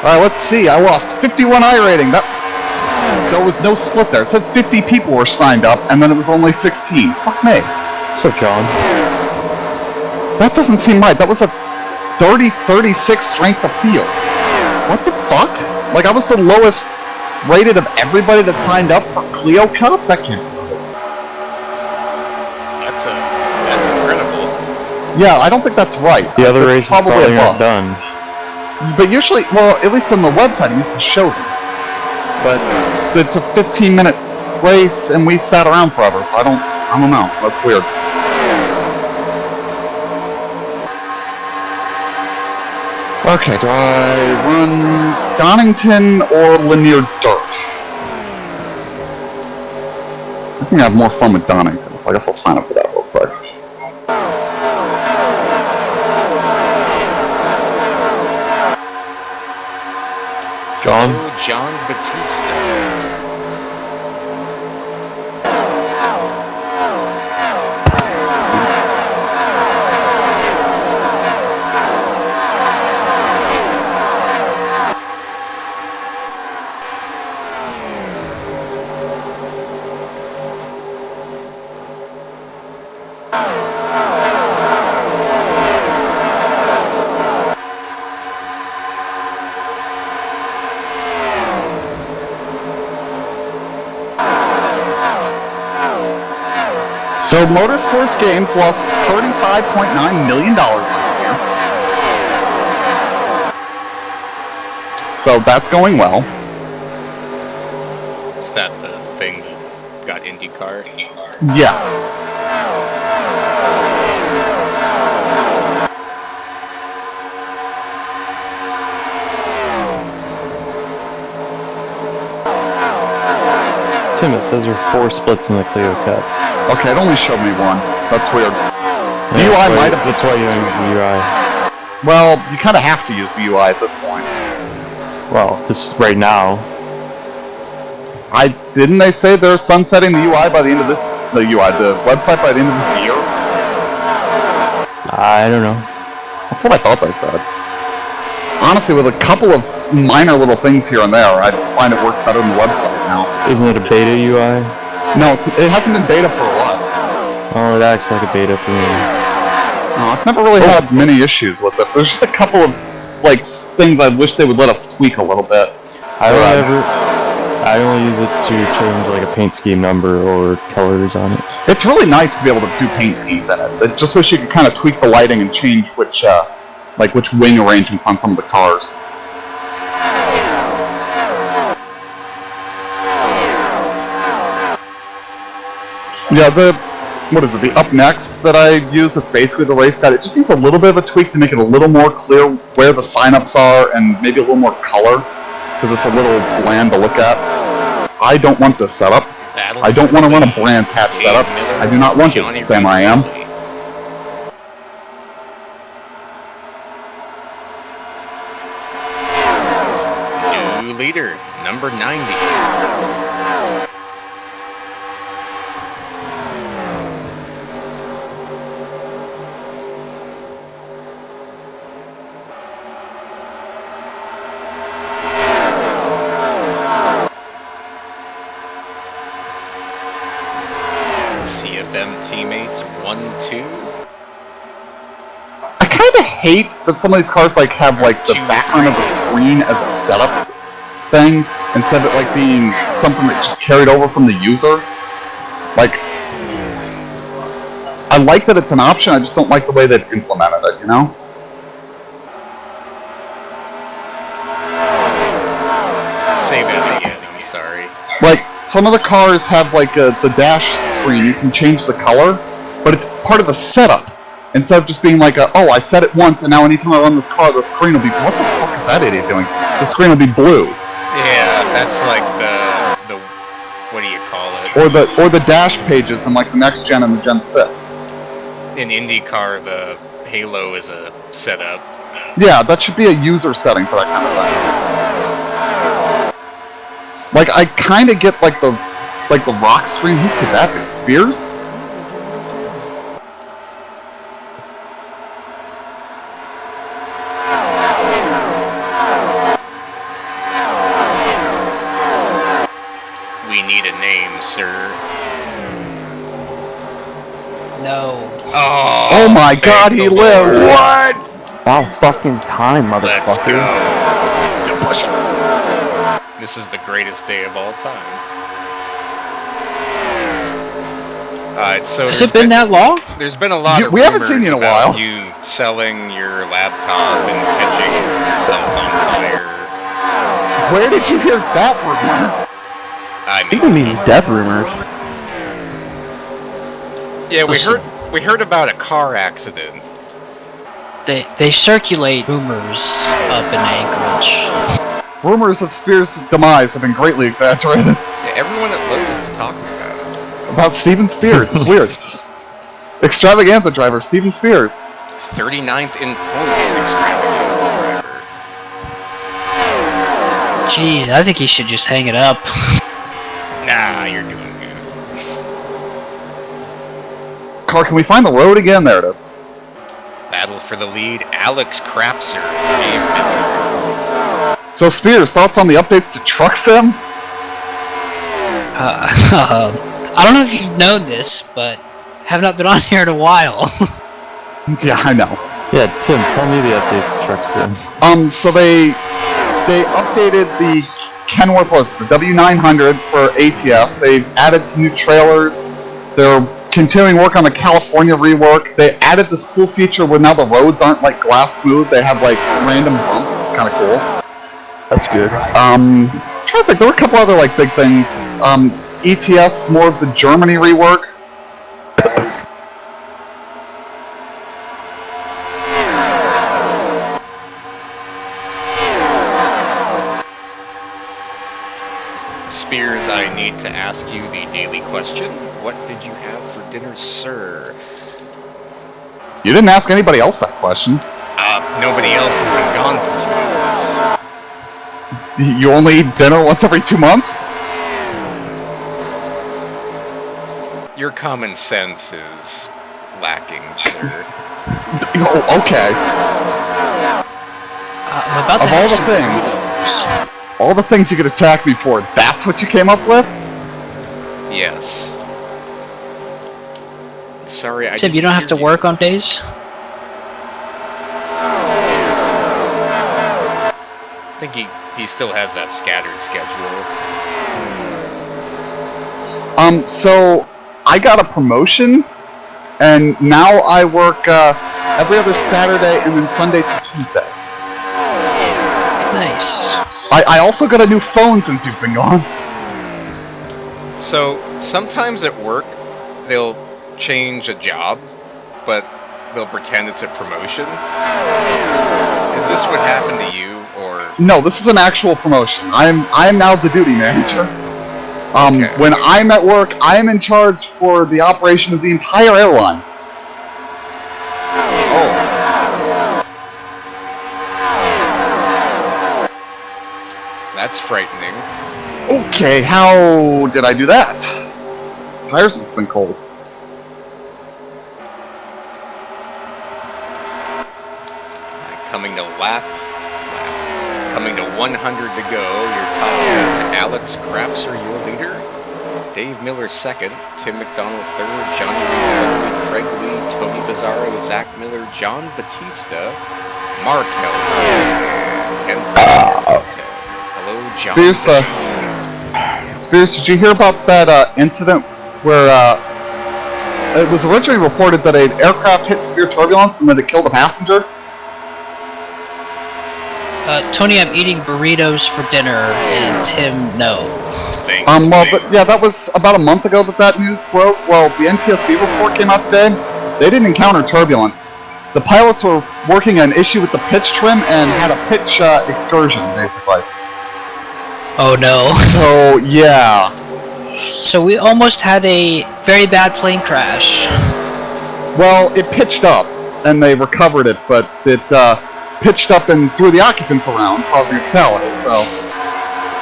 Alright, let's see. I lost 51 iRating. There was no split there. It said 50 people were signed up, and then it was only 16. Fuck me. So, John. That doesn't seem right. That was a 30-36 strength of field. What the fuck? Like, I was the lowest rated of everybody that signed up for Clio Cup? That can't be right. That's incredible. Yeah, I don't think that's right. The other It's races probably above. aren't done. But usually, well, at least on the website, it used to show them. But it's a 15-minute race, and we sat around forever, so I don't know. That's weird. Okay, do I run Donington or linear dirt? I think I have more fun with Donington, so I guess I'll sign up for that real quick. John? Oh, John Batista. So Motorsports Games lost $35.9 million last year. So that's going well. Is that the thing that got IndyCar? Yeah. Tim, it says there are 4 splits in the Clio Cup. Okay, it only showed me one. That's weird. The Yeah, UI that's why- might have... That's why you don't use the UI. Well, you kind of have to use the UI at this point. Well, this is right now. Didn't they say they're sunsetting the UI by the end of this... The website by the end of this year? I don't know. That's what I thought they said. Honestly, with a couple of minor little things here and there, I find it works better than the website now. Isn't it a beta UI? No, it hasn't been beta for a while. Oh, it acts like a beta for me. No, I've never really had many issues with it. There's just a couple of things I wish they would let us tweak a little bit. I only use it to change like a paint scheme number or colors on it. It's really nice to be able to do paint schemes in it. I just wish you could kind of tweak the lighting and change which wing arrangements on some of the cars. Yeah, what is it, the Up Next that I use, it's basically the race guide. It just needs a little bit of a tweak to make it a little more clear where the sign-ups are and maybe a little more color, because it's a little bland to look at. I don't want this setup. I don't want to run a Brands Hatch setup. I do not want it, Sam I am. New leader, number 90. CFM teammates 1-2. I kind of hate that some of these cars have the background of the screen as a setups thing instead of it being something that just carried over from the user. I like that it's an option. I just don't like the way they've implemented it. You know? Say that again, I'm sorry. Some of the cars have the dash screen. You can change the color, but it's part of the setup. Instead of just being I set it once, and now anytime I run this car, the screen will be, what the fuck is that idiot doing? The screen will be blue. Yeah, that's like the what do you call it? Or the dash pages in the next gen and the Gen 6. In IndyCar, the halo is a setup. Yeah, that should be a user setting for that kind of thing. I kind of get the rock screen. Who could that be? Spears? sir. No. Oh my thank God, the he Lord. lives! What? About fucking time, Let's motherfucker. go. This is the greatest day of all time. Alright, so Has it been that long? there's been a lot of We haven't seen you in a rumors about while. you selling your laptop and catching yourself on fire. Where did you hear that rumor? I You mean, mean death rumors? yeah, Listen. we heard about a car accident. They circulate rumors up in Anchorage. Rumors of Spears' demise have been greatly exaggerated. Yeah, everyone at Lowe's is talking about it. About Steven Spears. It's weird. Extravaganza driver, Steven Spears. 39th in points, Extravaganza driver. Jeez, I think he should just hang it up. Nah, you're doing good. Car, can we find the road again? There it is. Battle for the lead, Alex Crapser, Dave Miller. So Spears, thoughts on the updates to Truck Sim? I don't know if you've known this, but have not been on here in a while. Yeah, I know. Yeah, Tim, tell me the updates to Truck Sim. So they updated the Kenworth, the W900 for ATS. They've added some new trailers. They're continuing work on the California rework. They added this cool feature where now the roads aren't like glass smooth. They have like random bumps. It's kind of cool. That's good. I'm trying to think. There were a couple other like big things. ETS, more of the Germany rework. Spears, I need to ask you the daily question. What did you have for dinner, sir? You didn't ask anybody else that question. Nobody else has been gone for 2 months. You only eat dinner once every 2 months? Your common sense is lacking, sir. Oh, okay. I'm about to Of have all the some things, burritos. all the things you could attack me for, that's what you came up with? Yes. Sorry, I Tim, you don't have to work on days? I think he still has that scattered schedule. So I got a promotion, and now I work every other Saturday and then Sunday to Tuesday. Nice. I also got a new phone since you've been gone. So, sometimes at work, they'll change a job, but they'll pretend it's a promotion. Is this what happened to you, or... No, this is an actual promotion. I am now the duty manager. Okay. When I'm at work, I am in charge for the operation of the entire airline. Oh. That's frightening. Okay, how did I do that? Tires must have been cold. Coming to coming to 100 to go. Your top 10, Alex Crapser, your leader. Dave Miller second. Tim McDonald third. Johnny Reed, Craig Lee, Tony Bizzaro, Zach Miller, John Batista, Mark Heller. 10th. Hello, John Spears, Batista. Spears, did you hear about that incident where it was originally reported that an aircraft hit severe turbulence and that it killed a passenger? Tony, I'm eating burritos for dinner, and Tim, no. Thank Well, you. but yeah, that was about a month ago that news broke. Well, the NTSB report came out today. They didn't encounter turbulence. The pilots were working an issue with the pitch trim and had a pitch excursion, basically. Oh no. So, yeah. So we almost had a very bad plane crash. Well, it pitched up, and they recovered it, but it pitched up and threw the occupants around, causing a fatality, so...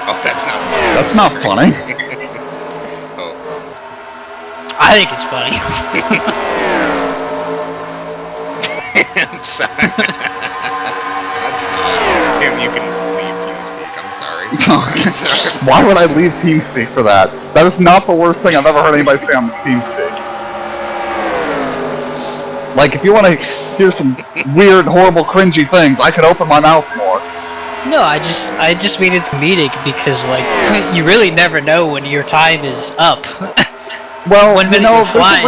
Oh, that's not funny. That's not funny. Oh. I think it's funny. I'm sorry. That's not... Tim, you can leave TeamSpeak. I'm sorry. Why would I leave TeamSpeak for that? That is not the worst thing I've ever heard anybody say on this TeamSpeak. Like, if you want to hear some weird, horrible, cringy things, I could open my mouth more. No, I just mean it's comedic because, like, you really never know when your time is up. Well, 1 minute you're flying,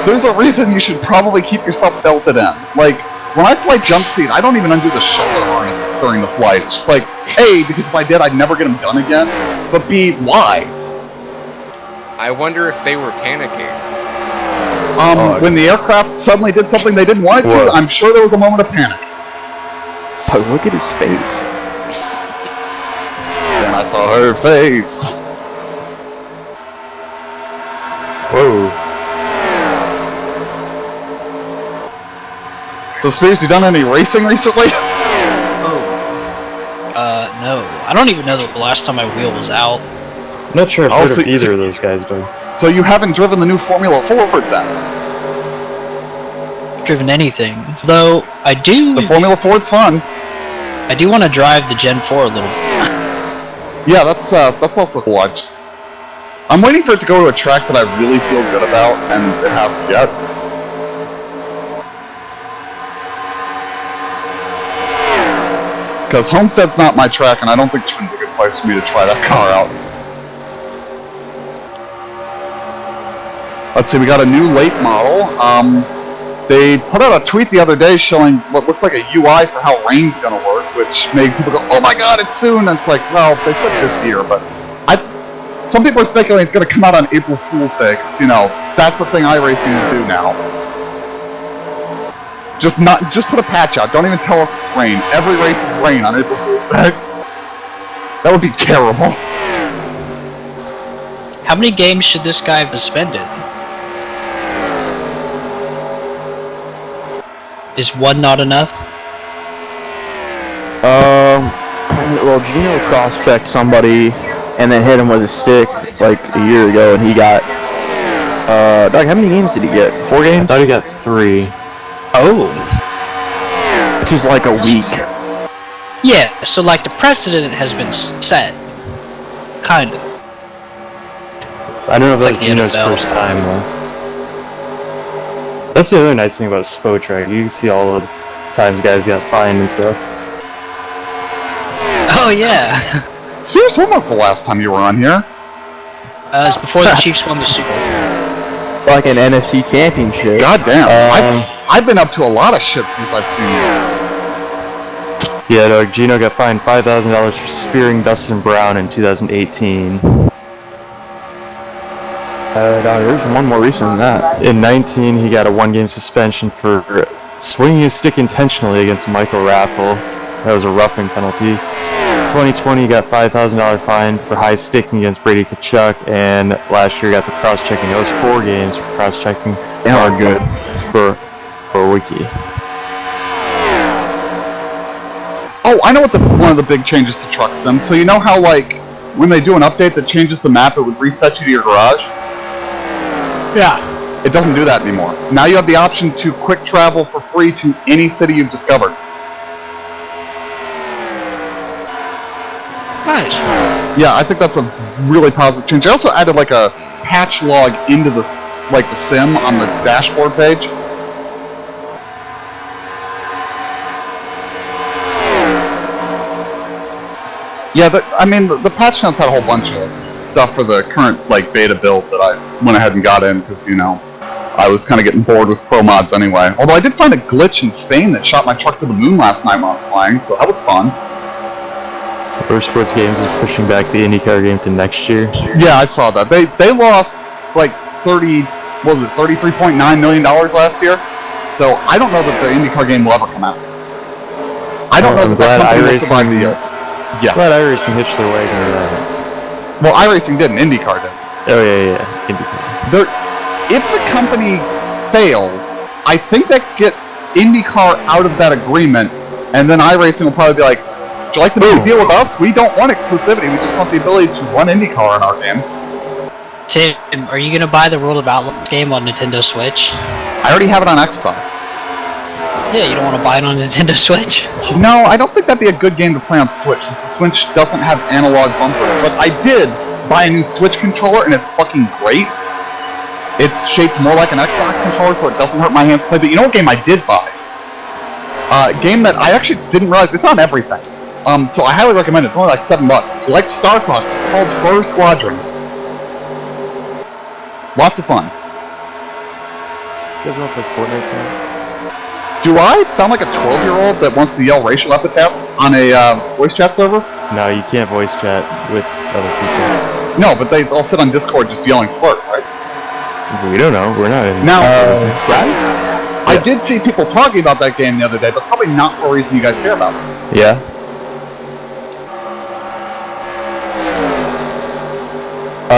there's a reason you should probably keep yourself belted in. Like, when I fly jump seat, I don't even undo the shoulder harnesses during the flight. It's just like, A, because if I did, I'd never get them done again. But B, why? I wonder if they were panicking. When the aircraft suddenly did something they didn't want it to, What? I'm sure there was a moment of panic. Oh, look at his face. Then I saw her face. Whoa. So, Spears, you done any racing recently? No. I don't even know the last time my wheel was out. Not sure I've Oh, heard so- of either of those guys, but So you haven't driven the new Formula Ford then? Driven anything. Though, I do The Formula Ford's fun. want to drive the Gen 4 a little bit. Yeah, that's also cool. I'm waiting for it to go to a track that I really feel good about, and it hasn't yet. Because Homestead's not my track, and I don't think Twin's a good place for me to try that car out. Let's see, we got a new late model. They put out a tweet the other day showing what looks like a UI for how rain's gonna work, which made people go, "Oh my god, it's soon!" And it's like, well, they said this year, but some people are speculating it's gonna come out on April Fool's Day, because, you know, that's the thing iRacing do now. Just put a patch out. Don't even tell us it's rain. Every race is rain on April Fool's Day. That would be terrible. How many games should this guy have suspended? Is one not enough? Well, Gino cross-checked somebody and then hit him with a stick like a year ago, and he got. Doug, how many games did he get? 4 I games? thought he got 3. Oh. Which is like a week. Yeah, so like the precedent has been set. Kind of. I don't know if It's that like was the Gino's NFL. first time, though. That's the other nice thing about Spo Track. You see all the times guys got fined and stuff. Oh yeah. Spears, when was the last time you were on here? It was before the Chiefs won the Super Bowl. Like an NFC championship. God damn. I've been up to a lot of shit since I've seen you. Yeah, Doug, Gino got fined $5,000 for spearing Dustin Brown in 2018. No, there's one more recent than that. In 19, he got a 1-game suspension for swinging his stick intentionally against Michael Raffle. That was a roughing penalty. 2020, he got $5,000 fine for high sticking against Brady Kachuk, and last year got the cross-checking. That was 4 games for cross-checking. They are good. For Wiki. Oh, I know what one of the big changes to Truck Sim. So you know how, like, when they do an update that changes the map, it would reset you to your garage? Yeah. It doesn't do that anymore. Now you have the option to quick travel for free to any city you've discovered. Nice. Yeah, I think that's a really positive change. I also added like a patch log into the sim on the dashboard page. Yeah, the patch notes had a whole bunch of stuff for the current beta build that I went ahead and got in because, you know, I was kind of getting bored with pro mods anyway. Although I did find a glitch in Spain that shot my truck to the moon last night when I was playing, so that was fun. First Sports Games is pushing back the IndyCar game to next year. Yeah, I saw that. They lost $33.9 million last year. So I don't know that the IndyCar game will ever come out. I don't know I'm that glad company will survive the year. Yeah. Glad iRacing hitched their wagon to that. Well, iRacing didn't. IndyCar did. Oh yeah, IndyCar. If the company fails, I think that gets IndyCar out of that agreement, and then iRacing will probably be like, "Would you like to make a deal with us? We don't want exclusivity. We just want the ability to run IndyCar in our game." Tim, are you gonna buy the World of Outlaws game on Nintendo Switch? I already have it on Xbox. Yeah, you don't want to buy it on Nintendo Switch? No, I don't think that'd be a good game to play on Switch, since the Switch doesn't have analog bumpers. But I did buy a new Switch controller, and it's fucking great. It's shaped more like an Xbox controller, so it doesn't hurt my hands to play. But you know what game I did buy? A game that I actually didn't realize, it's on everything. So I highly recommend it. It's only like $7. If you like Star Fox, it's called Fur Squadron. Lots of fun. You guys want to play Fortnite tonight? Do I sound like a 12-year-old that wants to yell racial epithets on a voice chat server? No, you can't voice chat with other people. No, but they all sit on Discord just yelling slurs, right? We don't know. We're not in. Now, guys? I did see people talking about that game the other day, but probably not for a reason you guys care about. Yeah.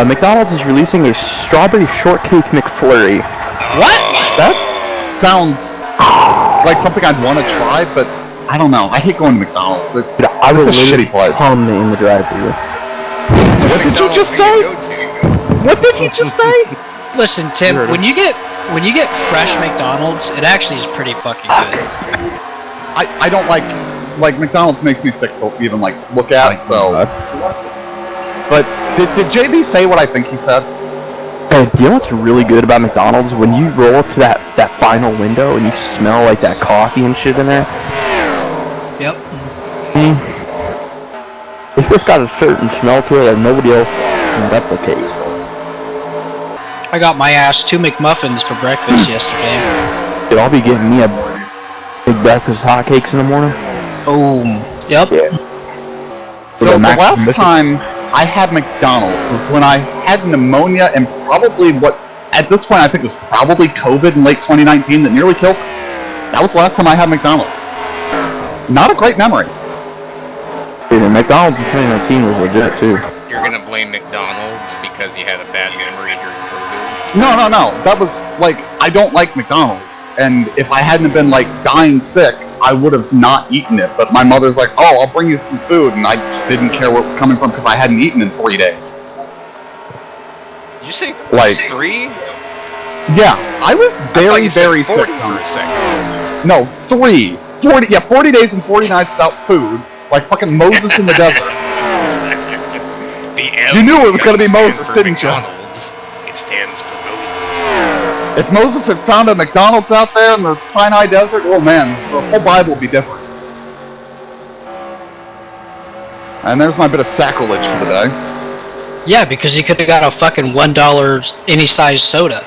McDonald's is releasing a strawberry shortcake McFlurry. What? That sounds like something I'd want to try, but I don't know. I hate going to McDonald's. Dude, I It's would a shitty place. come in the drive-thru. What did you just say? What did he just say? Listen, Tim, when you get fresh McDonald's, it actually is pretty fucking good. I don't like McDonald's makes me sick to even like look at. So, but did JB say what I think he said? Hey, do you know what's really good about McDonald's? When you roll up to that final window and you smell like that coffee and shit in there. Yep. It's just got a certain smell to it that nobody else can replicate. I got my ass 2 McMuffins for breakfast yesterday. Dude, I'll be getting me a big breakfast hotcakes in the morning. Oh, yep. Yeah. So the last time I had McDonald's was when I had pneumonia and probably what at this point I think was probably COVID in late 2019 that nearly killed me. That was the last time I had McDonald's. Not a great memory. Dude, and McDonald's in 2019 was legit too. You're gonna blame McDonald's because you had a bad memory during COVID? No. That was like I don't like McDonald's, and if I hadn't been like dying sick, I would have not eaten it. But my mother's like, "Oh, I'll bring you some food," and I didn't care where it was coming from because I hadn't eaten in 3 days. Did you say Like 3? Yeah, I was very said very 40 sick. for a second. No, 3. 40. Yeah, 40 days and 40 nights without food, like fucking Moses in the desert. You knew it was gonna be Moses, didn't you? McDonald's, it stands for Moses. If Moses had found a McDonald's out there in the Sinai desert, oh man, the whole Bible would be different. And there's my bit of sacrilege for the day. Yeah, because you could have got a fucking $1 any size soda.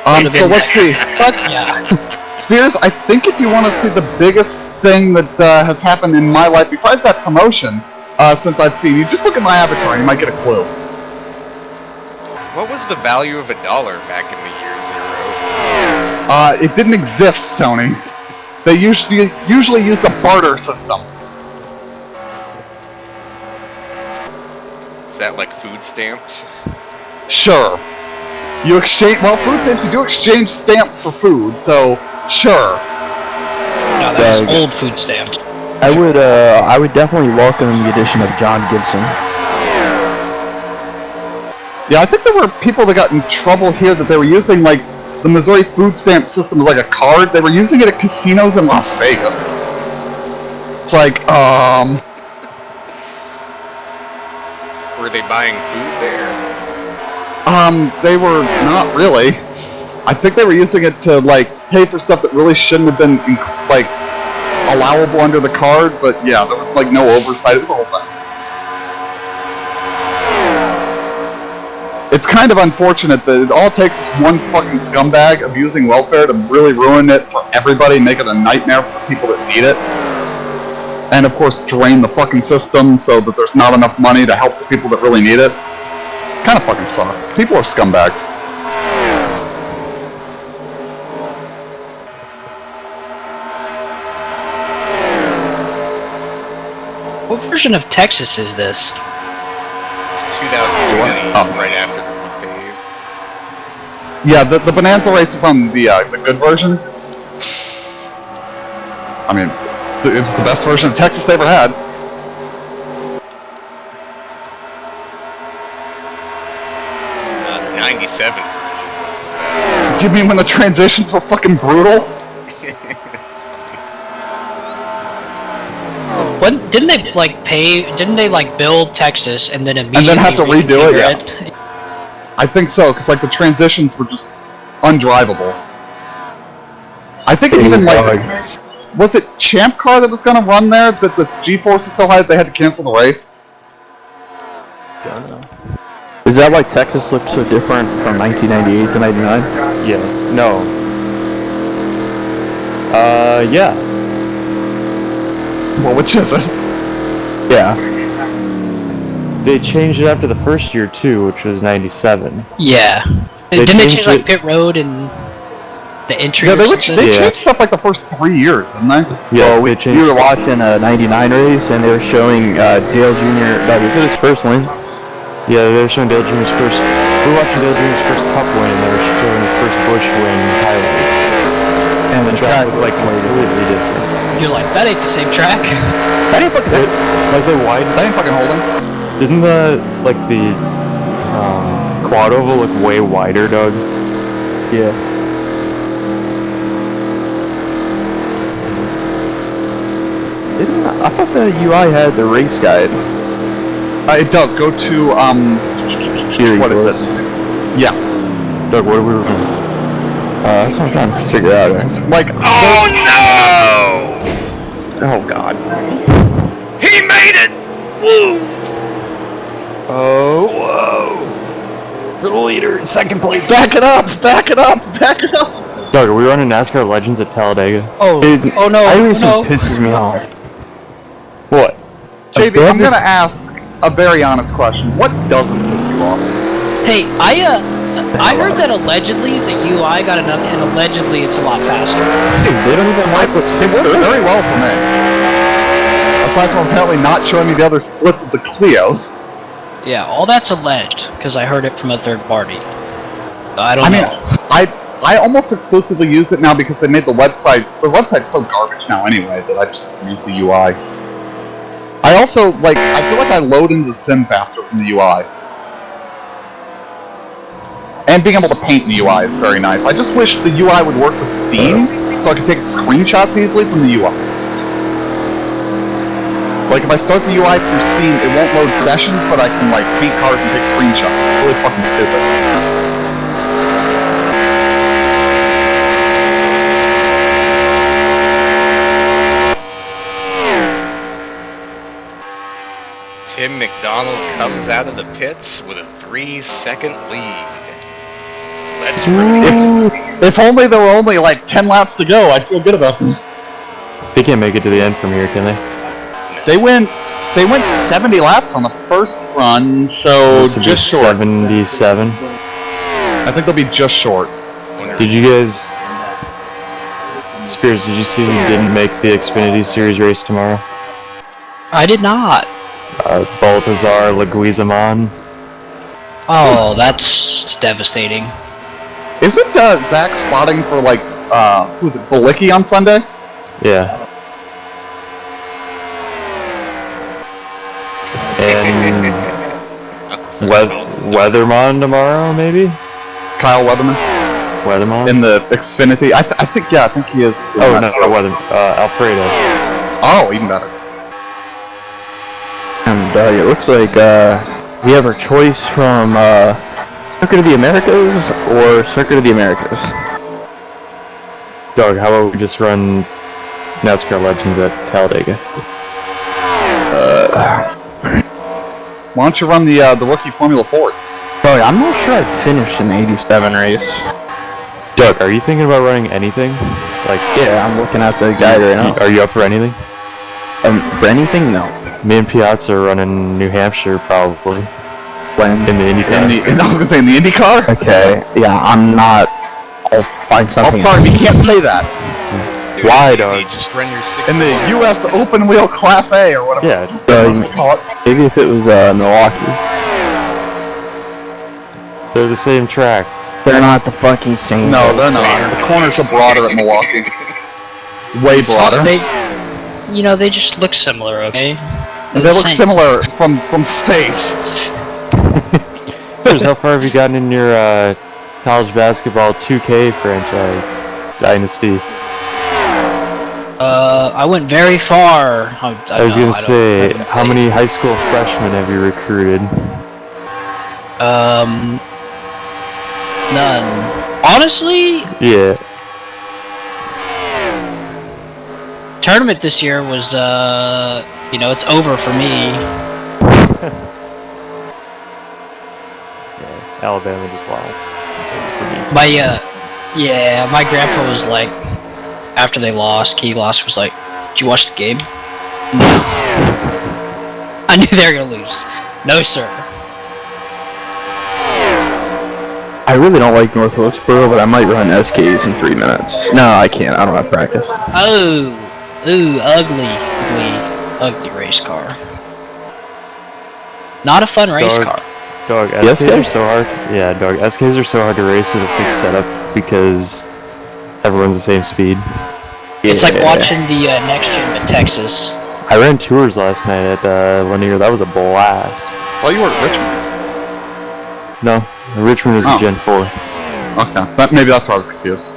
So let's see. Fuck yeah. Spears, I think if you want to see the biggest thing that has happened in my life, besides that promotion, since I've seen you, just look at my avatar and you might get a clue. What was the value of $1 back in the year 0? It didn't exist, Tony. They usually use the barter system. Is that like food stamps? Sure. You exchange, well, food stamps, you do exchange stamps for food, so, sure. No, that was old food stamps. I would definitely welcome the addition of John Gibson. Yeah, I think there were people that got in trouble here that they were using, like, the Missouri food stamp system as like a card. They were using it at casinos in Las Vegas. It's like, Were they buying food there? They were not really. I think they were using it to, like, pay for stuff that really shouldn't have been, like, allowable under the card, but yeah, there was, like, no oversight. It was a whole thing. It's kind of unfortunate that it all takes is one fucking scumbag abusing welfare to really ruin it for everybody and make it a nightmare for the people that need it. And, of course, drain the fucking system so that there's not enough money to help the people that really need it. Kind of fucking sucks. People are scumbags. What version of Texas is this? It's 2020, right after the pave. Yeah, the Bonanza race was on the good version. I mean, it was the best version of Texas they ever had. 97 version. You mean when the transitions were fucking brutal? Didn't they like pay? Didn't they like build Texas and then immediately have to redo it? reconfigure Yeah. I think so, because like the transitions were just undrivable. I think it even like was it Champ Car that was going to run there that the G-force was so high that they had to cancel the race? Don't know. Is that why Texas looked so different from 1998 to 99? Yes. No. Yeah. Well, which is it? Yeah. They changed it after the first year too, which was 97. Yeah. They Didn't they changed change like it- pit road and the entry? Yeah, or they something? changed stuff like the first 3 years, didn't they? Yes, Well, they we changed. were watching a 99 race and they were showing Dale Jr. That was his first win. Yeah, they were showing Dale Jr.'s first. We were watching Dale Jr.'s first Cup win, and they were showing his first Busch win highlights. And The track looked like completely different. You're like, that ain't the same track. That ain't fucking Like they widened. They ain't fucking holding. Didn't the quad oval look way wider, Doug? Yeah. I thought the UI had the race guide. It does. Go to, what is it? Yeah. Doug, what are we running? That's what I'm trying to figure out. Like, Oh no! oh god. He made it! Woo! Oh, whoa! For the leader, second place. Back it up! Back it up! Back it up! Doug, are we running NASCAR Legends at Talladega? Oh, Dude, oh no, iRacing no. pisses me off. What? JB, I'm gonna ask a very honest question. What doesn't piss you off? Hey, I heard that allegedly the UI got enough, and allegedly it's a lot faster. Dude, they don't even like what's It works very well for me. Aside from apparently not showing me the other splits of the Clios. Yeah, all that's alleged because I heard it from a third party. I don't I mean, know. I almost exclusively use it now because they made the website. The website's so garbage now anyway that I just use the UI. I also, like, I feel like I load into the sim faster from the UI. And being able to paint in the UI is very nice. I just wish the UI would work with Steam, so I could take screenshots easily from the UI. Like, if I start the UI through Steam, it won't load sessions, but I can, like, paint cars and take screenshots. It's really fucking stupid. Tim McDonald comes out of the pits with a 3-second lead. Let's bring it. If only there were only, like, 10 laps to go, I'd feel good about this. They can't make it to the end from here, can they? They went 70 laps on the first run, so This would be just short. 77. I think they'll be just short. Did you guys... Spears, did you see who didn't make the Xfinity Series race tomorrow? I did not. Baltazar Leguizamon. Oh, that's devastating. Isn't Zach spotting for, like, who was it, Balicki on Sunday? Yeah. And Weatherman tomorrow, maybe? Kyle Weatherman Weatherman? in the Xfinity. I think he is. Oh, no, Weatherman. Alfredo. Oh, even better. And it looks like we have our choice from Circuit of the Americas or Circuit of the Americas. Doug, how about we just run NASCAR Legends at Talladega? Why don't you run the rookie Formula Fords? Bro, I'm not sure I finished in the 87 race. Doug, are you thinking about running anything? Like, Yeah, I'm looking at the guide right now. are you up for anything? For anything? No. Me and Piazza are running New Hampshire, probably. When? In the IndyCar. I was gonna say in the IndyCar. Okay. Yeah, I'm not. I'll find Oh, something. sorry, we can't say that. Dude, Why, it's easy, dog? just run your 6. In the U.S. Open Wheel Class A or whatever. Yeah, they call it. Maybe if it was Milwaukee. they're the same track. They're not the fucking same. No, they're not. The corners are broader at Milwaukee. Way broader. They just look similar, okay? They look similar from space. How far have you gotten in your college basketball 2K franchise? Dynasty. I went very far. I was gonna say, how many high school freshmen have you recruited? None. Honestly, Yeah. tournament this year was, it's over for me. Alabama just lost. It's over for me. My grandpa was like, after they lost, Key lost, was like, did you watch the game? No. I knew they were gonna lose. No, sir. I really don't like North Wilkesboro, but I might run SKs in 3 minutes. No, I can't. I don't have practice. Ugly race car. Not a fun race car. Dog, Yes, SKs are sir? so hard. Yeah, dog, SKs are so hard to race with a fixed setup because everyone's the same speed. It's like watching the next gen at Texas. I ran tours last night at Lanier. That was a blast. Oh, you were at Richmond. No, Richmond was Oh. a Gen 4. Okay, maybe that's why I was confused.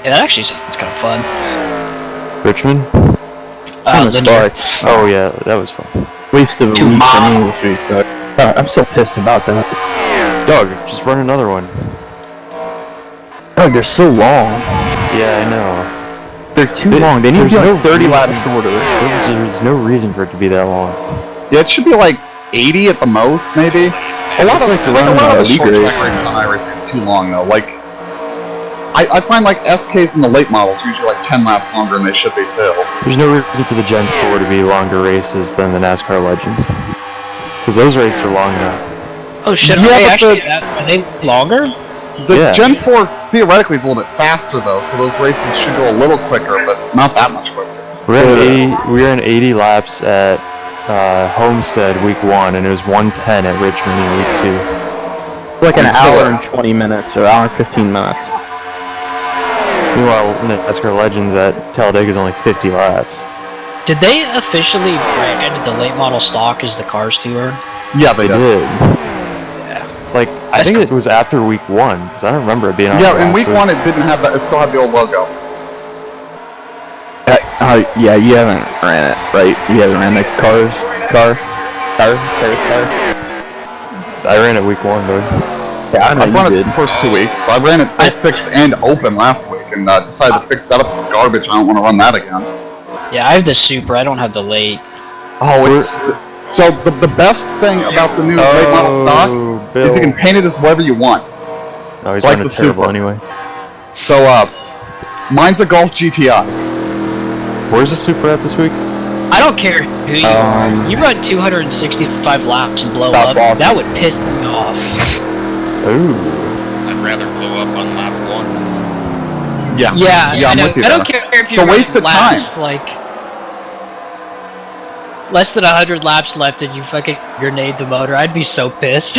Yeah, that actually sounds kind of fun. Richmond? Linear. Oh yeah, that was fun. Waste of a Too week hot. for me this week, but I'm still pissed about that. Dog, just run another one. Oh, they're so long. Yeah, I know. They're too long. They need to be There's like 30 laps reason- shorter. There's no reason for it to be that long. Yeah, it should be like 80 at the most, maybe. A lot of like to a run, lot of the league short race. track races on iRacing are too long though. Like, I find like SKs in the late models usually like 10 laps longer than they should be too. There's no reason for the Gen 4 to be longer races than the NASCAR Legends. Because those races are long enough. Oh shit, Yeah, but are they longer? The Yeah. Gen 4 theoretically is a little bit faster though, so those races should go a little quicker, but not that much quicker. We ran 80 laps at Homestead week 1, and it was 110 at Richmond in week 2. Like an I'm still hour and is. 20 minutes, or hour and 15 minutes. Meanwhile, NASCAR Legends at Talladega is only 50 laps. Did they officially brand the late model stock as the Cars Tour? Yeah, they They did. did. Yeah. Like, I That's think cool. it was after week 1, because I don't remember it being on Yeah, the in last week 1 it didn't have that, it still had the old logo. Yeah, you haven't ran it, right? You haven't ran the car. I ran it week 1, dude. Yeah, I know I've run you it did. the first 2 weeks. I ran it both fixed and open last week, and decided the fixed setup is garbage. I don't want to run that again. Yeah, I have the Super, I don't have the late. Oh, it's so the best thing about the new late model stock Bill. is you can paint it as whatever you want. No, he's like running the terrible Supra. anyway. So mine's a Golf GTI. Where's the Super at this week? I don't care who you you run 265 laps and blow Stop up, walking. that would piss me off. Ooh. I'd rather blow up on lap 1. Yeah, Yeah, I I'm know. with you I don't there. care if you It's a run waste of laps, like less than 100 laps left and you fucking grenade the motor. I'd be so pissed.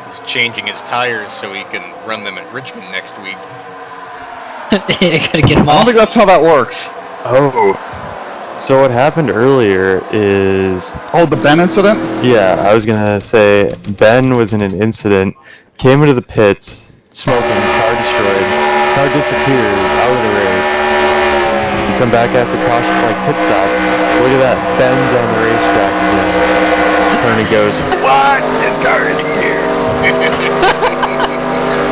He's changing his tires so he can run them at Richmond next week. You gotta get them I don't off. think that's how that works. Oh. So what happened earlier is, Oh, the Ben incident? yeah, I was gonna say, Ben was in an incident, came into the pits, smoking, car destroyed, car disappears out of the race. You come back after caution, like pit stops, look at that, Ben's on the racetrack again. Tony goes, what? His car disappeared.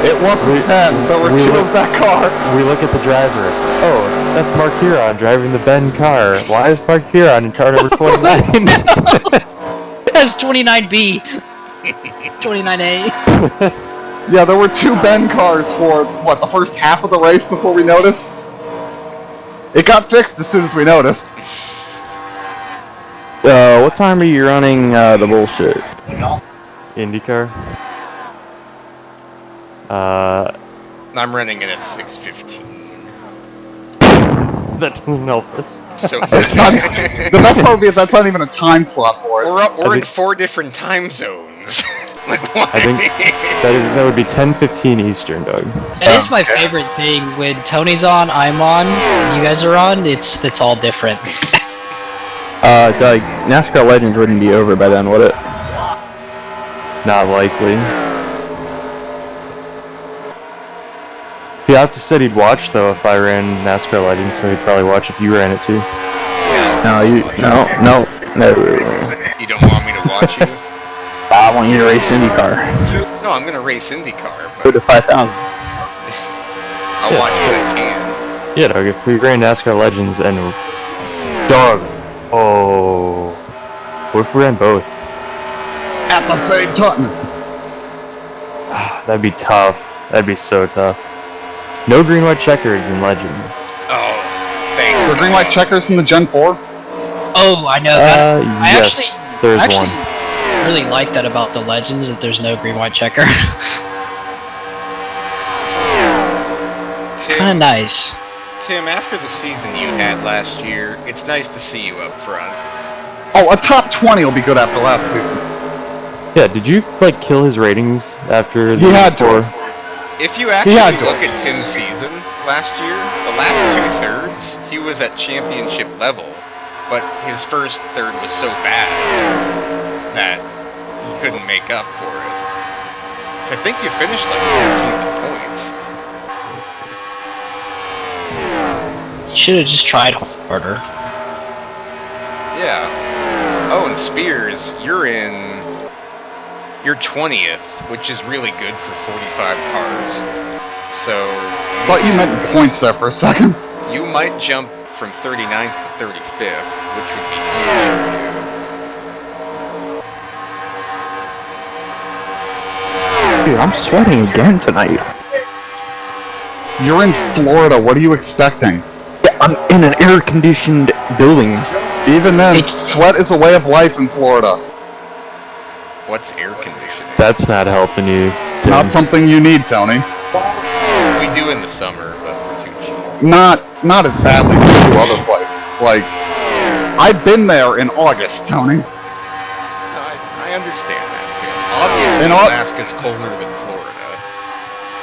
It wasn't Ben. There were we 2 look- of that car. We look at the driver. Oh, that's Mark Huron driving the Ben car. Why is Mark Huron in car number 29? That's 29B. 29A. Yeah, there were 2 Ben cars for, what, the first half of the race before we noticed? It got fixed as soon as we noticed. What time are you running the bullshit? IndyCar. I'm running it at 6:15. That doesn't help us. So It's not, the best part would be if that's not even a time slot for it. we're in think- 4 different time zones. Like what? I think that would be 10:15 Eastern, Doug. That is my favorite thing. When Tony's on, I'm on, and you guys are on, it's all different. Doug, NASCAR Legends wouldn't be over by then, would it? not likely. Piazza said he'd watch though if I ran NASCAR Legends, so he'd probably watch if you ran it too. No. You don't want me to watch you? I want you to race IndyCar. No, I'm gonna race IndyCar, Go to but 5,000. I'll watch what I can. Yeah, dog, if we ran NASCAR Legends and... Dog! Oh... What if we ran both? At the same time. That'd be tough. That'd be so tough. No green, white checkers in Legends. Oh, thanks. The green white checkers in the Gen 4? Oh, I know that. Yes, there's I actually one. really like that about the Legends, that there's no green, white checker. Kind of nice. Tim, after the season you had last year, it's nice to see you up front. Oh, a top 20 will be good after last season. Yeah, did you, like, kill his ratings after the He had four? to. If you actually had to. look at Tim's season last year, the last 2/3, he was at championship level, but his first third was so bad that he couldn't make up for it. So I think you finished like 14th points. You should have just tried harder. Yeah. Oh, and Spears, you're 20th, which is really good for 45 cars. So Thought you meant points there for a second. you might jump from 39th to 35th, which would be huge for you. Dude, I'm sweating again tonight. You're in Florida. What are you expecting? Yeah, I'm in an air-conditioned building. Even then, It's- sweat is a way of life in Florida. What's air conditioning? That's not helping you, Tim. Not something you need, Tony. We do in the summer, but we're too cheap. Not as badly as you do other places. Like, I've been there in August, Tony. No, I understand that too. Obviously, In Au- Alaska's colder than Florida.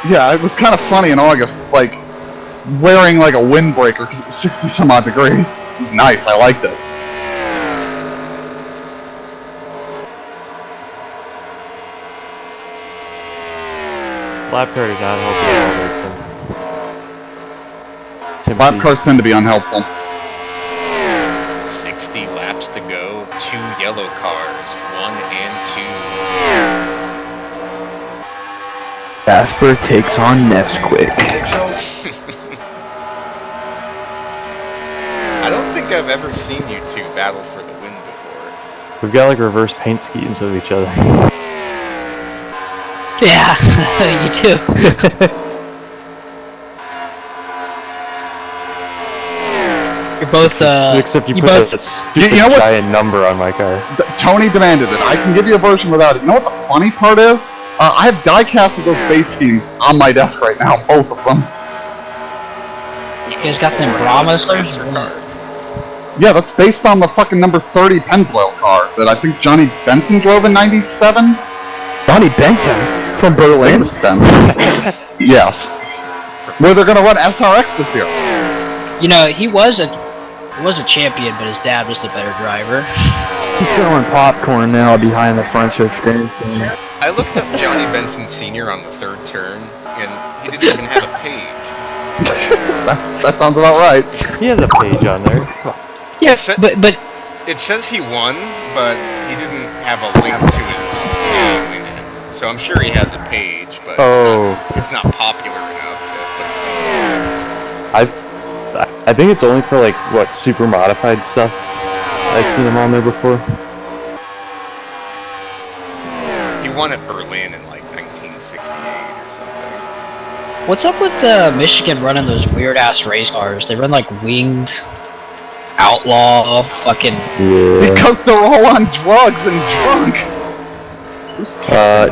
Yeah, it was kind of funny in August, like, wearing like a windbreaker because it was 60 some odd degrees. It was nice, I liked it. Lap car did not help you at all there, Tim. Lap cars tend to be unhelpful. 60 laps to go, 2 yellow cars, 1 and 2. Jasper takes on Nesquik. I don't think I've ever seen you two battle for the win before. We've got like reverse paint schemes of each other. Yeah, you do. You're both, Except you you put both- that stupid You know what's- giant number on my car. Tony demanded it. I can give you a version without it. You know what the funny part is? I have die-cast of those base schemes on my desk right now, both of them. You guys got them Brahmas? Yeah, that's based on the fucking number 30 Pennzoil car that I think Johnny Benson drove in '97. Johnny Benson from It Berlin. was Benson. Yes. Where they're gonna run SRX this year. You know, he was a champion, but his dad was the better driver. He's selling popcorn now behind the front stretch finish. I looked up Johnny Benson Sr. on the 3rd turn, and he didn't even have a page. That sounds about right. He has a page on there. Come on. Yeah, Sa- but It says he won, but he didn't have a link to his name in it. So I'm sure he has a page, but it's not popular enough to put a page. I think it's only for like what super modified stuff. I've seen him on there before. He won at Berlin in like 1968 or something. what's up with Michigan running those weird ass race cars? They run like winged outlaw fucking. Yeah. Because they're all on drugs and drunk.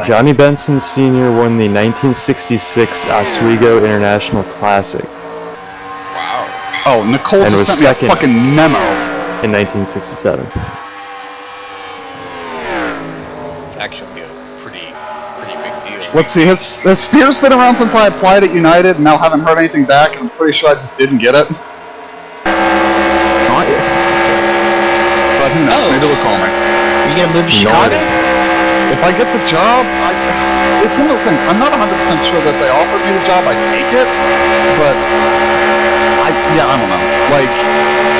Johnny Benson Sr. won the 1966 Oswego International Classic Wow. Oh, Nicole And just was sent me a second. fucking memo. in 1967. It's actually a pretty big deal. Let's see, has Spears been around since I applied at United and now haven't heard anything back, and I'm pretty sure I just didn't get it. Not yet. But who knows, maybe they'll call me. Are you gonna move to Chicago? if I get the job, it's one of those things. I'm not 100% sure that they offered me the job, I'd take it, but I don't know. Like,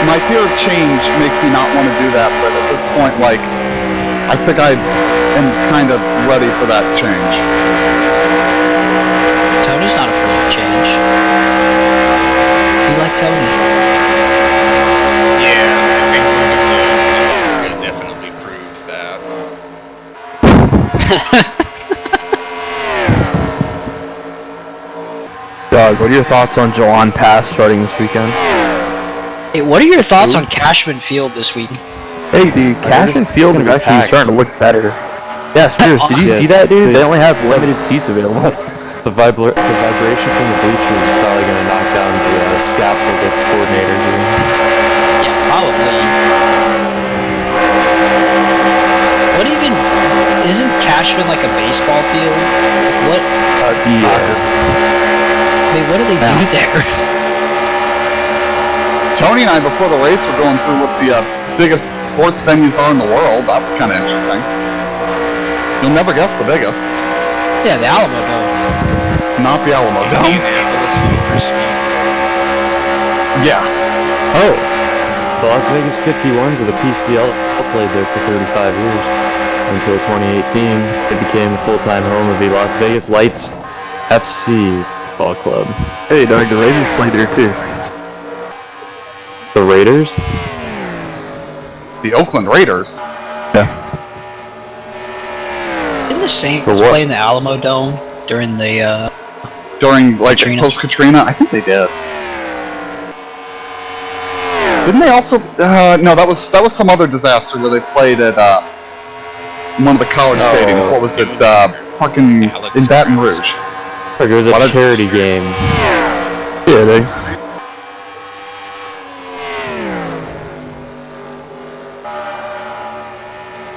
my fear of change makes me not want to do that, but at this point, like, I think I am kind of ready for that change. Tony's not afraid of change. You like Tony? Yeah, I think it definitely proves that. Doug, what are your thoughts on Jalan Pass starting this weekend? Hey, what are your thoughts on Cashman Field this week? Hey, dude, Cashman Field is actually starting to look better. Yeah, seriously, did you see that, dude? They only have limited seats available. The vibration from the bleachers is probably going to knock down the scaffold that the coordinator doing. Yeah, probably. What even... Isn't Cashman like a baseball field? What... I mean, what do they do there? Tony and I, before the race, were going through what the biggest sports venues are in the world. That was kind of interesting. You'll never guess the biggest. Yeah, the Alamo Dome. It's not the Alamo Dome. Indianapolis Motor Speedway. Yeah. Oh! The Las Vegas 51s of the PCL played there for 35 years. Until 2018, it became the full-time home of the Las Vegas Lights FC football club. Hey, Doug, the Raiders played there too. The Raiders? The Oakland Raiders. Yeah. Didn't the Saints For what? play in the Alamo Dome during the, During, like, Katrina. post-Katrina? I think they did. Didn't they also... no, that was some other disaster where they played at, one of the college stadiums. What was it? Fucking... in Baton Rouge. Like it was a charity game. Yeah, they...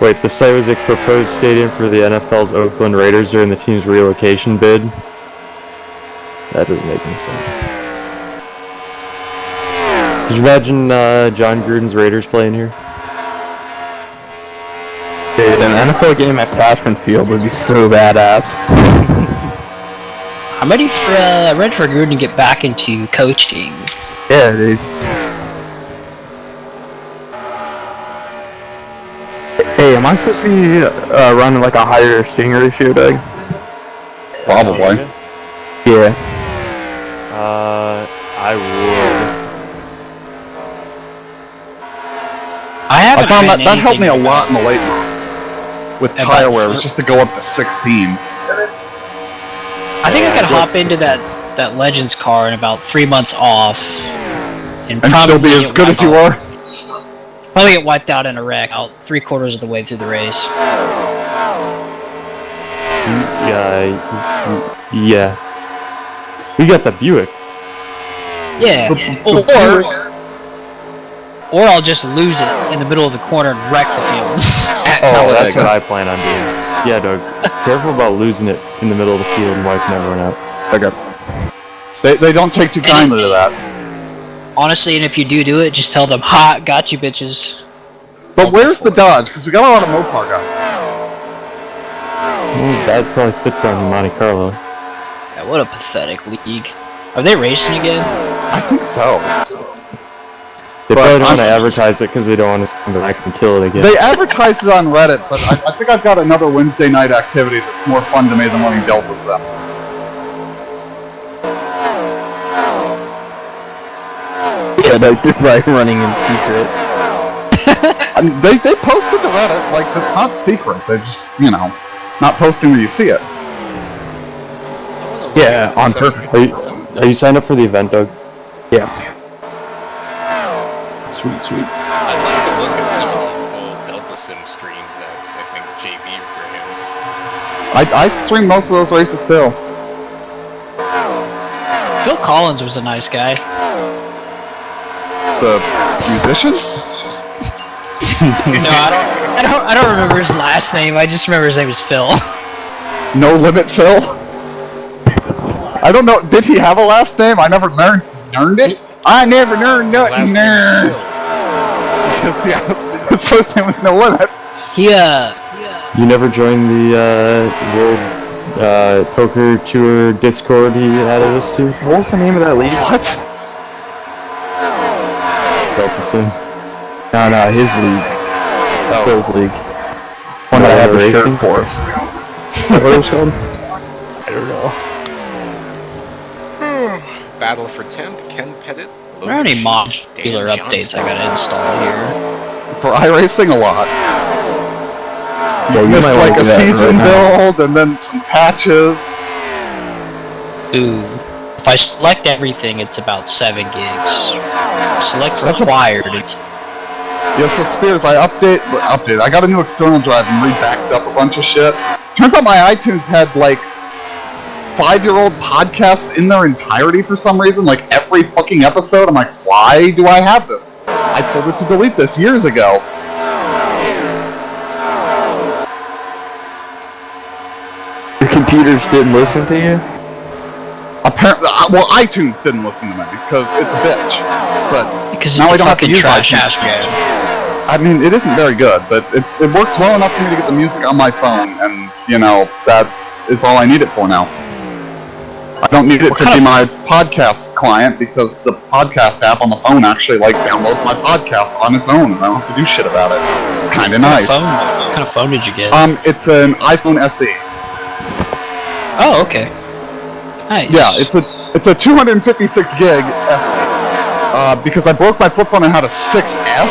Wait, the site was a proposed stadium for the NFL's Oakland Raiders during the team's relocation bid? That doesn't make any sense. Could you imagine John Gruden's Raiders playing here? Dude, an NFL game at Cashman Field would be so badass. I'm ready for Gruden to get back into coaching. Yeah, dude. Hey, am I supposed to be running like a higher stinger ratio, Doug? Probably. Yeah. I would. I haven't I found ran that helped me a anything- lot in the late models. With Yeah, tire but- wear, it was just to go up to 16. I think I could hop into that Legends car in about 3 months off, And still be probably as get good as you wiped were. out- Probably get wiped out in a wreck out 3/4 of the way through the race. Yeah. We got the Buick. Yeah, or I'll just lose it in the middle of the corner and wreck the field. Oh, that's what I plan on doing. Yeah, Doug. Careful about losing it in the middle of the field and wiping everyone out. Okay. They don't take too kindly to that. Honestly, and if you do it, just tell them, "Ha, got you, bitches." But where's the Dodge? Because we got a lot of Mopar guys. That probably fits on Monte Carlo. Yeah, what a pathetic league. Are they racing again? I think so. They But probably don't want to I'm- advertise it because they don't want to come back and kill it again. They advertised it on Reddit, but I think I've got another Wednesday night activity that's more fun to me than running Delta Sim. Yeah, Doug, they're like running in secret. I mean, they posted to Reddit, like, it's not secret. They're just, not posting where you see it. Yeah, on purpose. Are you signed up for the event, Doug? Yeah. Sweet. I'd like to look at some of the old Delta Sim streams that I think JB ran. I streamed most of those races, too. Phil Collins was a nice guy. The musician? No, I don't remember his last name. I just remember his name was Phil. No Limit Phil? I don't know. Did he have a last name? I never learned it. I never learned nothing. Last name Yeah, his first name was No Limit. He You never joined the World Poker Tour Discord he added us to? What was the name of that league? What? Delta Sim. No, his league. Oh. Phil's league. One that I have the shirt for. Is that what it was called? I don't know. Battle for Temp, Ken Pettit. Are there any Logan Sheets, modular Dan updates Johnson. I gotta install here? For iRacing, a lot. Yeah, you Missed might like wanna a do that season right now. build and then some patches. Ooh. If I select everything, it's about 7 gigs. Select That's a- required, it's... Yeah, so Spears, I update. I got a new external drive and re-backed up a bunch of shit. Turns out my iTunes had like 5-year-old podcasts in their entirety for some reason, like every fucking episode. I'm like, why do I have this? I told it to delete this years ago. Your computers didn't listen to you? Apparently, well, iTunes didn't listen to me because it's a bitch. But Because now I it's a don't have to fucking use trash iTunes. ass man. I mean, it isn't very good, but it works well enough for me to get the music on my phone, and, you know, that is all I need it for now. I don't need it What to kind be of- my podcast client, because the podcast app on the phone actually, like, downloads my podcast on its own, and I don't have to do shit about it. It's kinda nice. What kind of phone did you get? It's an iPhone SE. Oh, okay. Nice. Yeah, it's a 256 gig SE. Because I broke my flip phone and had a 6S,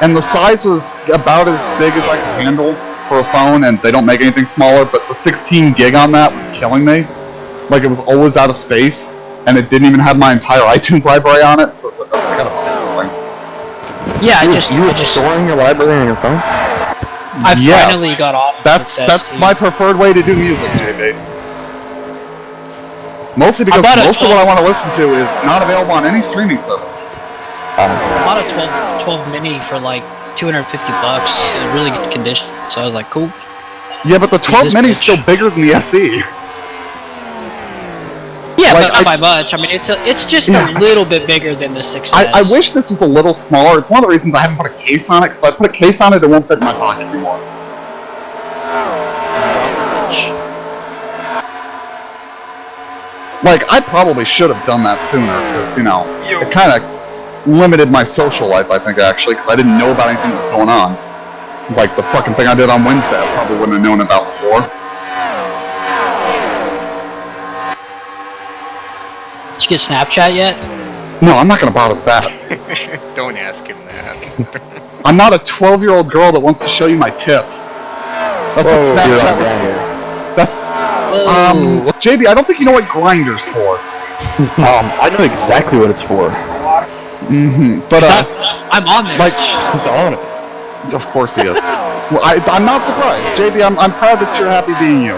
and the size was about as big as I could handle for a phone, and they don't make anything smaller, but the 16 gig on that was killing me. Like, it was always out of space, and it didn't even have my entire iTunes library on it, so it's like, okay, I gotta buy something. Yeah, You were storing your library on your phone? I Yes. finally got off. That's my preferred way to do music, JB. Mostly because bought a most of 12 what I want to listen to is not available on any streaming service. I bought a 12 mini for like $250 in really good condition. So I was like, cool. Yeah, but the 12 this mini is bitch. still bigger than the SE. Yeah, Like, but not by much. I mean, it's just Yeah, a little bit bigger than the 6S. I wish this was a little smaller. It's one of the reasons I haven't put a case on it, because if I put a case on it, it won't fit in my pocket anymore. Like, I probably should have done that sooner, because, you know, it kind of limited my social life, I think, actually, because I didn't know about anything that was going on. Like, the fucking thing I did on Wednesday, I probably wouldn't have known about before. Did you get Snapchat yet? No, I'm not going to bother with that. Don't ask him that. I'm not a 12-year-old girl that wants to show you my tits. That's what Snapchat was. That's... JB, I don't think you know what Grindr's for. I know exactly what it's for. But, I'm on this. like, He's on it. of course he is. Well, I'm not surprised. JB, I'm proud that you're happy being you.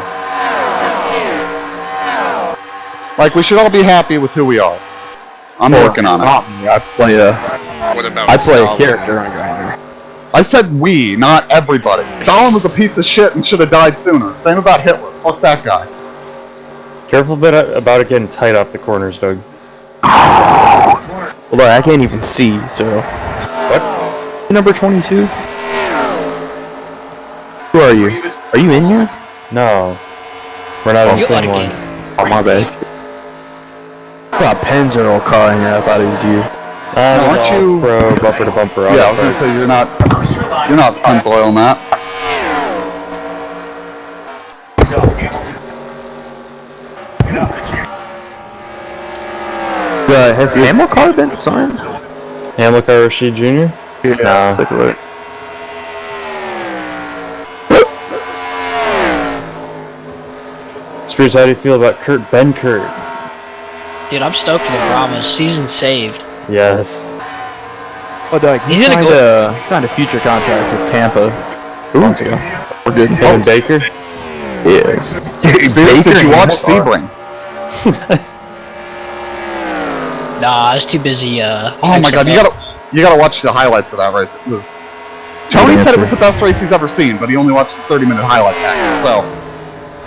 Like, we should all be happy with who we are. I'm working on it. Not me. I play a Stalin? character on Grindr. I said we, not everybody. Stalin was a piece of shit and should have died sooner. Same about Hitler. Fuck that guy. Careful about it getting tight off the corners, Doug. Well, look, I can't even see, so... What? Number 22? Who are you? Are you in here? No. We're not in the You same oughta one. get- Oh, my bad. I got Pennzoil car in here. I thought it was you. Aren't you- Pro bumper to bumper? Yeah, I was gonna say you're not Pennzoil on that. Has Hamel car been signed? Hamilcar Rashid Jr.? No. Take a look. Spears, how do you feel about Kurt Benkert? Dude, I'm stoked for the Brahmas. Season saved. Yes. Oh, Doug, he He's gonna signed a future contract with Tampa 2 months ago. We're good. Him and Baker? Yeah. Spears, did you watch Sebring? Nah, I was too busy. Oh my god, you gotta watch the highlights of that race. It was... Tony said it was the best race he's ever seen, but he only watched the 30-minute highlight package, so...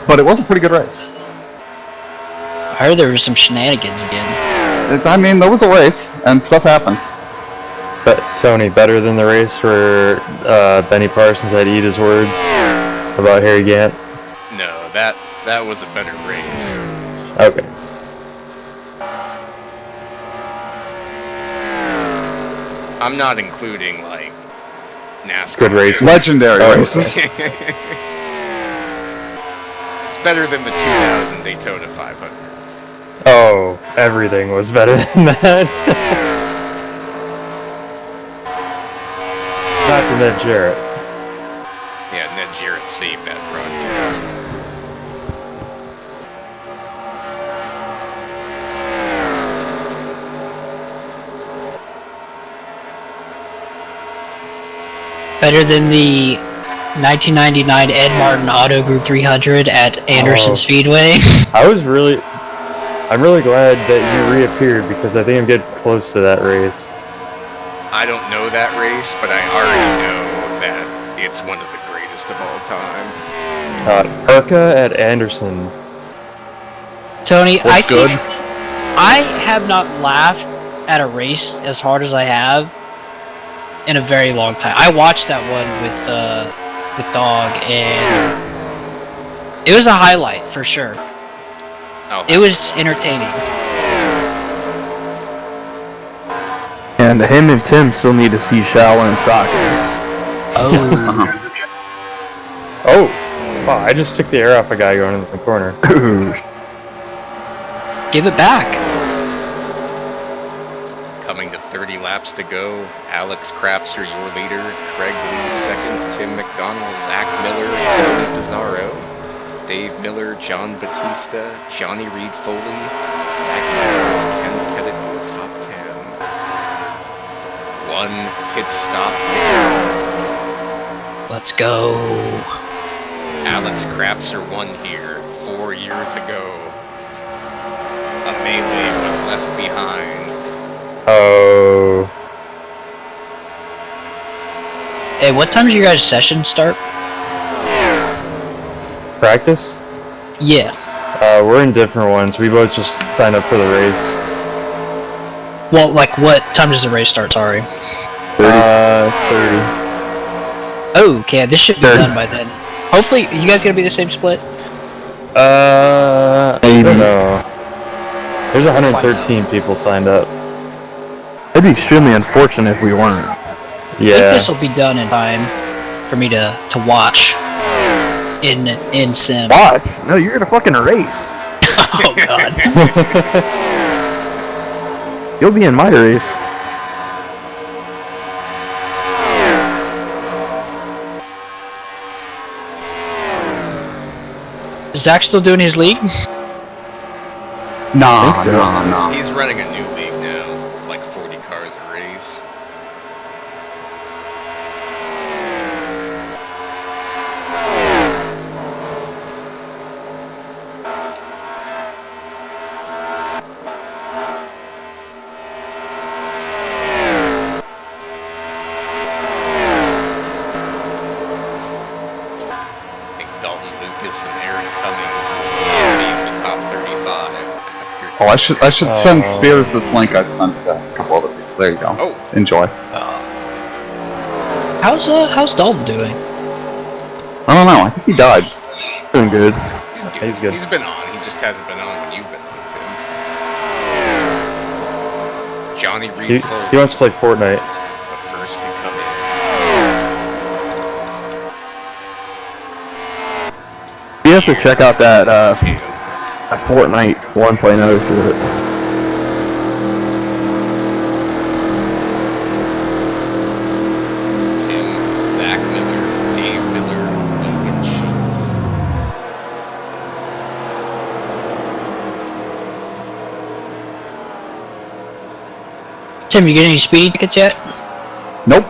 But it was a pretty good race. I heard there was some shenanigans again. I mean, there was a race, and stuff happened. But Tony, better than the race where Benny Parsons had to eat his words. About Harry Gant? No, that was a better race. Okay. I'm not including like NASCAR. Good races. Legendary Oh, okay. races. It's better than the 2000 Daytona 500. Oh, everything was better than that. Not to Ned Jarrett. Yeah, Ned Jarrett saved that broadcast. Better than the 1999 Ed Martin Auto Group 300 at Anderson Oh. Speedway. I'm really glad that you reappeared because I think I'm getting close to that race. I don't know that race, but I already know that it's one of the greatest of all time. Arca at Anderson. Tony, What's I good? think I have not laughed at a race as hard as I have in a very long time. I watched that one with Dog, and it was a highlight for sure. Oh, It was entertaining. And him and Tim still need to see Shaolin soccer. Oh, Oh! Wow, I just took the air off a guy going in the corner. give it back. coming to 30 laps to go. Alex Crapser, your leader. Craig Lee second. Tim McDonald, Zach Miller, Tony Pizarro, Dave Miller, John Batista, Johnny Reed Foley, Zach Miller, Ken Pettit, top 10. One pit stop. Let's go. Alex Crapser won here 4 years ago. A melee was left behind. Oh. Hey, what time does your guys' session start? Practice? Yeah. We're in different ones. We both just signed up for the race. Well, like, what time does the race start? Sorry. 30. Oh, okay. This should be 30. done by then. Hopefully, you guys gonna be the same split? I Maybe. don't know. There's 113 people signed up. It'd be extremely unfortunate if we weren't. I think Yeah. this will be done in time for me to watch in sim. Watch. No, you're gonna fucking race. Oh god. You'll be in my race. Is Zach still doing his league? Nah, so. nah. He's running a new league now, like 40 cars a race. I think Dalton Lucas and Aaron Cummings will be in the top 35. Oh, I should send Oh. Spears this link I sent a couple other people. There you go. Oh, Enjoy. How's Dalton doing? I don't know. I think he died. Doing good. He's good. He's been on. He just hasn't been on when you've been on, Tim. Johnny Reed He Foley, wants to play Fortnite. the first to come in. You have to check out that Tim, Fortnite 1.0 to it. Zach Miller, Dave Miller, Logan Sheets. Tim, you get any speeding tickets yet? Nope.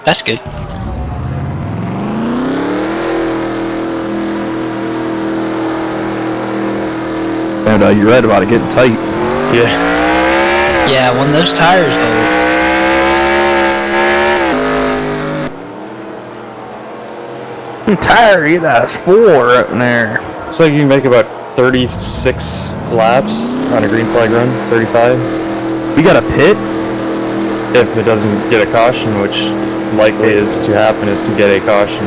That's good. And you're right about it getting tight. Yeah. Yeah, when those tires go. I'm tired of that 4 up in there. Looks like you can make about 36 laps on a green flag run. 35. We got a pit? if it doesn't get a caution, which likely is to happen, is to get a caution.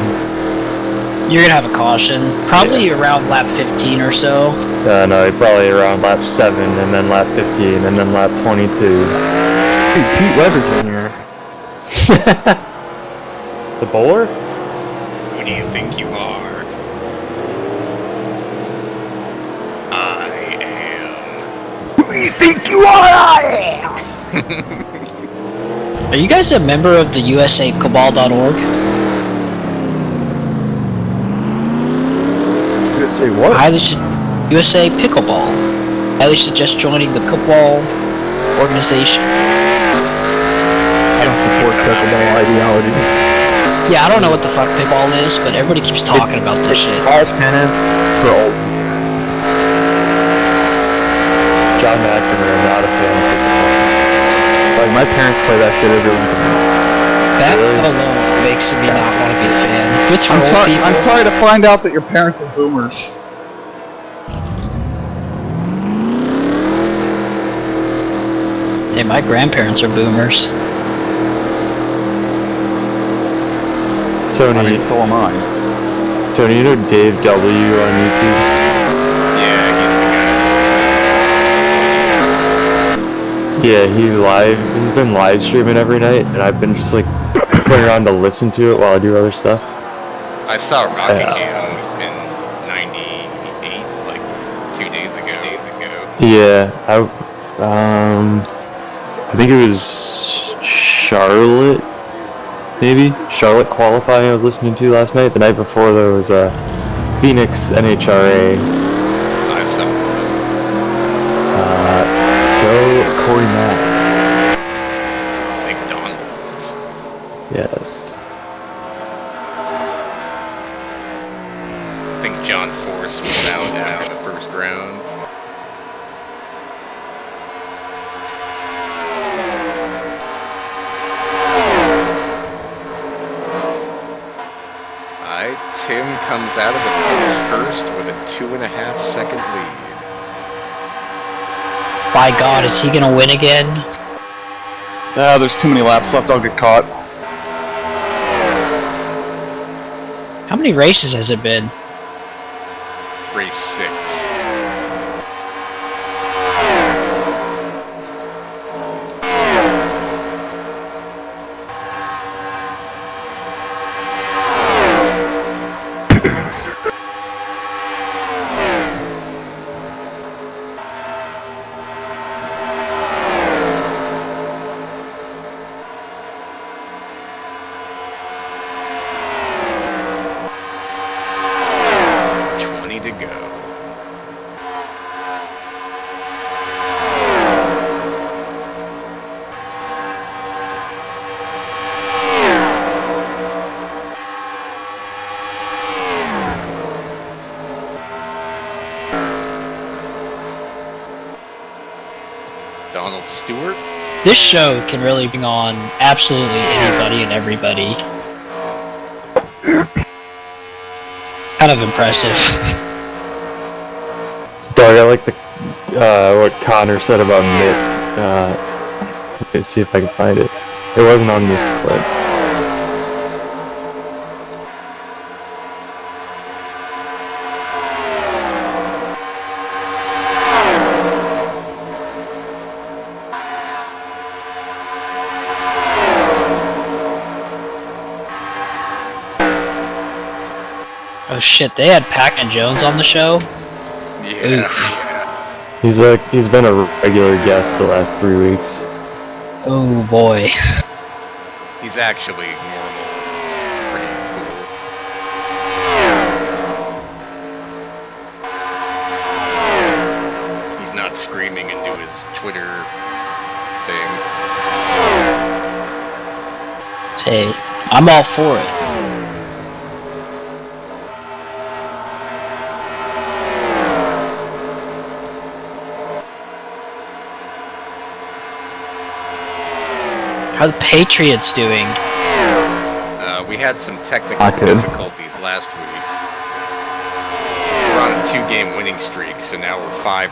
You're gonna have a caution, probably around lap 15 or so. No, probably around lap 7, and then lap 15, and then lap 22. Dude, Pete Weber's in here. The bowler? Who do you think you are? I am. Who do you think you are? I am. Are you guys a member of the USACabal.org? Say what? USA Pickleball. Highly suggest joining the Pickleball organization. I don't support pickleball ideology. Yeah, I don't know what the fuck pickleball is, but everybody keeps talking about this shit. All tennis for old. John McNamara, not a fan of pickleball. Like, my parents play that shit every weekend. That alone makes me not want to be a fan. If it's for I'm old sorry. people, I'm sorry to find out that your parents are boomers. Hey, my grandparents are boomers. Tony, I mean, so am I. Tony, you know Dave W. on YouTube? Yeah, he's the guy. Yeah, he's been live streaming every night, and I've been just like putting on to listen to it while I do other stuff. I saw Rockingham in '98, like 2 days ago. Yeah, I think it was Charlotte, maybe? Charlotte qualifying I was listening to last night. The night before there was Phoenix NHRA. I saw Go Corey Mack. McDonald's. Yes. I think John Force was out after the first round. Tim comes out of the pits first with a 2.5 second lead. By God, is he gonna win again? There's too many laps left. I'll get caught. How many races has it been? Race 6. To go. Donald Stewart. This show can really bring on absolutely anybody and everybody. Kind of impressive. Dog, I like the what Connor said about Mitt. Let me see if I can find it. It wasn't on this clip. Oh shit, they had Pac and Jones on the show? Yeah. He's been a regular guest the last 3 weeks. Oh boy. He's actually normal. Pretty cool. He's not screaming into his Twitter thing. Hey, I'm all for it. How are the Patriots doing? We had some technical difficulties last week. We're on a 2-game winning streak, so now we're 5-7.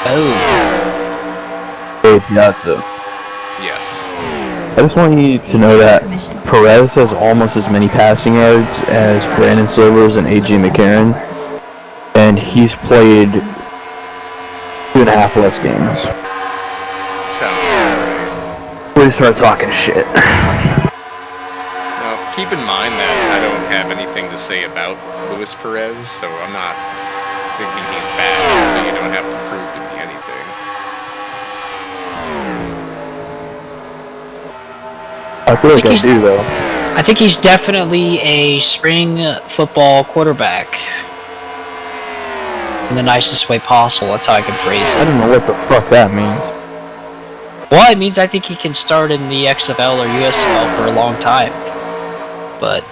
Oh. Wait, yeah, that's it. Yes. I just want you to know that Perez has almost as many passing yards as Brandon Silvers and A.J. McCarron, and he's played 2.5 less games. Sounds right. We start talking shit. Now, keep in mind that I don't have anything to say about Luis Perez, so I'm not thinking he's bad, so you don't have to prove to me anything. I feel like I do, though. I think he's definitely a spring football quarterback. In the nicest way possible, that's how I can phrase I it. don't know what the fuck that means. Well, it means I think he can start in the XFL or USFL for a long time. But,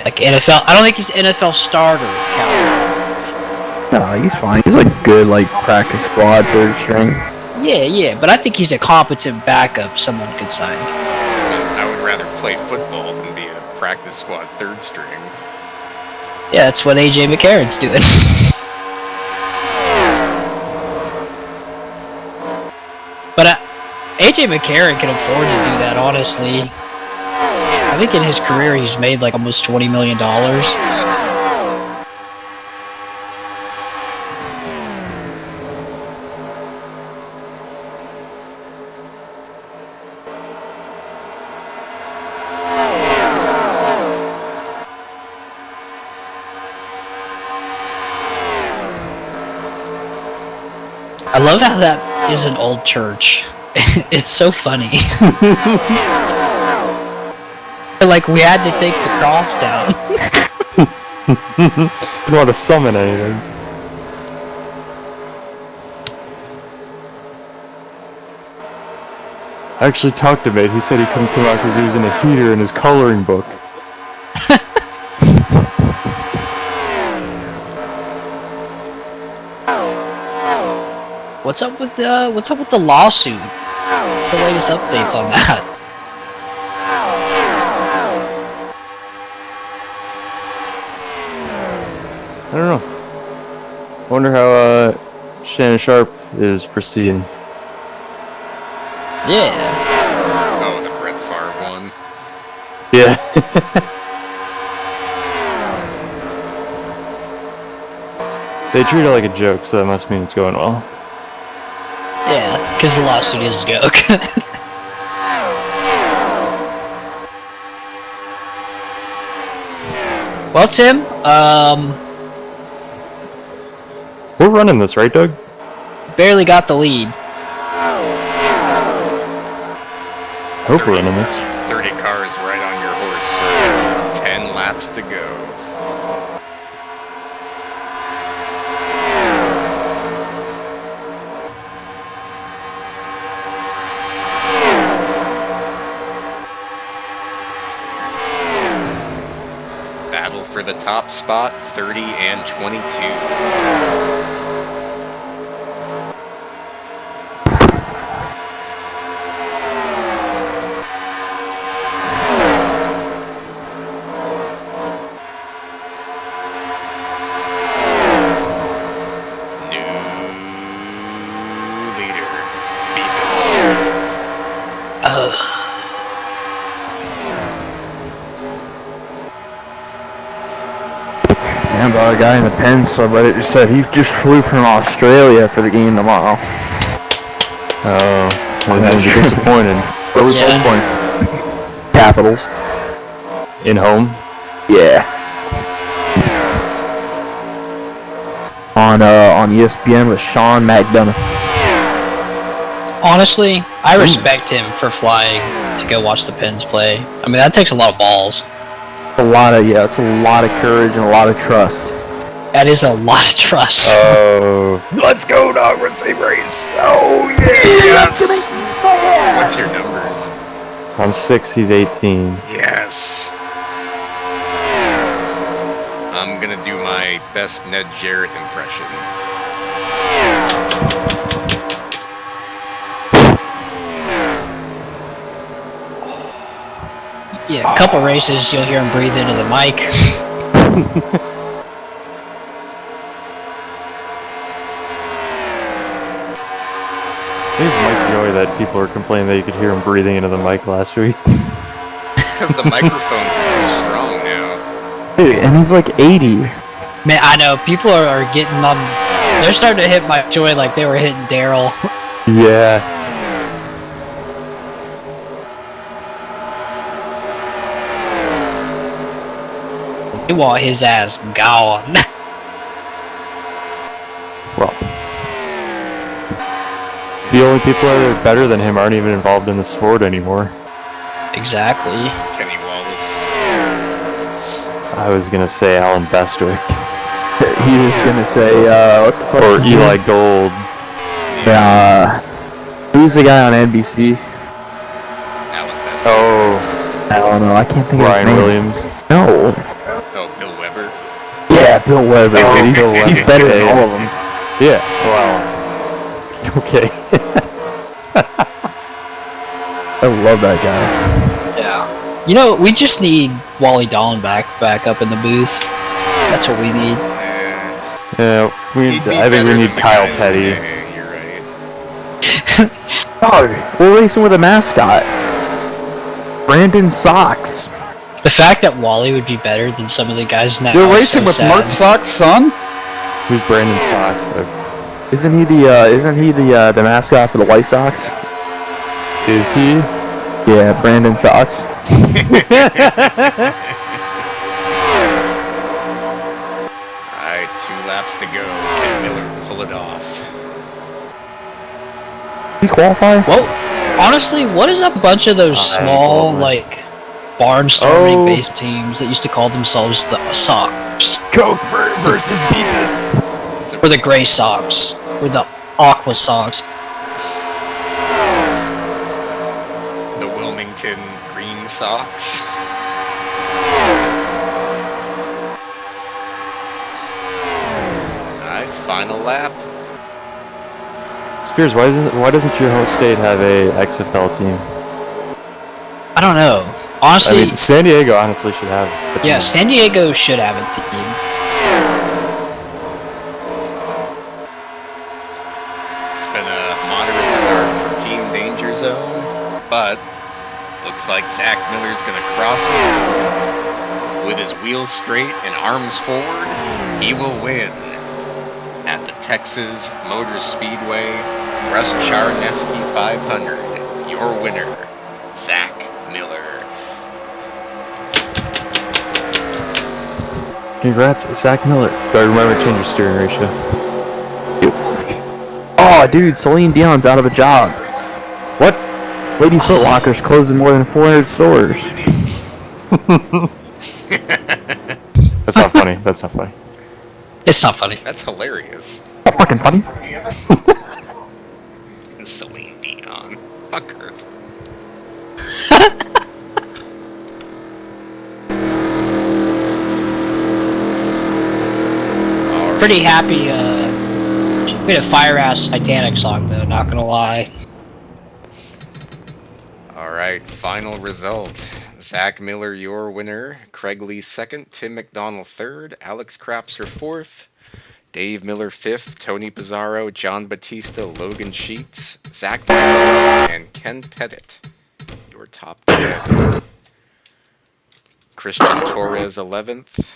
like NFL, I don't think he's NFL starter caliber. No, he's fine. He's like good, like practice squad, third string. Yeah, but I think he's a competent backup someone could sign. I would rather play football than be a practice squad third string. Yeah, that's what A.J. McCarron's doing. But A.J. McCarron can afford to do that, honestly. I think in his career he's made like almost $20 million. I love how that is an old church. It's so funny. Like, we had to take the cross down. Didn't want to summon anything. I actually talked to him. He said he couldn't come out because he was in a heater in his coloring book. What's up with the lawsuit? What's the latest updates on that? I don't know. Wonder how Shannon Sharp is proceeding. Yeah. Oh, the Brett Favre one. Yeah. They treat it like a joke, so that must mean it's going well. Yeah, because the lawsuit is a joke. Well, Tim, We're running this, right, Doug? barely got the lead. I hope we're running this. 30 cars right on your horse, sir. 10 laps to go. Battle for the top spot, 30 and 22. Yeah, about a guy in the pen sub, but it just said he just flew from Australia for the game tomorrow. Oh, well, that would be disappointing. What was Yeah. the point? Capitals. In home? Yeah. On ESPN with Sean McDonough. Honestly, I respect him for flying to go watch the Pens play. I mean, that takes a lot of balls. It's a lot of courage and a lot of trust. That is a lot of trust. Oh. Let's go, dog. We're in the same race. Oh, yeah. Yes! What's your numbers? I'm 6, he's 18. Yes! I'm gonna do my best Ned Jarrett impression. Yeah, a couple races you'll hear him breathe into the mic. His Mike Joy story that people were complaining that you could hear him breathing into the mic last week. It's because the microphones are too strong now. Dude, and he's like 80. Man, I know people are getting on. They're starting to hit my joy like they were hitting Daryl. Yeah. They want his ass gone. Well, the only people that are better than him aren't even involved in the sport anymore. Exactly. Kenny Wallace. I was gonna say Alan Bestwick. He was gonna say, what the fuck? Or Eli Gold. Who's the guy on NBC? Alan Best. Oh, I don't know. I can't think Ryan of his name. Williams. No. Oh, Bill Weber. Yeah, Bill Weber. Oh, dude. Bill Weber. He's better than Yeah, all of them. Yeah. Wow. Okay. I love that guy. Yeah. You know, we just need Wally Dahlin back up in the booth. That's what we need. Yeah, He'd be I think we better need than the Kyle guys Petty. in there, You're right. Oh, we're racing with a mascot. Brandon Sox. The fact that Wally would be better than some of the guys now. You're is racing so with sad. Mert Sock's son? Who's Brandon Sox? Isn't he the mascot for the White Sox? Is he? Yeah, Brandon Sox. Alright, 2 laps to go. Ken Miller pull it off. Did he qualify? Well, honestly, what is a bunch of those small, like, barnstorming base teams that used to call themselves the Sox? Coke versus Beavis. Or the Gray Sox. Or the Aqua Sox. The Wilmington Green Sox. Alright, final lap. Spears, why doesn't your home state have a XFL team? I don't know. Honestly, I mean, San Diego honestly should have a team. yeah, San Diego should have a team. It's been a moderate start for Team Danger Zone, but looks like Zach Miller's gonna cross it. With his wheels straight and arms forward, he will win. At the Texas Motor Speedway, Russ Charneski 500, your winner, Zach Miller. Congrats, Zach Miller. Gotta remember to change your steering ratio. Oh, dude, Celine Dion's out of a job. What? Lady Foot Locker's closing more than 400 stores. That's not funny. That's not funny. It's not funny. That's hilarious. Not fucking funny. Celine Dion. Fuck her. Pretty happy, we had a fire-ass Titanic song, though, not gonna lie. Alright, final result. Zach Miller, your winner. Craig Lee second. Tim McDonald third. Alex Crapser fourth. Dave Miller fifth. Tony Pizarro, John Batista, Logan Sheets, Zach Miller, and Ken Pettit. Your top 10. Christian Torres 11th.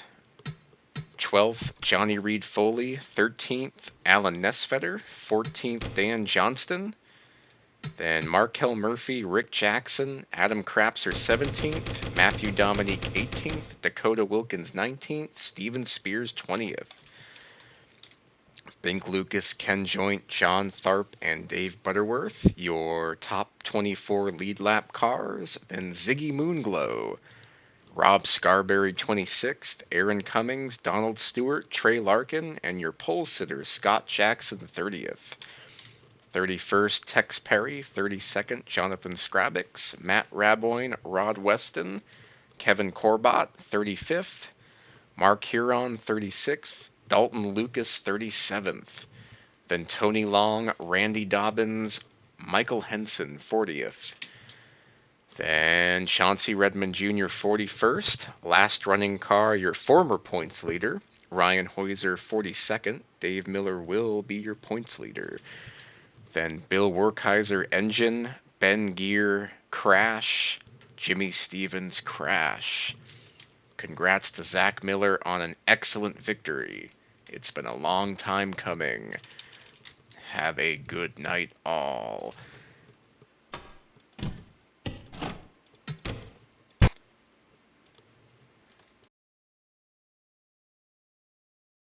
12th, Johnny Reed Foley. 13th, Alan Nesfetter. 14th, Dan Johnston. Then Markel Murphy, Rick Jackson, Adam Crapser 17th, Matthew Dominique 18th, Dakota Wilkins 19th, Steven Spears 20th. Bink Lucas, Ken Joint, John Tharp, and Dave Butterworth, your top 24 lead lap cars. Then Ziggy Moonglow, Rob Scarberry 26th, Aaron Cummings, Donald Stewart, Trey Larkin, and your pole sitter Scott Jackson 30th. 31st, Tex Perry. 32nd, Jonathan Scrabix, Matt Raboyne, Rod Weston, Kevin Corbott. 35th, Mark Huron. 36th, Dalton Lucas. 37th. Then Tony Long, Randy Dobbins, Michael Henson. 40th. Then Chauncey Redmond Jr. 41st. Last running car, your former points leader, Ryan Hoiser 42nd. Dave Miller will be your points leader. Then Bill Werkheiser engine, Ben Gear crash, Jimmy Stevens crash. Congrats to Zach Miller on an excellent victory. It's been a long time coming. Have a good night all.